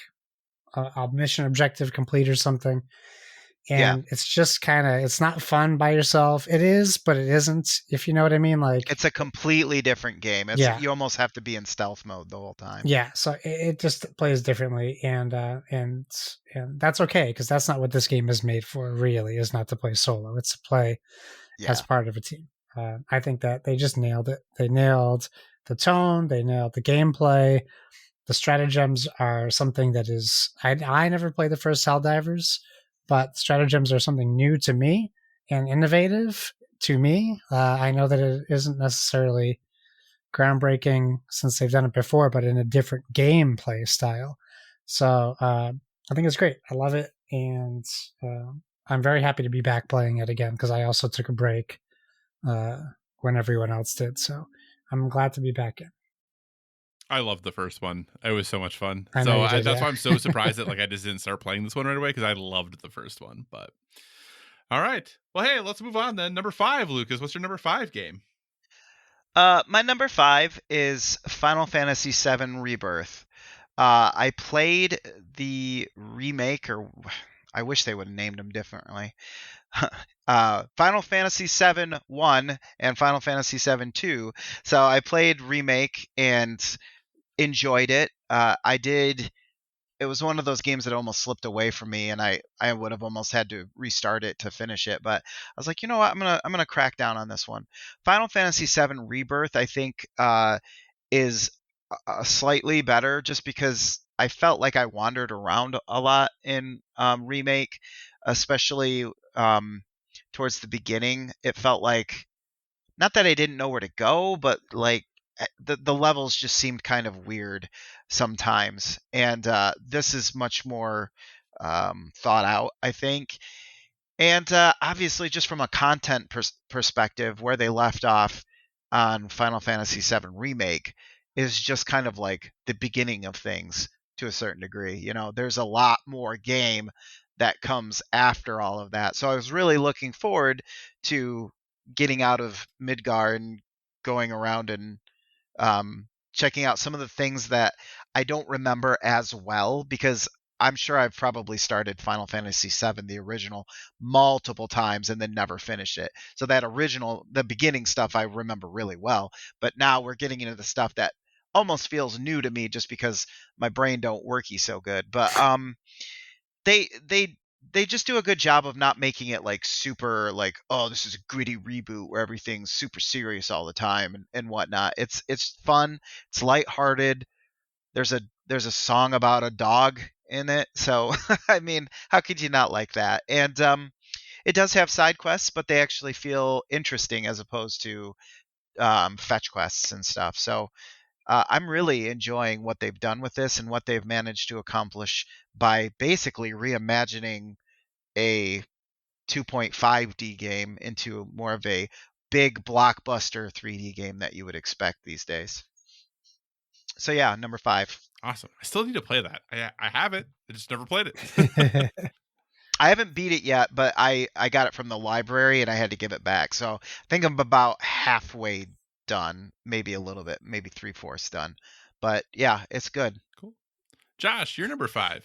a mission objective complete or something. And it's just kind of, it's not fun by yourself. It is, but it isn't, if you know what I mean. Like, it's a completely different game. Yeah. You almost have to be in stealth mode the whole time. Yeah, so it just plays differently, and that's okay, because that's not what this game is made for. Really, is not to play solo. It's to play as part of a team. I think that they just nailed it. They nailed the tone. They nailed the gameplay. The stratagems are something that is, I never played the first Helldivers, but stratagems are something new to me and innovative to me. I know that it isn't necessarily groundbreaking since they've done it before, but in a different gameplay style. So I think it's great. I love it, and I'm very happy to be back playing it again, because I also took a break when everyone else did. So I'm glad to be back in. I loved the first one. It was so much fun. I So know you did, that's yeah. why I'm so surprised that like I just didn't start playing this one right away, because I loved the first one. But all right, well, hey, let's move on then. Number 5, Lucas. What's your number 5 game? My number 5 is Final Fantasy VII Rebirth. I played the remake, or I wish they would have named them differently. Final Fantasy VII 1 and Final Fantasy VII 2. So I played remake and enjoyed it. It was one of those games that almost slipped away from me, and I would have almost had to restart it to finish it. But I was like, you know what, I'm gonna crack down on this one. Final Fantasy VII Rebirth, I think, is slightly better, just because I felt like I wandered around a lot in remake, especially towards the beginning. It felt like, not that I didn't know where to go, but like the levels just seemed kind of weird sometimes, and this is much more thought out, I think. And obviously, just from a content perspective, where they left off on Final Fantasy VII Remake is just kind of like the beginning of things to a certain degree. You know, there's a lot more game that comes after all of that. So I was really looking forward to getting out of Midgar and going around and checking out some of the things that I don't remember as well, because I'm sure I've probably started Final Fantasy VII, the original, multiple times and then never finished it. So that original, the beginning stuff, I remember really well. But now we're getting into the stuff that almost feels new to me, just because my brain don't worky so good. But they just do a good job of not making it like super like, oh, this is a gritty reboot where everything's super serious all the time and whatnot. It's fun, it's lighthearted. There's a song about a dog in it, so I mean, how could you not like that? And it does have side quests, but they actually feel interesting as opposed to fetch quests and stuff. So I'm really enjoying what they've done with this and what they've managed to accomplish by basically reimagining a 2.5D game into more of a big blockbuster 3D game that you would expect these days. So yeah, number 5. Awesome. I still need to play that. I have it. I just never played it. I haven't beat it yet, but I got it from the library and I had to give it back. So I think I'm about halfway done, maybe a little bit, maybe 3/4 done. But yeah, it's good. Cool. Josh, you're number 5.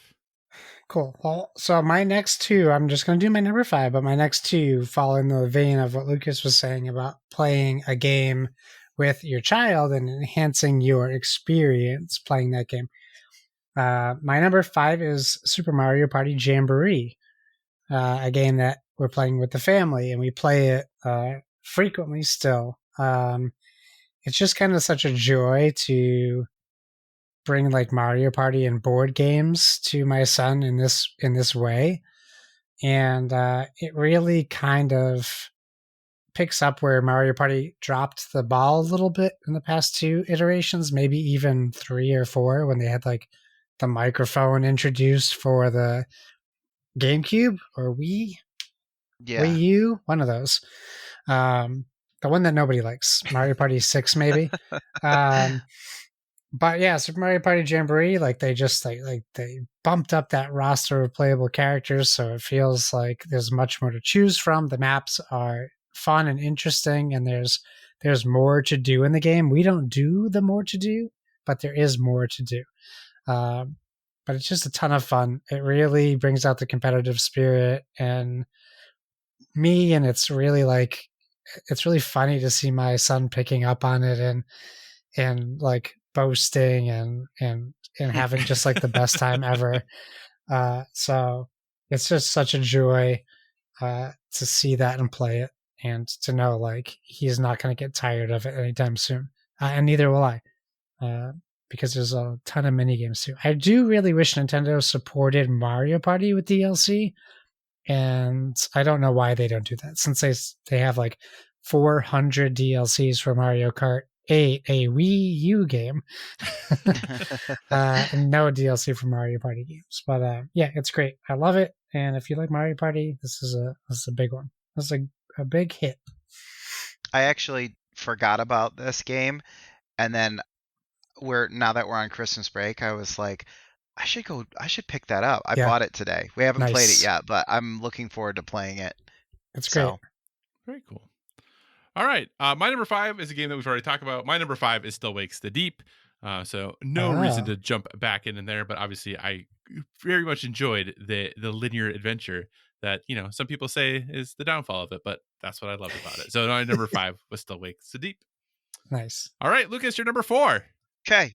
Cool. Well, so my next two, I'm just going to do my number 5, but my next two fall in the vein of what Lucas was saying about playing a game with your child and enhancing your experience playing that game. My number 5 is Super Mario Party Jamboree, a game that we're playing with the family, and we play it frequently still. It's just kind of such a joy to bring like Mario Party and board games to my son in this way, and it really kind of picks up where Mario Party dropped the ball a little bit in the past 2 iterations, maybe even 3 or 4, when they had like the microphone introduced for the GameCube or Wii U, one of those. The one that nobody likes, Mario Party 6 maybe. But yeah, Super Mario Party Jamboree, like they just like they bumped up that roster of playable characters, so it feels like there's much more to choose from. The maps are fun and interesting, and there's more to do in the game. We don't do the more to do, but there is more to do. but it's just a ton of fun. It really brings out the competitive spirit and me, and it's really funny to see my son picking up on it and like boasting and having just like the best time ever. So it's just such a joy to see that and play it, and to know like he's not going to get tired of it anytime soon, and neither will I, because there's a ton of mini games too. I do really wish Nintendo supported Mario Party with DLC, and I don't know why they don't do that, since they have like 400 DLCs for Mario Kart 8, a Wii U game, and no DLC for Mario Party games. But yeah, it's great. I love it. And if you like Mario Party, this is a big one. This is a big hit. I actually forgot about this game, and then now that we're on Christmas break, I was like, I should pick that up. I bought it today. We haven't played it yet, but I'm looking forward to playing it. It's great. Very cool. All right. My number 5 is a game that we've already talked about. My number 5 is Still Wakes the Deep. So no reason to jump back in there, but obviously I very much enjoyed the linear adventure that, some people say is the downfall of it, but that's what I loved about it. So my number 5 was Still Wakes the Deep. Nice. All right, Lucas, your number 4. Okay.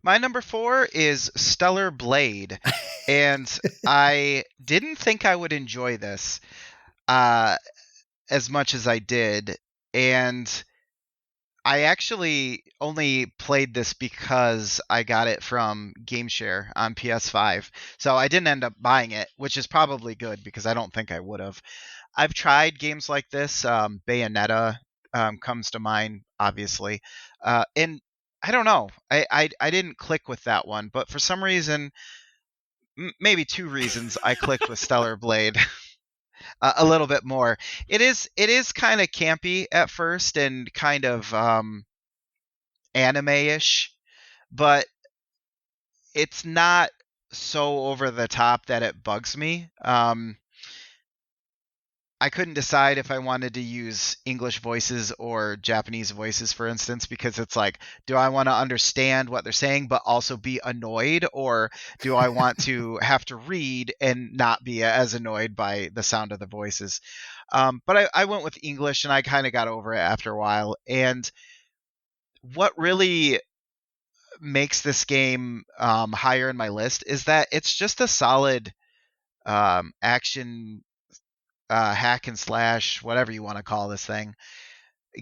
My number 4 is Stellar Blade, and I didn't think I would enjoy this as much as I did, and I actually only played this because I got it from GameShare on PS5, so I didn't end up buying it, which is probably good because I don't think I would have. I've tried games like this. Bayonetta comes to mind, obviously, and I don't know. I didn't click with that one, but for some reason, maybe 2 reasons, I clicked with Stellar Blade a little bit more. It is kind of campy at first and kind of anime-ish, but it's not so over the top that it bugs me. I couldn't decide if I wanted to use English voices or Japanese voices, for instance, because it's like, do I want to understand what they're saying but also be annoyed, or do I want to have to read and not be as annoyed by the sound of the voices? But I went with English, and I kind of got over it after a while. And what really makes this game higher in my list is that it's just a solid action hack and slash, whatever you want to call this thing,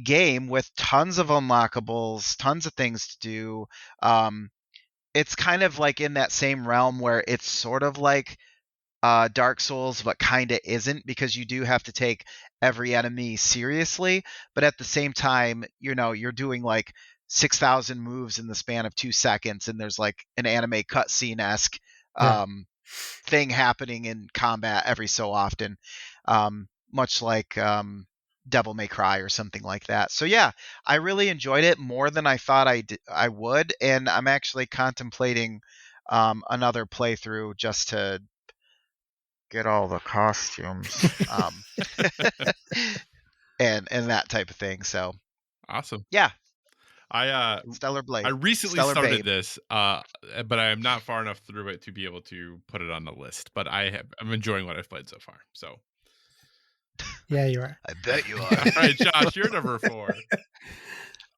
game with tons of unlockables, tons of things to do. It's kind of like in that same realm where it's sort of like Dark Souls, but kind of isn't, because you do have to take every enemy seriously, but at the same time, you're doing like 6,000 moves in the span of 2 seconds, and there's like an anime cutscene-esque thing happening in combat every so often, much like Devil May Cry or something like that. So yeah, I really enjoyed it more than I thought I would, and I'm actually contemplating another playthrough just to get all the costumes and that type of thing. So awesome. Yeah. Stellar Blade. I recently started this, but I am not far enough through it to be able to put it on the list. But I'm enjoying what I've played so far. So yeah, you are. I bet you are. All right, Josh, you're number 4.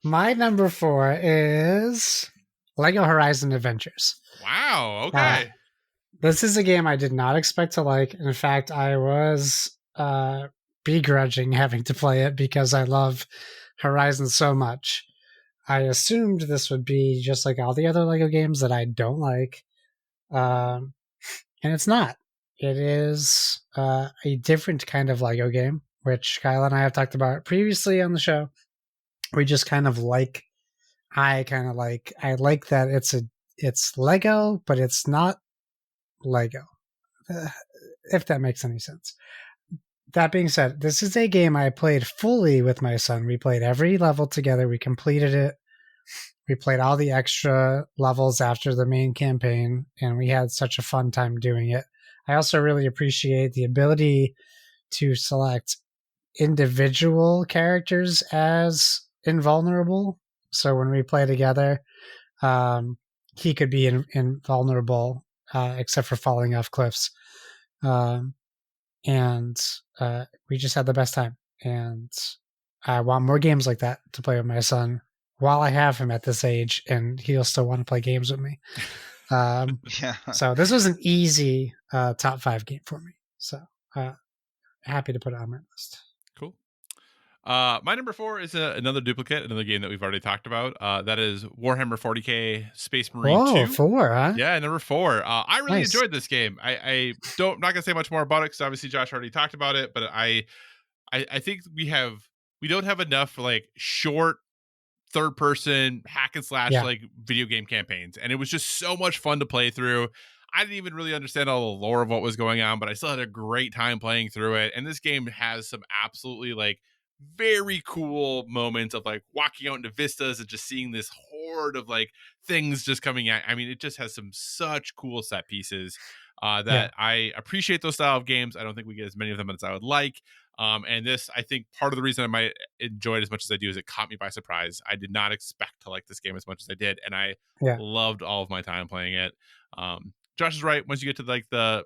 My number 4 is Lego Horizon Adventures. Wow. Okay. This is a game I did not expect to like. In fact, I was begrudging having to play it because I love Horizon so much. I assumed this would be just like all the other Lego games that I don't like. And it's not. It is a different kind of Lego game, which Kyle and I have talked about previously on the show. We just kind of like, I like that it's Lego, but it's not Lego, if that makes any sense. That being said, this is a game I played fully with my son. We played every level together. We completed it. We played all the extra levels after the main campaign, and we had such a fun time doing it. I also really appreciate the ability to select individual characters as invulnerable. So when we play together, he could be invulnerable except for falling off cliffs. And we just had the best time. And I want more games like that to play with my son while I have him at this age, and he'll still want to play games with me. Yeah. So this was an easy top 5 game for me. So happy to put it on my list. Cool. My number 4 is another duplicate, another game that we've already talked about. That is Warhammer 40k Space Marine 2. 4, huh? Yeah, number 4. I really Nice. enjoyed this game. I'm not gonna say much more about it because obviously Josh already talked about it, but I think we don't have enough like short third person hack and slash like video game campaigns, and it was just so much fun to play through. I didn't even really understand all the lore of what was going on, but I still had a great time playing through it. And this game has some absolutely like very cool moments of like walking out into vistas and just seeing this horde of like things just coming at. I mean, it just has some such cool set pieces that I appreciate those style of games. I don't think we get as many of them as I would like. And this, I think part of the reason I might enjoy it as much as I do is it caught me by surprise. I did not expect to like this game as much as I did, and I loved all of my time playing it. Josh is right. Once you get to like the,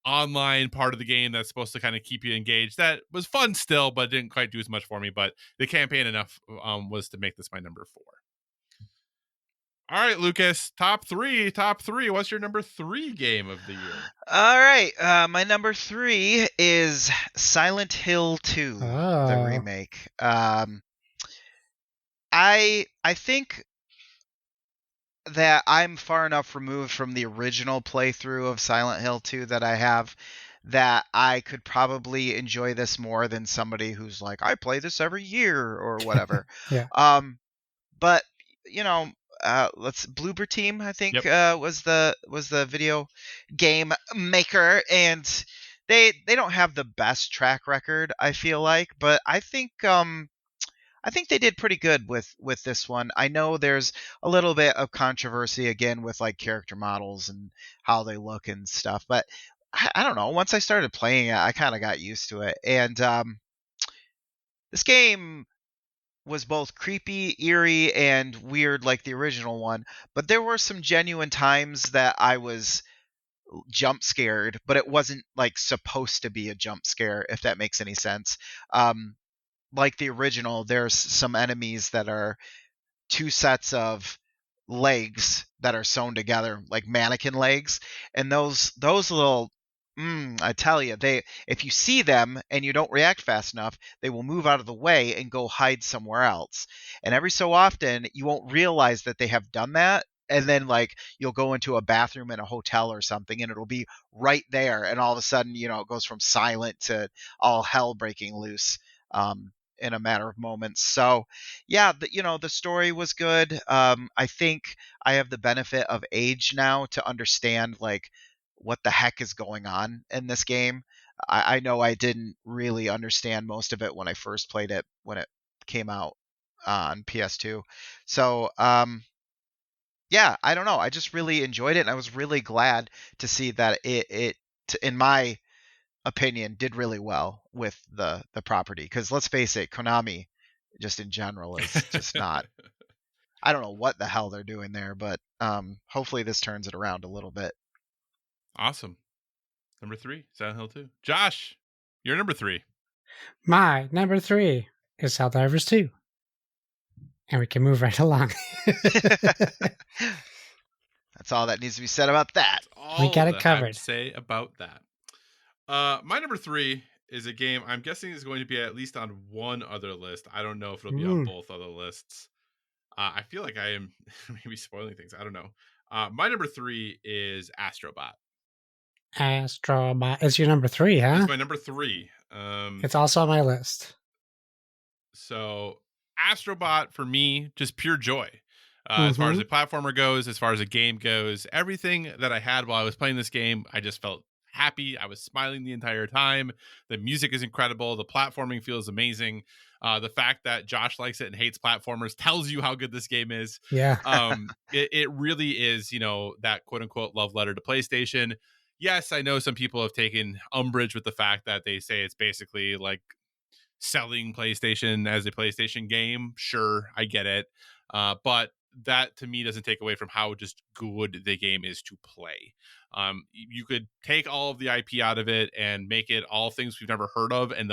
online part of the game that's supposed to kind of keep you engaged, that was fun still, but didn't quite do as much for me. But the campaign enough was to make this my number 4. All right, Lucas, top three. What's your number 3 game of the year? All right, my number 3 is Silent Hill 2, the remake. I think that I'm far enough removed from the original playthrough of Silent Hill 2 that I have that I could probably enjoy this more than somebody who's like, I play this every year or whatever. But Bloober Team, I think, was the video game maker, and they don't have the best track record, I feel like, but I think they did pretty good with this one. I know there's a little bit of controversy again with like character models and how they look and stuff, but I don't know. Once I started playing it, I kind of got used to it. And this game was both creepy, eerie, and weird like the original one, but there were some genuine times that I was jump scared, but it wasn't like supposed to be a jump scare, if that makes any sense. Like the original, there's some enemies that are 2 sets of legs that are sewn together, like mannequin legs, and those little, I tell you, if you see them and you don't react fast enough, they will move out of the way and go hide somewhere else. And every so often, you won't realize that they have done that. And then like you'll go into a bathroom in a hotel or something, and it'll be right there. And all of a sudden, it goes from silent to all hell breaking loose. In a matter of moments. So yeah, the story was good. I think I have the benefit of age now to understand like what the heck is going on in this game. I know I didn't really understand most of it when I first played it when it came out on PS2. So yeah, I don't know. I just really enjoyed it, and I was really glad to see that it in my opinion did really well with the property, because let's face it, Konami just in general is just not I don't know what the hell they're doing there, but hopefully this turns it around a little bit. Awesome. Number 3, Silent Hill 2. Josh, your number 3. My number 3 is Helldivers 2, and we can move right along. That's all that needs to be said about that. We got it covered. I have to say about that. My number 3 is a game I'm guessing is going to be at least on one other list. I don't know if it'll be on both other lists. I feel like I am maybe spoiling things. I don't know. My number 3 is Astrobot. Astrobot is your number 3, huh? It's my number 3. It's also on my list. So Astrobot for me, just pure joy. As far as a platformer goes, as far as a game goes, everything that I had while I was playing this game, I just felt happy. I was smiling the entire time. The music is incredible. The platforming feels amazing. The fact that Josh likes it and hates platformers tells you how good this game is. Yeah. It really is, that quote unquote love letter to PlayStation. Yes, I know some people have taken umbrage with the fact that they say it's basically like selling PlayStation as a PlayStation game. Sure, I get it. But that to me doesn't take away from how just good the game is to play. You could take all of the IP out of it and make it all things we've never heard of, and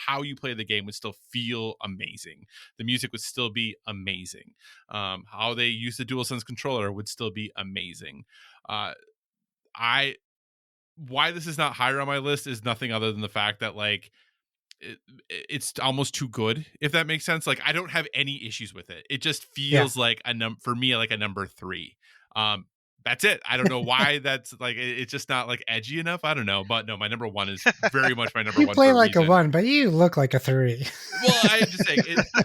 how you play the game would still feel amazing. The music would still be amazing. How they use the DualSense controller would still be amazing. Why this is not higher on my list is nothing other than the fact that like it's almost too good, if that makes sense. Like I don't have any issues with it. It just feels like for me like a number 3. That's it. I don't know why that's like it's just not like edgy enough. I don't know, but no, my number 1 is very much my number 1. You play like a 1, but you look like a 3. Well, I'm just saying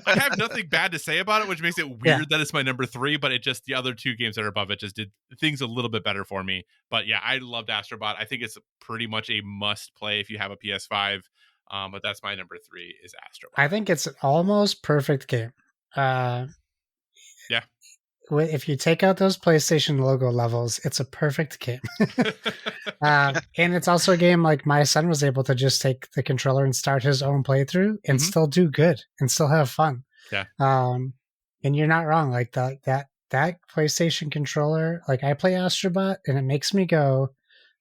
I have nothing bad to say about it, which makes it weird that it's my number 3. But it just the other 2 games that are above it just did things a little bit better for me. But yeah, I loved Astrobot. I think it's pretty much a must play if you have a PS5. But that's my number 3 is Astrobot. I think it's an almost perfect game. Yeah. If you take out those PlayStation logo levels, it's a perfect game. And it's also a game like my son was able to just take the controller and start his own playthrough and still do good and still have fun. Yeah. And you're not wrong. Like that PlayStation controller, like I play Astrobot and it makes me go,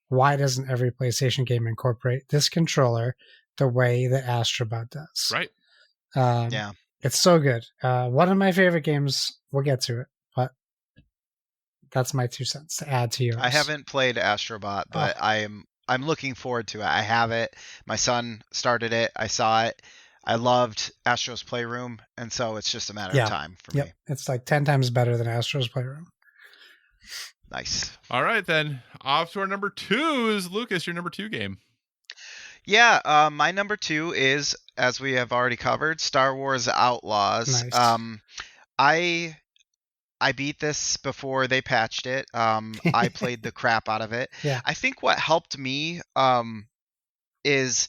why doesn't every PlayStation game incorporate this controller the way that Astrobot does? Right. Yeah. It's so good. One of my favorite games. We'll get to it, but that's my 2 cents to add to yours. I haven't played Astrobot, but I'm looking forward to it. I have it. My son started it. I saw it. I loved Astro's Playroom, and so it's just a matter of time for me. It's like 10 times better than Astro's Playroom. Nice. All right, then. Off to our number 2 is Lucas, your number 2 game. Yeah, my number 2 is, as we have already covered, Star Wars Outlaws. Nice. I beat this before they patched it. I played the crap out of it. Yeah. I think what helped me is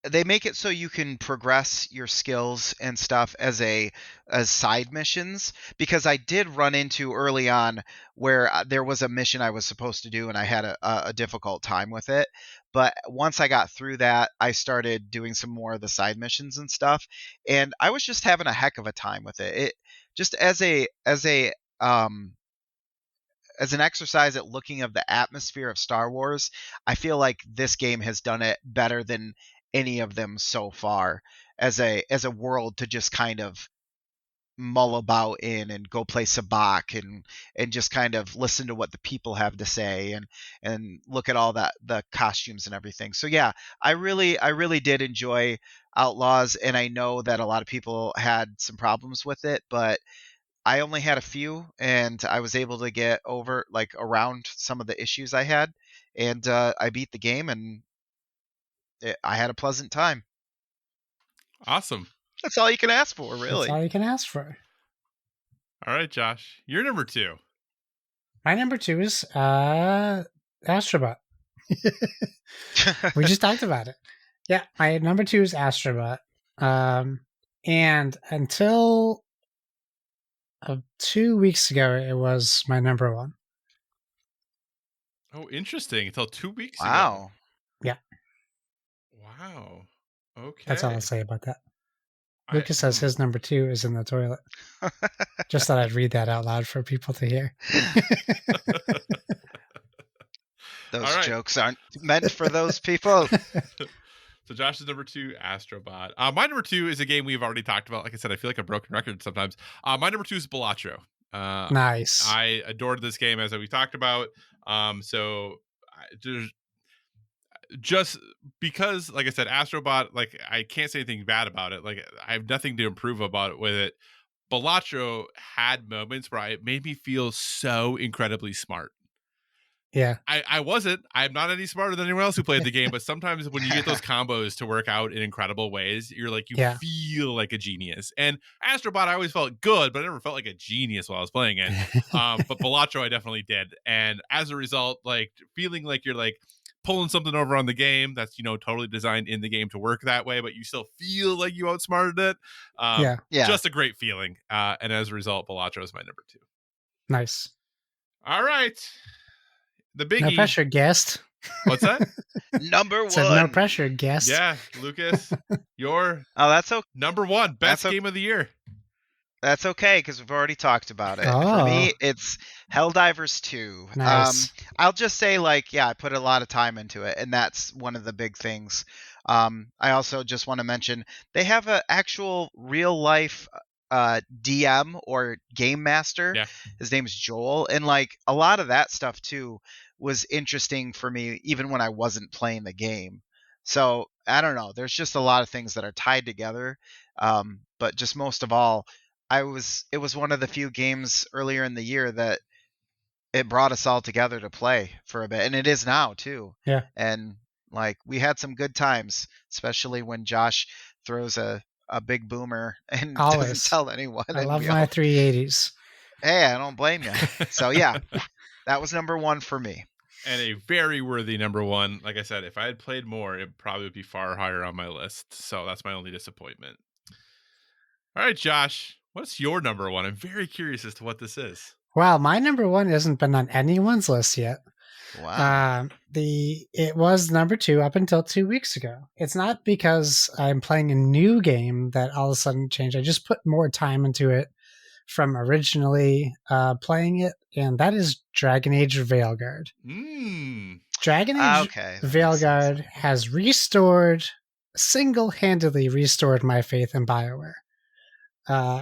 they make it so you can progress your skills and stuff as side missions, because I did run into early on where there was a mission I was supposed to do and I had a difficult time with it. But once I got through that, I started doing some more of the side missions and stuff, and I was just having a heck of a time with it. It just as an exercise at looking of the atmosphere of Star Wars, I feel like this game has done it better than any of them so far as a world to just kind of mull about in and go play sabacc and just kind of listen to what the people have to say and look at all the costumes and everything. So yeah, I really did enjoy Outlaws, and I know that a lot of people had some problems with it, but I only had a few, and I was able to get around some of the issues I had, and I beat the game, and I had a pleasant time. Awesome. That's all you can ask for, really. That's all you can ask for. All right, Josh, your number 2. My number 2 is Astrobot. We just talked about it. Yeah, my number 2 is Astrobot. And until 2 weeks ago, it was my number 1. Oh, interesting. Until 2 weeks ago. Wow. Yeah. Wow. Okay. That's all I'll say about that. Lucas says his number 2 is in the toilet. Just thought I'd read that out loud for people to hear. Those jokes aren't meant for those people. So Josh's number 2, Astrobot. My number 2 is a game we've already talked about. Like I said, I feel like a broken record sometimes. My number 2 is Balatro. Nice. I adored this game, as we talked about. Just because, like I said, Astrobot, like I can't say anything bad about it. Like I have nothing to improve about it with it. Balatro had moments where it made me feel so incredibly smart. Yeah. I'm not any smarter than anyone else who played the game, but sometimes when you get those combos to work out in incredible ways, you're like, feel like a genius. And Astrobot, I always felt good, but I never felt like a genius while I was playing it. But Balatro, I definitely did. And as a result, like feeling like you're like pulling something over on the game that's, totally designed in the game to work that way, but you still feel like you outsmarted it. Just a great feeling. And as a result, Balatro is my number 2. Nice. All right. The biggie. No pressure, guest. What's that? Number 1. Said no pressure, guest. Yeah, Lucas, your that's okay. number 1 best game of the year. That's okay, because we've already talked about it. For Oh, me, it's Helldivers 2. nice. I'll just say, like, yeah, I put a lot of time into it, and that's one of the big things. I also just want to mention they have an actual real life DM or game master. Yeah. His name's Joel, and like a lot of that stuff too was interesting for me, even when I wasn't playing the game. So I don't know. There's just a lot of things that are tied together. But just most of all, it was one of the few games earlier in the year that it brought us all together to play for a bit, and it is now too. Yeah. And like we had some good times, especially when Josh throws a big boomer and doesn't Always. tell anyone. I and love we my all, 380s. hey, I don't blame you. So yeah, that was number one for me. And a very worthy number one. Like I said, if I had played more, it probably would be far higher on my list. So that's my only disappointment. All right, Josh, what's your number one? I'm very curious as to what this is. Wow, my number one hasn't been on anyone's list yet. Wow. It was number 2 up until 2 weeks ago. It's not because I'm playing a new game that all of a sudden changed. I just put more time into it from originally playing it, and that is Dragon Age Veilguard. Dragon Age Veilguard has single-handedly restored my faith in BioWare.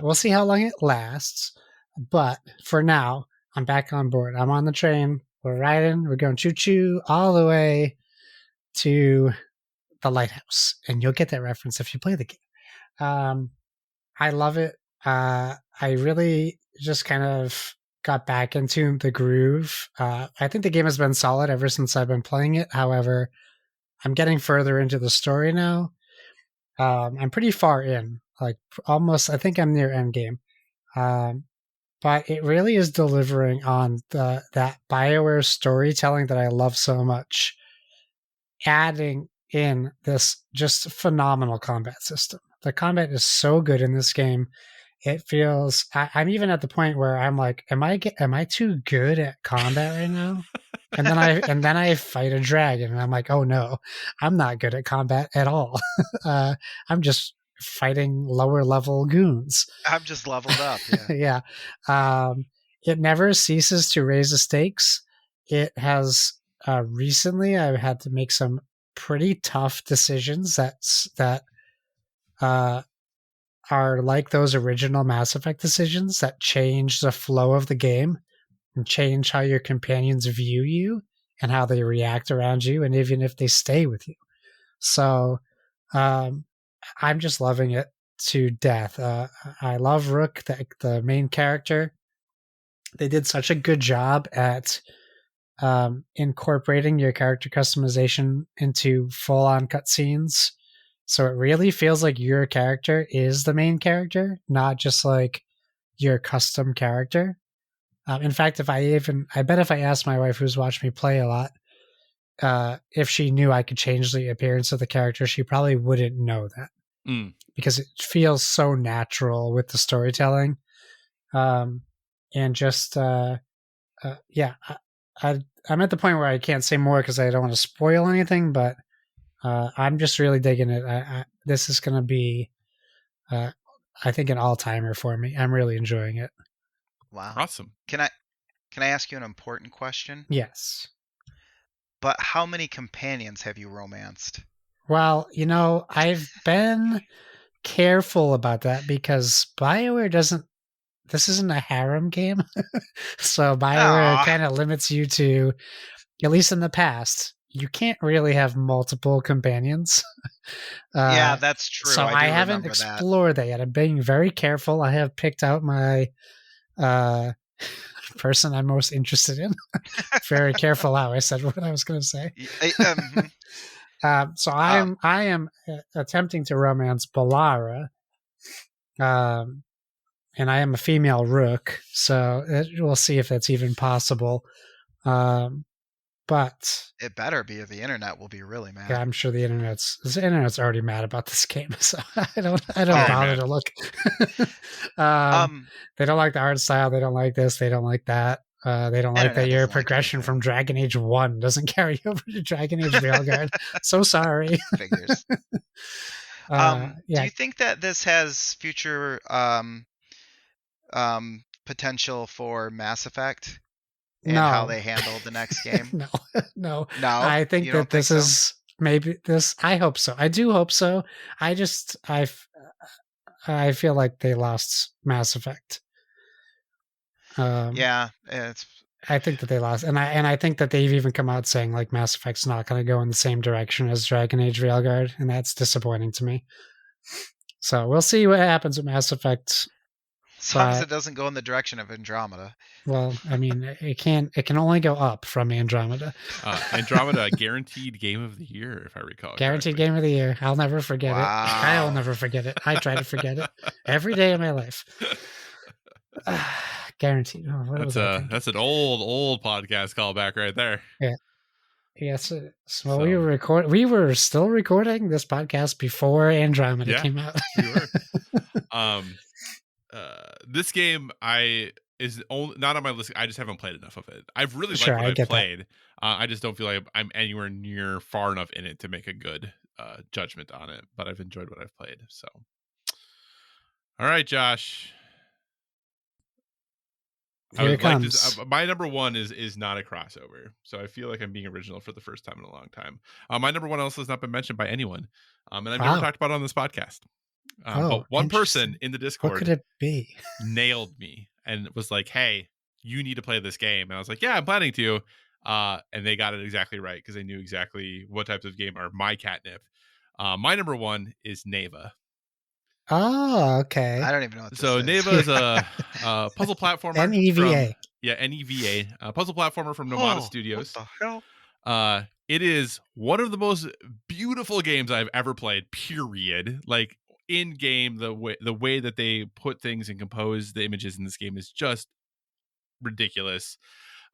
We'll see how long it lasts, but for now, I'm back on board. I'm on the train. We're riding. We're going choo-choo all the way to the lighthouse, and you'll get that reference if you play the game. I love it. I really just kind of got back into the groove. I think the game has been solid ever since I've been playing it. However, I'm getting further into the story now. I'm pretty far in, like almost, I think I'm near end game. But it really is delivering on that BioWare storytelling that I love so much, adding in this just phenomenal combat system. The combat is so good in this game. It feels I'm even at the point where I'm like, am I too good at combat right now? And then I fight a dragon, and I'm like, oh no, I'm not good at combat at all. I'm just fighting lower level goons. I'm just leveled up. Yeah. Yeah. It never ceases to raise the stakes. It has recently I've had to make some pretty tough decisions that are like those original Mass Effect decisions that change the flow of the game and change how your companions view you and how they react around you, and even if they stay with you. So I'm just loving it to death. I love Rook, the main character. They did such a good job at incorporating your character customization into full-on cutscenes. So it really feels like your character is the main character, not just like your custom character. In fact, I bet if I asked my wife, who's watched me play a lot, if she knew I could change the appearance of the character, she probably wouldn't know that because it feels so natural with the storytelling. And just, yeah, I'm at the point where I can't say more because I don't want to spoil anything, but I'm just really digging it. This is going to be, I think, an all-timer for me. I'm really enjoying it. Wow. Awesome. Can I ask you an important question? Yes. But how many companions have you romanced? Well, I've been careful about that because BioWare this isn't a harem game. So BioWare kind of limits you to, at least in the past, you can't really have multiple companions. Yeah, that's true. So I haven't explored that yet. I'm being very careful. I have picked out my person I'm most interested in. Very careful how I said what I was going to say. So I am attempting to romance Balara, and I am a female Rook, so we'll see if that's even possible. But it better be, or the internet will be really mad. Yeah, I'm sure the internet's already mad about this game, so I don't bother to look. They don't like the art style. They don't like this. They don't like that. They don't like that your progression from Dragon Age 1 doesn't carry over to Dragon Age Veilguard. So sorry. Figures. Yeah. Do you think that this has future potential for Mass Effect and how they handle the next game? No, no. No, I think you that don't think this so? is maybe this. I hope so. I do hope so. I feel like they lost Mass Effect. Yeah, it's I think that they lost, and I think that they've even come out saying like Mass Effect's not going to go in the same direction as Dragon Age Railguard, and that's disappointing to me. So we'll see what happens with Mass Effect. as long as But it doesn't go in the direction of Andromeda. well, I mean, it can only go up from Andromeda. Andromeda, guaranteed game of the year, if I recall. Guaranteed correctly. game of the year. I'll never forget it. I'll Wow. never forget it. I try to forget it every day of my life. Guaranteed. Oh, what was I thinking? That's an old podcast callback right there. Yeah. Yes. Well, we were still recording this podcast before Andromeda came out. We were. This game is only not on my list. I just haven't played enough of it. I've really liked what I've played. I just don't feel like I'm anywhere near far enough in it to make a good judgment on it. But I've enjoyed what I've played. So, all right, Josh. Here it comes. My number one is not a crossover, so I feel like I'm being original for the first time in a long time. My number one also has not been mentioned by anyone, and I've never talked about it on this podcast. But one person in the Discord, what could it be? nailed me and was like, "Hey, you need to play this game." And I was like, "Yeah, I'm planning to." And they got it exactly right because they knew exactly what types of game are my catnip. My number one is Neva. Oh, okay. I don't even know what this is. Neva is a puzzle platformer. NEVA. NEVA. Puzzle platformer from Nomada Studios. What the hell? It is one of the most beautiful games I've ever played, period. Like, in game, the way that they put things and compose the images in this game is just ridiculous.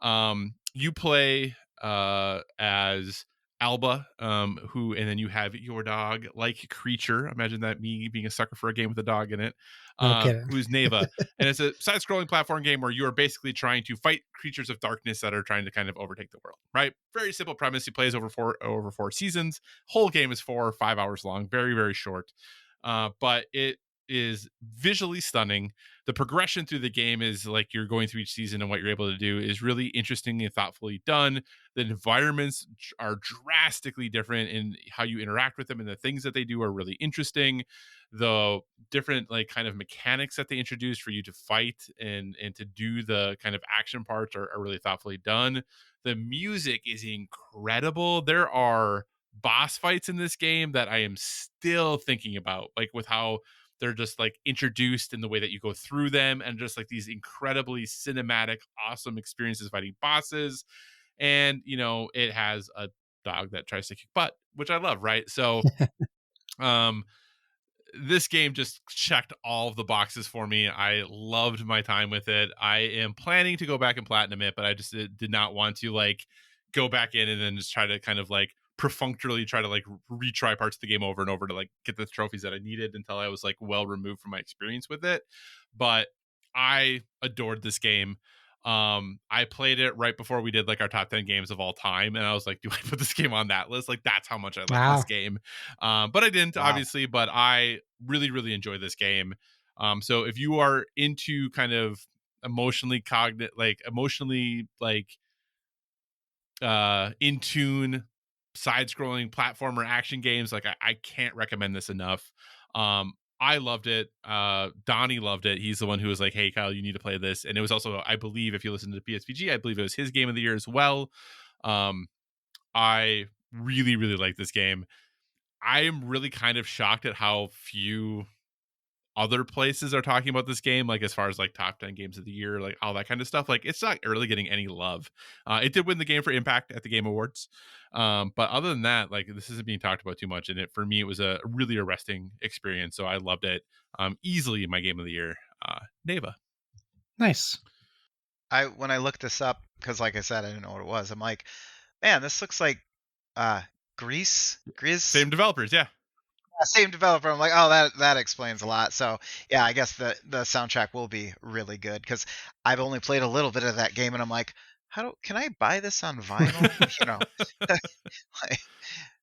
You play as Alba, and then you have your dog like creature. Imagine that, me being a sucker for a game with a dog in it. Who's Neva. And it's a side-scrolling platform game where you are basically trying to fight creatures of darkness that are trying to kind of overtake the world, right? Very simple premise. He plays over four seasons. Whole game is 4 or 5 hours long. Very, very short. But it is visually stunning. The progression through the game is like you're going through each season, and what you're able to do is really interesting and thoughtfully done. The environments are drastically different in how you interact with them, and the things that they do are really interesting. The different like kind of mechanics that they introduce for you to fight and to do the kind of action parts are really thoughtfully done. The music is incredible. There are boss fights in this game that I am still thinking about, like with how they're just like introduced in the way that you go through them, and just like these incredibly cinematic, awesome experiences fighting bosses. And, it has a dog that tries to kick butt, which I love. Right. So, this game just checked all of the boxes for me. I loved my time with it. I am planning to go back and platinum it, but I just did not want to like go back in and then just try to kind of like perfunctorily try to like retry parts of the game over and over to like get the trophies that I needed until I was like well removed from my experience with it. But I adored this game. I played it right before we did like our top 10 games of all time, and I was like, do I put this game on that list? Like, that's how much I like this game. But I didn't, obviously, but I really, really enjoy this game. So if you are into kind of emotionally in tune side-scrolling platformer action games, like I can't recommend this enough. I loved it. Donnie loved it. He's the one who was like, hey, Kyle, you need to play this. And it was also, I believe, if you listen to PSPG, I believe it was his game of the year as well. I really, really like this game. I am really kind of shocked at how few other places are talking about this game, like as far as like top 10 games of the year, like all that kind of stuff. Like, it's not really getting any love. It did win the Game for Impact at the Game Awards, but other than that, like, this isn't being talked about too much. And for me, it was a really arresting experience, so I loved it. Easily my game of the year. Neva. Nice. When I looked this up, because like I said, I didn't know what it was. I'm like, man, this looks like Grizz. Same developers, yeah. Same developer. I'm like, oh, that explains a lot. So yeah, I guess the soundtrack will be really good, because I've only played a little bit of that game, and I'm like, can I buy this on vinyl?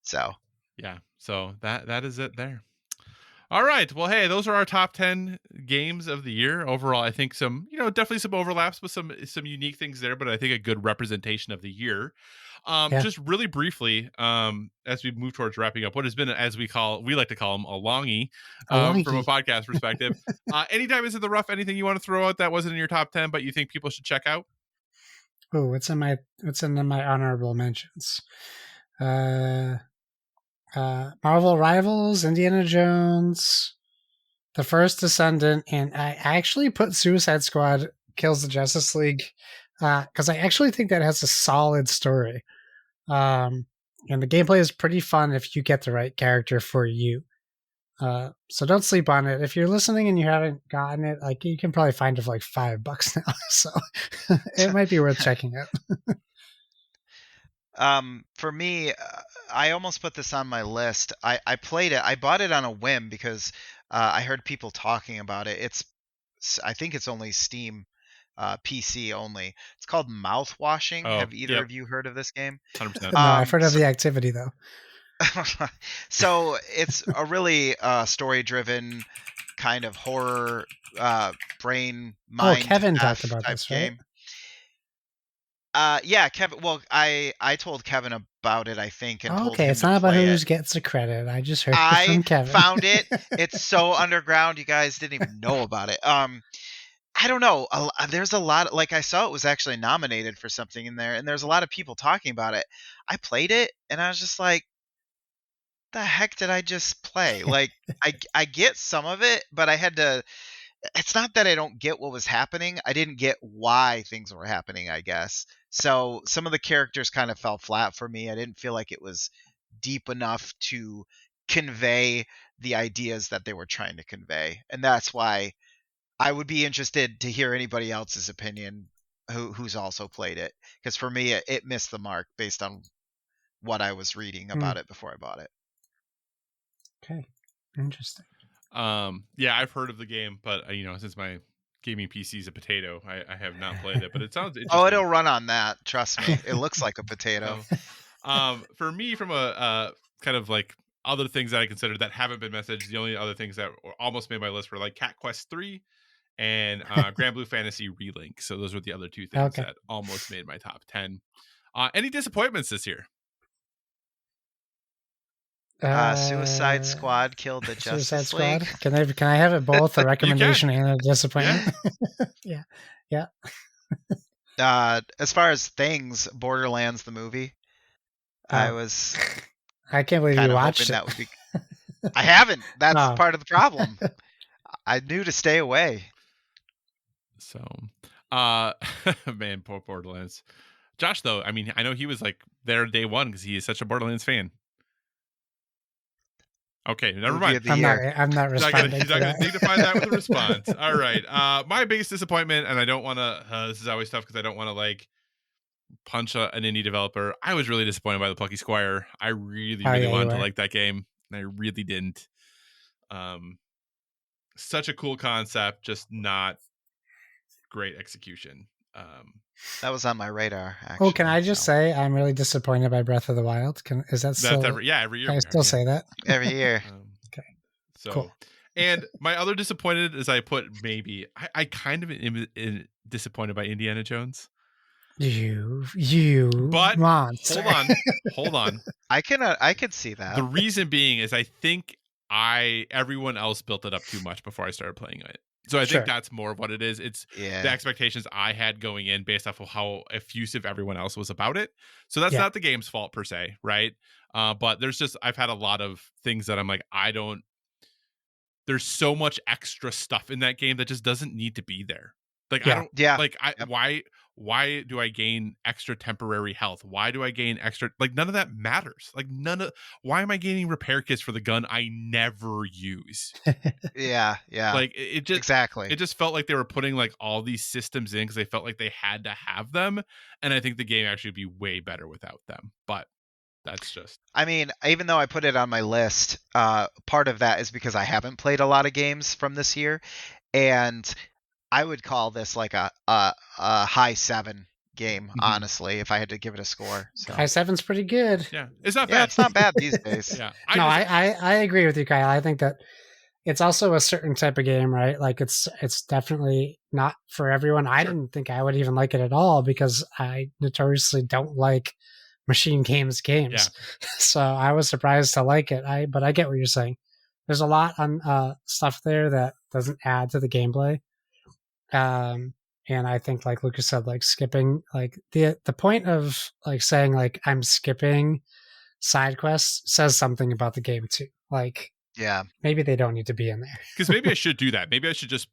So yeah, so that is it there. All right. Well, hey, those are our top 10 games of the year. Overall, I think some, definitely some overlaps with some unique things there, but I think a good representation of the year. Yeah. Just really briefly, as we move towards wrapping up, what has been, as we like to call them, a longie, from a podcast perspective. Anytime it's in the rough, anything you want to throw out that wasn't in your top 10, but you think people should check out? Oh, what's in my honorable mentions? Marvel Rivals, Indiana Jones, The First Descendant, and I actually put Suicide Squad Kills the Justice League because I actually think that has a solid story. And the gameplay is pretty fun if you get the right character for you. So don't sleep on it. If you're listening and you haven't gotten it, like you can probably find it for like $5 now. So it might be worth checking out. For me, I almost put this on my list. I played it. I bought it on a whim because I heard people talking about it. I think it's only Steam, PC only. It's called Mouthwashing. Oh, Have either of you heard of this game? 100%. No, I've heard of the activity though. So it's a really story-driven kind of horror, brain mind. Kevin talked about this, game. Right? Yeah, Kevin. Well, I told Kevin about it, I think, and told him it's to not about play who it. gets the credit. I just heard it from Kevin. Found it. It's so underground. You guys didn't even know about it. I don't know. There's a lot. Like I saw it was actually nominated for something in there, and there's a lot of people talking about it. I played it, and I was just like, "The heck did I just play?" Like I get some of it, but I had to. It's not that I don't get what was happening. I didn't get why things were happening, I guess. So some of the characters kind of fell flat for me. I didn't feel like it was deep enough to convey the ideas that they were trying to convey. And that's why I would be interested to hear anybody else's opinion who's also played it. Because for me, it missed the mark based on what I was reading about it before I bought it. Okay. Interesting. Yeah, I've heard of the game, but since my gaming PC is a potato, I have not played it. But it sounds interesting. Oh, it'll run on that. Trust me, it looks like a potato. For me, from a kind of like other things that I considered that haven't been messaged, the only other things that almost made my list were like Cat Quest 3 and Grand Blue Fantasy Relink. So those were the other two things that almost made my top 10. Any disappointments this year? Suicide Squad Killed the Justice League. Can I have it both a recommendation and a disappointment? Yeah. As far as things, Borderlands the movie, I can't believe you watched it. That would be. I haven't. That's part of the problem. I knew to stay away. So, man, poor Borderlands. Josh, though, I mean, I know he was like there day one because he is such a Borderlands fan. Okay, never mind. I'm not responding. He's not going to dignify that with a response. All right. My biggest disappointment, and I don't want to. This is always tough because I don't want to like punch an indie developer. I was really disappointed by the Plucky Squire. I really wanted to like that game, and I really didn't. Such a cool concept, just not great execution. That was on my radar. Actually, can I just say I'm really disappointed by Breath of the Wild? Is that still? Every year. I still say that every year. Okay. So, cool. And my other disappointed is I put maybe I kind of am disappointed by Indiana Jones. But monster. Hold on. I could see that. The reason being is I think everyone else built it up too much before I started playing it. So I think that's more of what it is. It's the expectations I had going in based off of how effusive everyone else was about it. So that's not the game's fault per se, right? But I've had a lot of things that I'm like, there's so much extra stuff in that game that just doesn't need to be there. Like, why do I gain extra temporary health? Why do I gain extra, like none of that matters. Like why am I gaining repair kits for the gun I never use? Yeah. Like it just exactly. It just felt like they were putting like all these systems in because they felt like they had to have them. And I think the game actually would be way better without them. But that's just. I mean, even though I put it on my list, part of that is because I haven't played a lot of games from this year, and I would call this like a high 7 game, honestly, if I had to give it a score. So. High 7's pretty good. Yeah, it's not bad. Yeah, it's not bad these days. Yeah, I agree with you, Kyle. I think that it's also a certain type of game, right? Like it's definitely not for everyone. I didn't think I would even like it at all because I notoriously don't like machine games. Yeah. So I was surprised to like it. But I get what you're saying. There's a lot on stuff there that doesn't add to the gameplay. And I think, like Lucas said, like skipping, like the point of like saying like I'm skipping side quests says something about the game too. Like, Yeah. maybe they don't need to be in there. Because maybe I should do that. Maybe I should just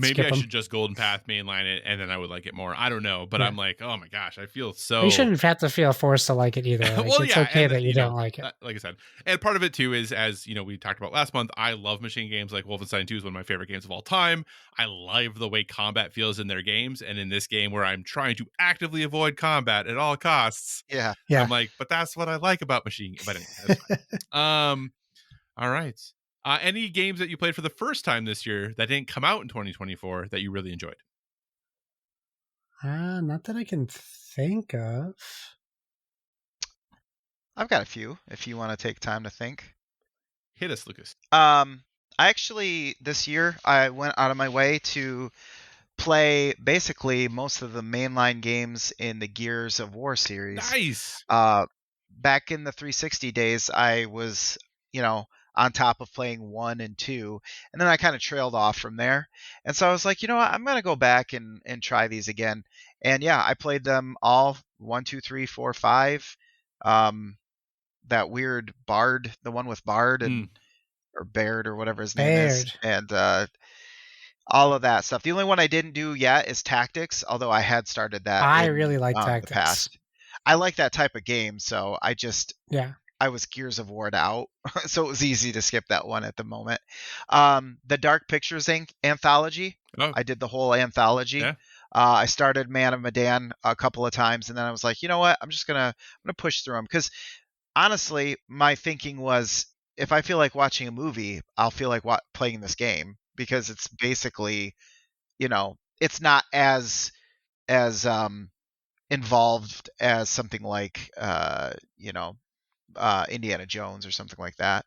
Skip 'em. just Golden Path mainline it, and then I would like it more. I don't know, but Yeah. I'm like, oh my gosh, I feel so. You shouldn't have to feel forced to like it either. Like, Well, it's yeah, okay and, that you don't like it. like I said, and part of it too is, as we talked about last month, I love machine games. Like Wolfenstein 2 is one of my favorite games of all time. I love the way combat feels in their games, and in this game where I'm trying to actively avoid combat at all costs, Yeah. I'm like, but that's what I like about machine. But anyway, that's fine. All right. Any games that you played for the first time this year that didn't come out in 2024 that you really enjoyed? Not that I can think of. I've got a few if you want to take time to think. Hit us, Lucas. I actually this year I went out of my way to play basically most of the mainline games in the Gears of War series. Nice. Back in the 360 days, I was, on top of playing 1 and 2, and then I kind of trailed off from there. And so I was like, you know what, I'm gonna go back and try these again. And yeah, I played them all 1, 2, 3, 4, 5. That weird Bard, the one with Bard and or Baird or whatever his name is, and all of that stuff. The only one I didn't do yet is Tactics, although I had started that. I really like Tactics. The past. I like that type of game, so I was Gears of War out, so it was easy to skip that one at the moment. The Dark Pictures anthology, I did the whole anthology. Yeah. I started Man of Medan a couple of times, and then I was like, you know what, I'm gonna push through them, because honestly, my thinking was, if I feel like watching a movie, I'll feel like playing this game, because it's basically, it's not as involved as something like Indiana Jones or something like that.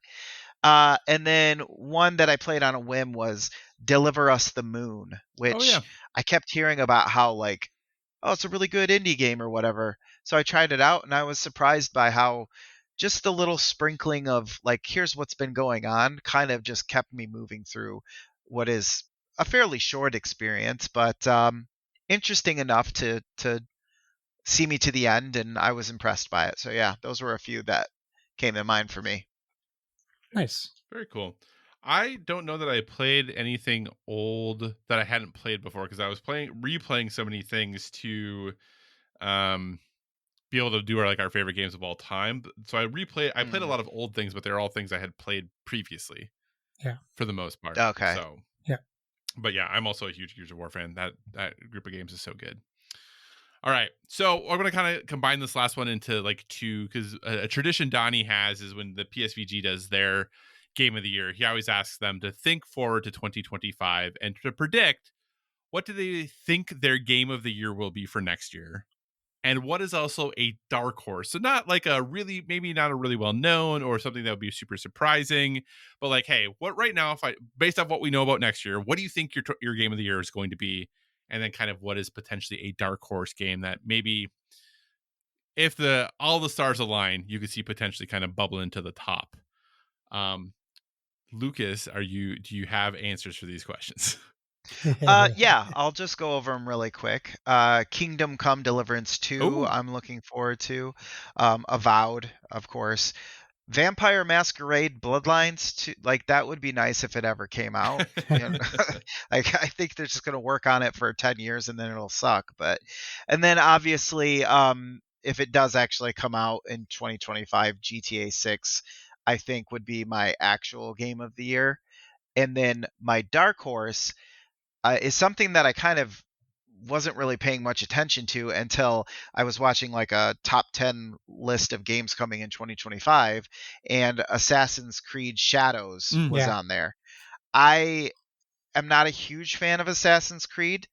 And then one that I played on a whim was Deliver Us the Moon, which I kept hearing about how like, oh, it's a really good indie game or whatever. So I tried it out, and I was surprised by how just the little sprinkling of like, here's what's been going on, kind of just kept me moving through what is a fairly short experience, but interesting enough to see me to the end, and I was impressed by it. So yeah, those were a few that came to mind for me. Nice. Very cool. I don't know that I played anything old that I hadn't played before, because I was replaying so many things to be able to do our favorite games of all time. So I played a lot of old things, but they're all things I had played previously. Yeah. For the most part. Okay. So yeah. But yeah, I'm also a huge Gears of War fan. That group of games is so good. All right, so we're going to kind of combine this last one into like two, because a tradition Donnie has is when the PSVG does their game of the year, he always asks them to think forward to 2025 and to predict what do they think their game of the year will be for next year, and what is also a dark horse. So not like maybe not a really well known or something that would be super surprising, but like, hey, what right now, based off what we know about next year, what do you think your game of the year is going to be? And then kind of what is potentially a dark horse game that maybe, if all the stars align, you could see potentially kind of bubble into the top. Lucas, do you have answers for these questions? Yeah, I'll just go over them really quick. Kingdom Come Deliverance 2, Ooh. I'm looking forward to. Avowed, of course. Vampire Masquerade Bloodlines, like that would be nice if it ever came out. I think they're just going to work on it for 10 years and then it'll suck. And then obviously, if it does actually come out in 2025, GTA 6, I think would be my actual game of the year. And then my dark horse is something that I kind of wasn't really paying much attention to until I was watching like a top 10 list of games coming in 2025, and Assassin's Creed Shadows was on there. I am not a huge fan of Assassin's Creed.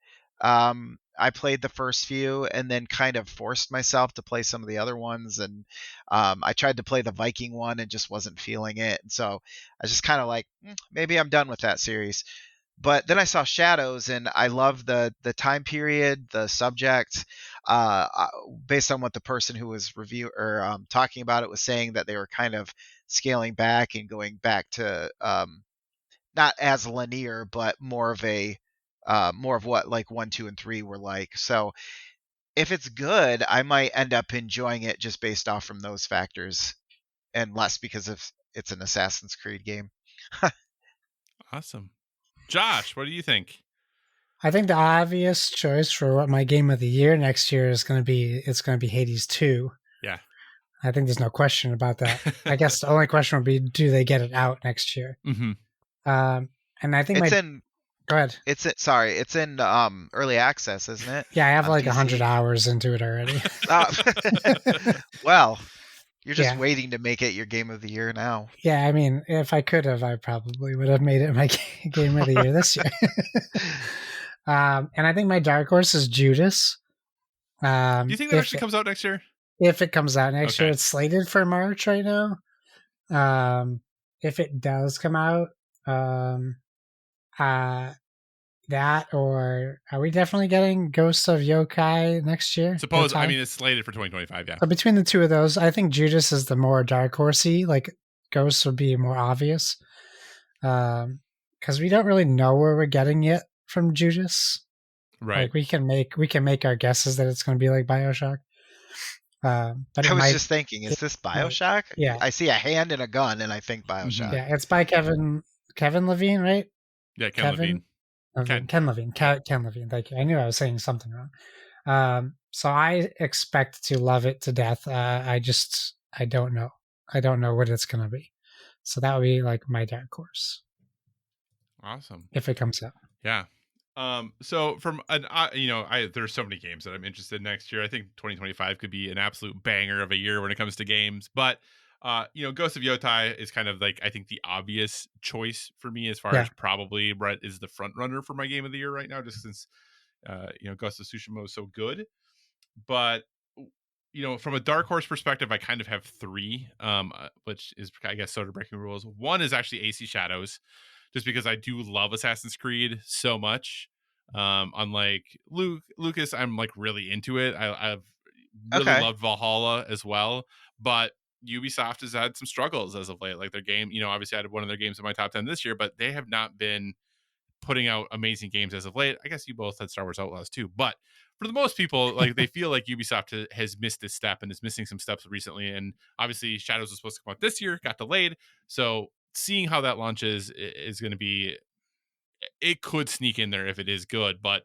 I played the first few and then kind of forced myself to play some of the other ones. And I tried to play the Viking one and just wasn't feeling it. And so I was just kind of like, maybe I'm done with that series. But then I saw Shadows, and I love the time period, the subject. Based on what the person who was talking about it was saying, that they were kind of scaling back and going back to not as linear, but more of what like 1, 2, and 3 were like. So if it's good, I might end up enjoying it just based off from those factors, and less because of it's an Assassin's Creed game. Awesome. Josh, what do you think? I think the obvious choice for what my game of the year next year is going to be, it's going to be Hades 2. Yeah. I think there's no question about that. I guess the only question would be, do they get it out next year? Mm-hmm. And I think go ahead. It's in early access, isn't it? Yeah, I have On like PC? 100 hours into it already. Well, you're just Yeah. waiting to make it your game of the year now. Yeah, I mean, if I could have, I probably would have made it my game of the year this year. And I think my dark horse is Judas. Do you think that actually comes out next year? If it comes out next year, it's slated for March right now. If it does come out, that, or are we definitely getting Ghosts of Yokai next year? I mean, it's slated for 2025, yeah. So between the two of those, I think Judas is the more dark horsey. Like Ghosts would be more obvious, because we don't really know where we're getting yet from Judas. Right. Like we can make our guesses that it's going to be like BioShock. But I was just thinking, is this BioShock? Yeah. I see a hand and a gun, and I think BioShock. Yeah, it's by Kevin Levine, right? Yeah, Ken Levine. Ken Levine. Thank you. I knew I was saying something wrong. So I expect to love it to death. I don't know. I don't know what it's going to be. So that would be like my dark horse. Awesome. If it comes out. Yeah. So from there's so many games that I'm interested in next year. I think 2025 could be an absolute banger of a year when it comes to games, but Ghost of Yotai is kind of like, I think, the obvious choice for me as far as probably Brett is the front runner for my game of the year right now, just since Ghost of Tsushima is so good. But from a dark horse perspective, I kind of have three, which is, I guess, Soda Breaking Rules. One is actually AC Shadows, just because I do love Assassin's Creed so much. Unlike Lucas, I'm like really into it. I've really loved Valhalla as well, but Ubisoft has had some struggles as of late. Like their game, obviously I had one of their games in my top 10 this year, but they have not been putting out amazing games as of late. I guess you both had Star Wars Outlaws too, but for the most people, like they feel like Ubisoft has missed this step and is missing some steps recently. And obviously Shadows was supposed to come out this year, got delayed. So seeing how that launches is going to be, it could sneak in there if it is good, but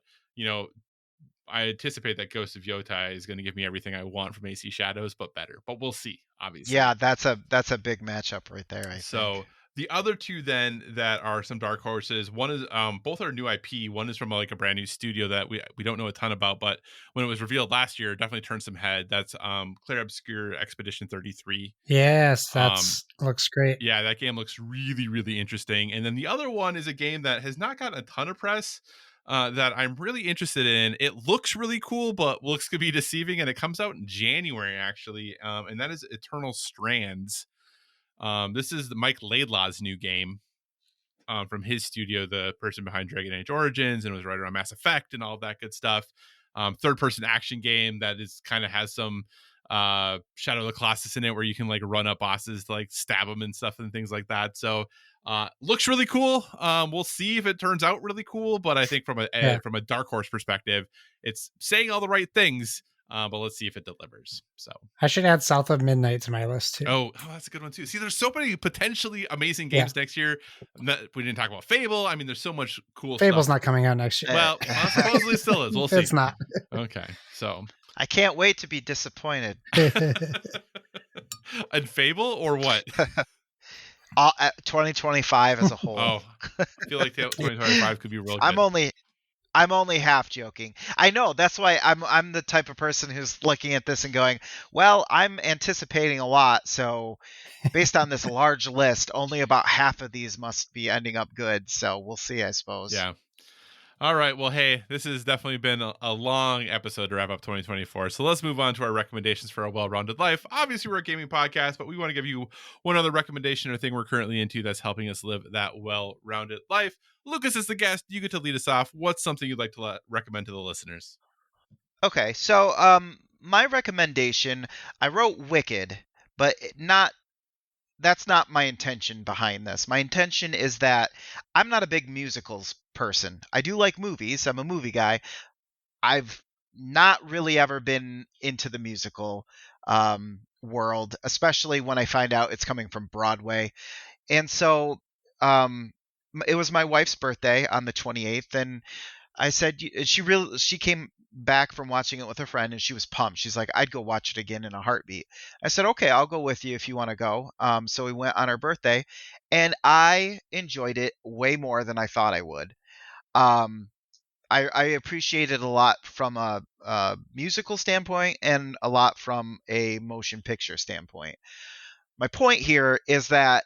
I anticipate that Ghost of Yotai is going to give me everything I want from AC Shadows, but better. But we'll see, obviously. Yeah, that's a big matchup right there, I think. The other two then that are some dark horses, one is both are new IP. One is from like a brand new studio that we don't know a ton about, but when it was revealed last year, it definitely turned some head. That's Clair Obscur Expedition 33. Yes, looks great. Yeah, that game looks really, really interesting. And then the other one is a game that has not gotten a ton of press, that I'm really interested in. It looks really cool, but looks to be deceiving, and it comes out in January actually, and that is Eternal Strands. This is Mike Laidlaw's new game, from his studio, the person behind Dragon Age Origins, and was right around Mass Effect and all of that good stuff. Third-person action game that is kind of has some Shadow of the Colossus in it, where you can like run up bosses to like stab them and stuff and things like that. So looks really cool. We'll see if it turns out really cool, but I think from a dark horse perspective, it's saying all the right things. But let's see if it delivers. So I should add South of Midnight to my list too. Oh, that's a good one too. See, there's so many potentially amazing games next year. We didn't talk about Fable. I mean, there's so much cool Fable's stuff. not coming out next year. Well, supposedly still is. We'll see. It's not. Okay, so I can't wait to be disappointed. And Fable or what? 2025 as a whole. Oh, I feel like 2025 could be real good. I'm only half joking. I know, that's why I'm the type of person who's looking at this and going, well, I'm anticipating a lot, so based on this large list, only about half of these must be ending up good. So we'll see, I suppose. Yeah. All right. Well, hey, this has definitely been a long episode to wrap up 2024. So let's move on to our recommendations for a well-rounded life. Obviously, we're a gaming podcast, but we want to give you one other recommendation or thing we're currently into that's helping us live that well-rounded life. Lucas is the guest. You get to lead us off. What's something you'd like to recommend to the listeners? Okay, so my recommendation, I wrote Wicked, but that's not my intention behind this. My intention is that I'm not a big musicals person. I do like movies. I'm a movie guy. I've not really ever been into the musical world, especially when I find out it's coming from Broadway. And so it was my wife's birthday on the 28th, and I said she came back from watching it with a friend, and she was pumped. She's like, I'd go watch it again in a heartbeat. I said, okay, I'll go with you if you want to go. So we went on her birthday, and I enjoyed it way more than I thought I would. I appreciate it a lot from a musical standpoint and a lot from a motion picture standpoint. My point here is that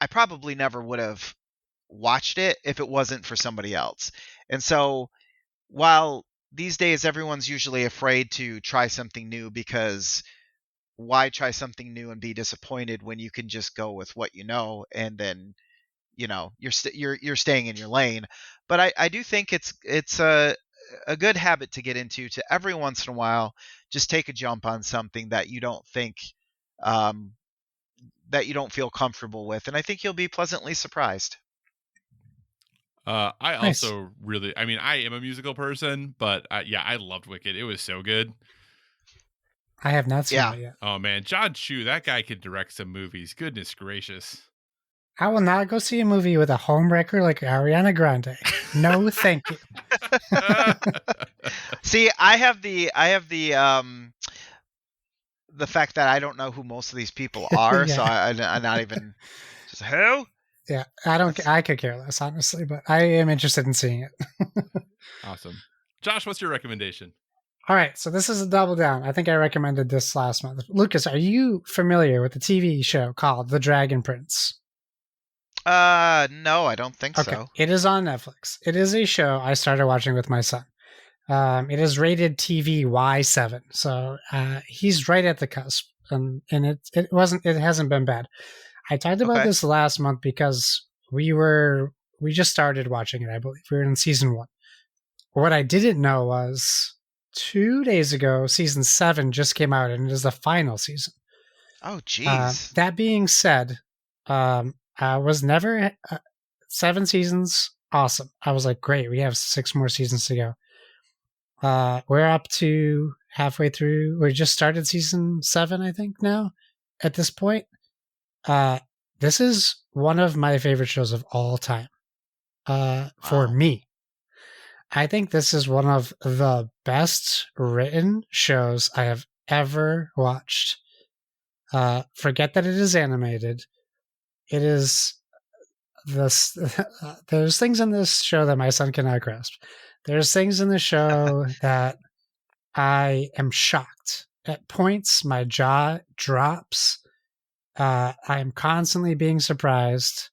I probably never would have watched it if it wasn't for somebody else. And so while these days everyone's usually afraid to try something new, because why try something new and be disappointed when you can just go with what you know, and then you're staying in your lane. But I do think it's a good habit to get into, to every once in a while just take a jump on something that you don't think that you don't feel comfortable with, and I think you'll be pleasantly surprised. I Nice. also really, I mean, I am a musical person, but yeah, I loved Wicked. It was so good. I have not seen Yeah. it yet. Oh man, John Chu, that guy could direct some movies. Goodness gracious. I will not go see a movie with a homewrecker like Ariana Grande. No, thank you. See, I have the fact that I don't know who most of these people are, Yeah. so I'm not even just who. Yeah, I could care less, honestly, but I am interested in seeing it. Awesome. Josh, what's your recommendation? All right, so this is a double down. I think I recommended this last month. Lucas, are you familiar with the TV show called The Dragon Prince? No, I don't think so. It is on Netflix. It is a show I started watching with my son. It is rated TV Y7, so he's right at the cusp, and it hasn't been bad. I talked about Okay. this last month because we just started watching it. I believe we were in season 1. What I didn't know was 2 days ago, season 7 just came out, and it is the final season. Oh, geez. That being said, I was never 7 seasons. Awesome. I was like, great. We have 6 more seasons to go. We're up to halfway through. We just started season 7, I think, now at this point. This is one of my favorite shows of all time. For me, I think this is one of the best written shows I have ever watched. Forget that it is animated. It is this. There's things in this show that my son cannot grasp. There's things in the show that I am shocked. At points, my jaw drops. I'm constantly being surprised.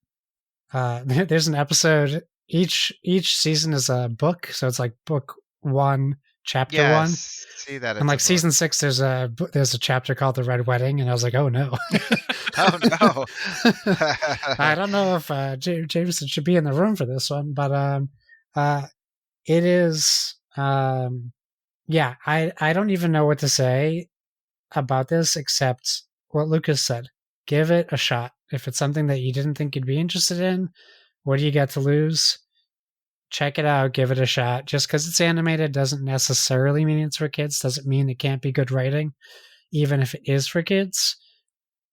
There's an episode. Each season is a book, so it's like book 1, chapter 1. See that. And like season 6, there's a chapter called The Red Wedding, and I was like, oh no. Oh no. I don't know if Jameson should be in the room for this one, but it is. Yeah, I don't even know what to say about this except what Lucas said. Give it a shot. If it's something that you didn't think you'd be interested in, what do you got to lose? Check it out. Give it a shot. Just because it's animated doesn't necessarily mean it's for kids. Doesn't mean it can't be good writing, even if it is for kids.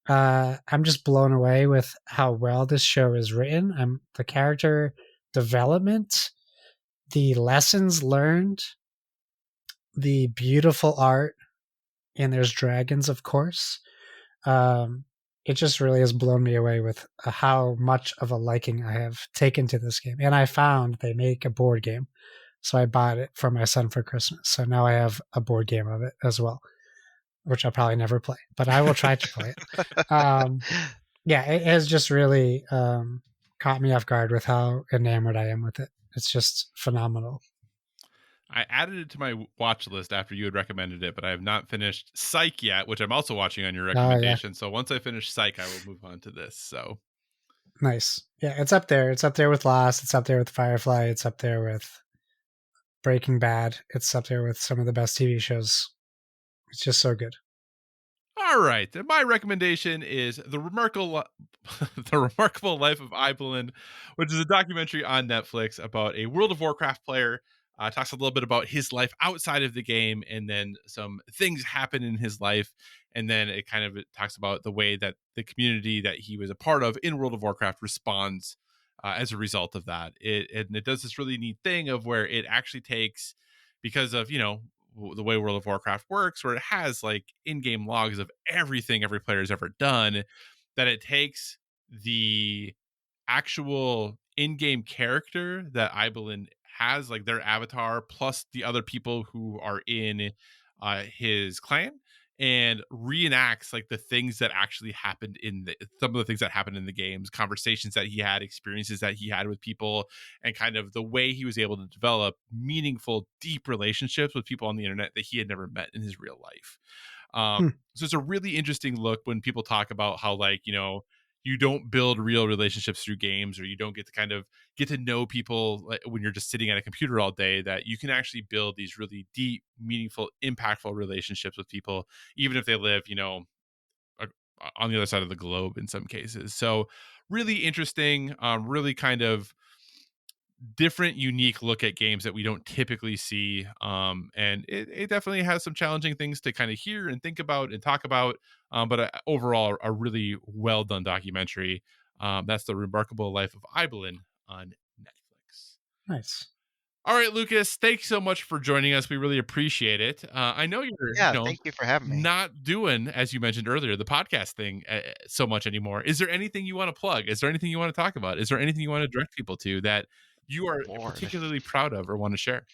I'm just blown away with how well this show is written. The character development, the lessons learned, the beautiful art, and there's dragons, of course. It just really has blown me away with how much of a liking I have taken to this game. And I found they make a board game, so I bought it for my son for Christmas. So now I have a board game of it as well, which I'll probably never play, but I will try to play it. Yeah, it has just really caught me off guard with how enamored I am with it. It's just phenomenal. I added it to my watch list after you had recommended it, but I have not finished Psych yet, which I'm also watching on your recommendation. So once I finish Psych, I will move on to this. So nice. Yeah, it's up there. It's up there with Lost. It's up there with Firefly. It's up there with Breaking Bad. It's up there with some of the best TV shows. It's just so good. All right. And my recommendation is The Remarkable Life of Eibelin, which is a documentary on Netflix about a World of Warcraft player. Talks a little bit about his life outside of the game, and then some things happen in his life. And then it talks about the way that the community that he was a part of in World of Warcraft responds as a result of that. It does this really neat thing of where it actually takes, because of, the way World of Warcraft works, where it has like in-game logs of everything every player has ever done, that it takes the actual in-game character that Eibelin has, like their avatar, plus the other people who are in his clan, and reenacts like the things that actually happened some of the things that happened in the games, conversations that he had, experiences that he had with people, and kind of the way he was able to develop meaningful, deep relationships with people on the internet that he had never met in his real life. So it's a really interesting look when people talk about how, like, you don't build real relationships through games, or you don't get to get to know people like when you're just sitting at a computer all day, that you can actually build these really deep, meaningful, impactful relationships with people, even if they live, on the other side of the globe in some cases. So really interesting, really kind of different, unique look at games that we don't typically see. And it definitely has some challenging things to kind of hear and think about and talk about. But overall, a really well done documentary. That's The Remarkable Life of Eibelin on Netflix. Nice. All right, Lucas, thanks so much for joining us. We really appreciate it. I know you're thank you for having me. Not doing, as you mentioned earlier, the podcast thing so much anymore. Is there anything you want to plug? Is there anything you want to talk about? Is there anything you want to direct people to that you are particularly proud of or want to share?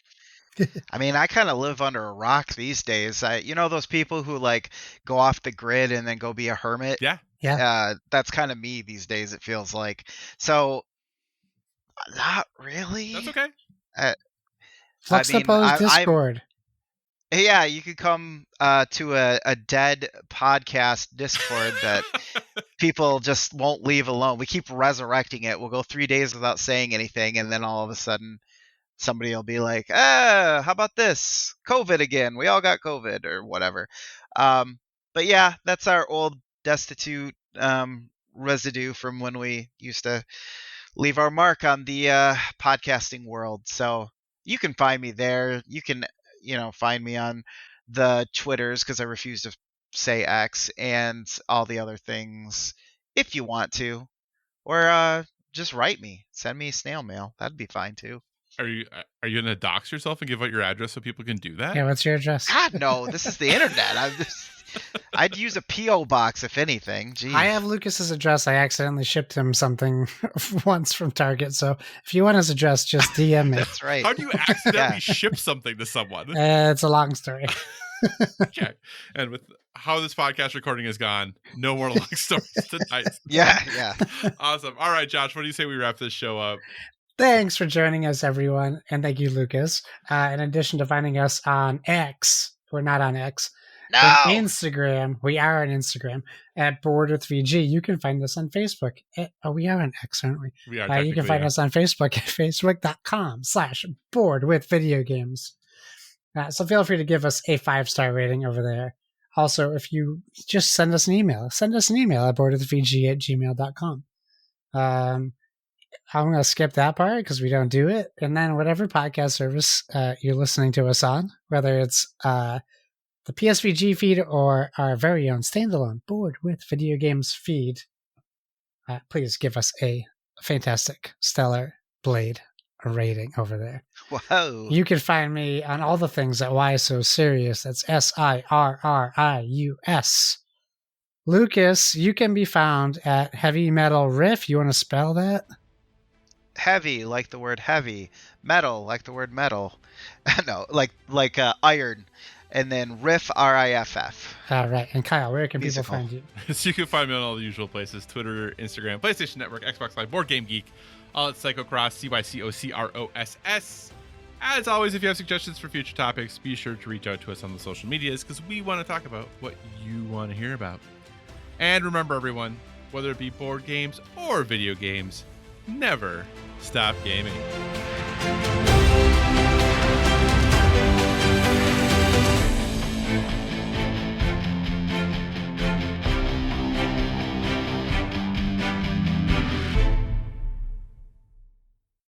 I mean, I kind of live under a rock these days. Those people who like go off the grid and then go be a hermit? Yeah. That's kind of me these days, it feels like. So, not really. That's okay. Flux the Pose Discord. Yeah, you could come to a dead podcast Discord that people just won't leave alone. We keep resurrecting it. We'll go 3 days without saying anything, and then all of a sudden somebody will be like, how about this? COVID again. We all got COVID or whatever. But yeah, that's our old destitute residue from when we used to leave our mark on the podcasting world. So you can find me there. You can, find me on the Twitters, because I refuse to say X, and all the other things if you want to. Or just write me. Send me snail mail. That'd be fine too. Are you gonna dox yourself and give out your address so people can do that? Yeah, what's your address? God, no. This is the internet. I'd use a P.O. box if anything. Jeez. I have Lucas's address. I accidentally shipped him something once from Target. So if you want his address, just DM me. That's right. How do you accidentally ship something to someone? It's a long story. Okay. And with how this podcast recording has gone, no more long stories tonight. Yeah. Awesome. All right, Josh, what do you say we wrap this show up? Thanks for joining us, everyone. And thank you, Lucas. In addition to finding us on X, we're not on X. No. Instagram. We are on Instagram at Board with VG. You can find us on Facebook. We are on X, aren't we? We are. You can find us on Facebook at facebook.com/board with video games. So feel free to give us a 5-star rating over there. Also, if you just send us an email at boardwithvg@gmail.com. I'm going to skip that part because we don't do it. And then whatever podcast service you're listening to us on, whether it's the PSVG feed or our very own standalone Board with Video Games feed, please give us a fantastic, stellar Blade rating over there. Whoa. You can find me on all the things at Why So Serious. That's SIRRIUS. Lucas, you can be found at Heavy Metal Riff. You want to spell that? Heavy, like the word heavy. Metal, like the word metal. No, like iron. And then Riff, RIFF. All right. And Kyle, where can people find you? So you can find me on all the usual places: Twitter, Instagram, PlayStation Network, Xbox Live, Board Game Geek, all at Cycocross, CYCOCROSS. As always, if you have suggestions for future topics, be sure to reach out to us on the social medias because we want to talk about what you want to hear about. And remember, everyone, whether it be board games or video games, never stop gaming.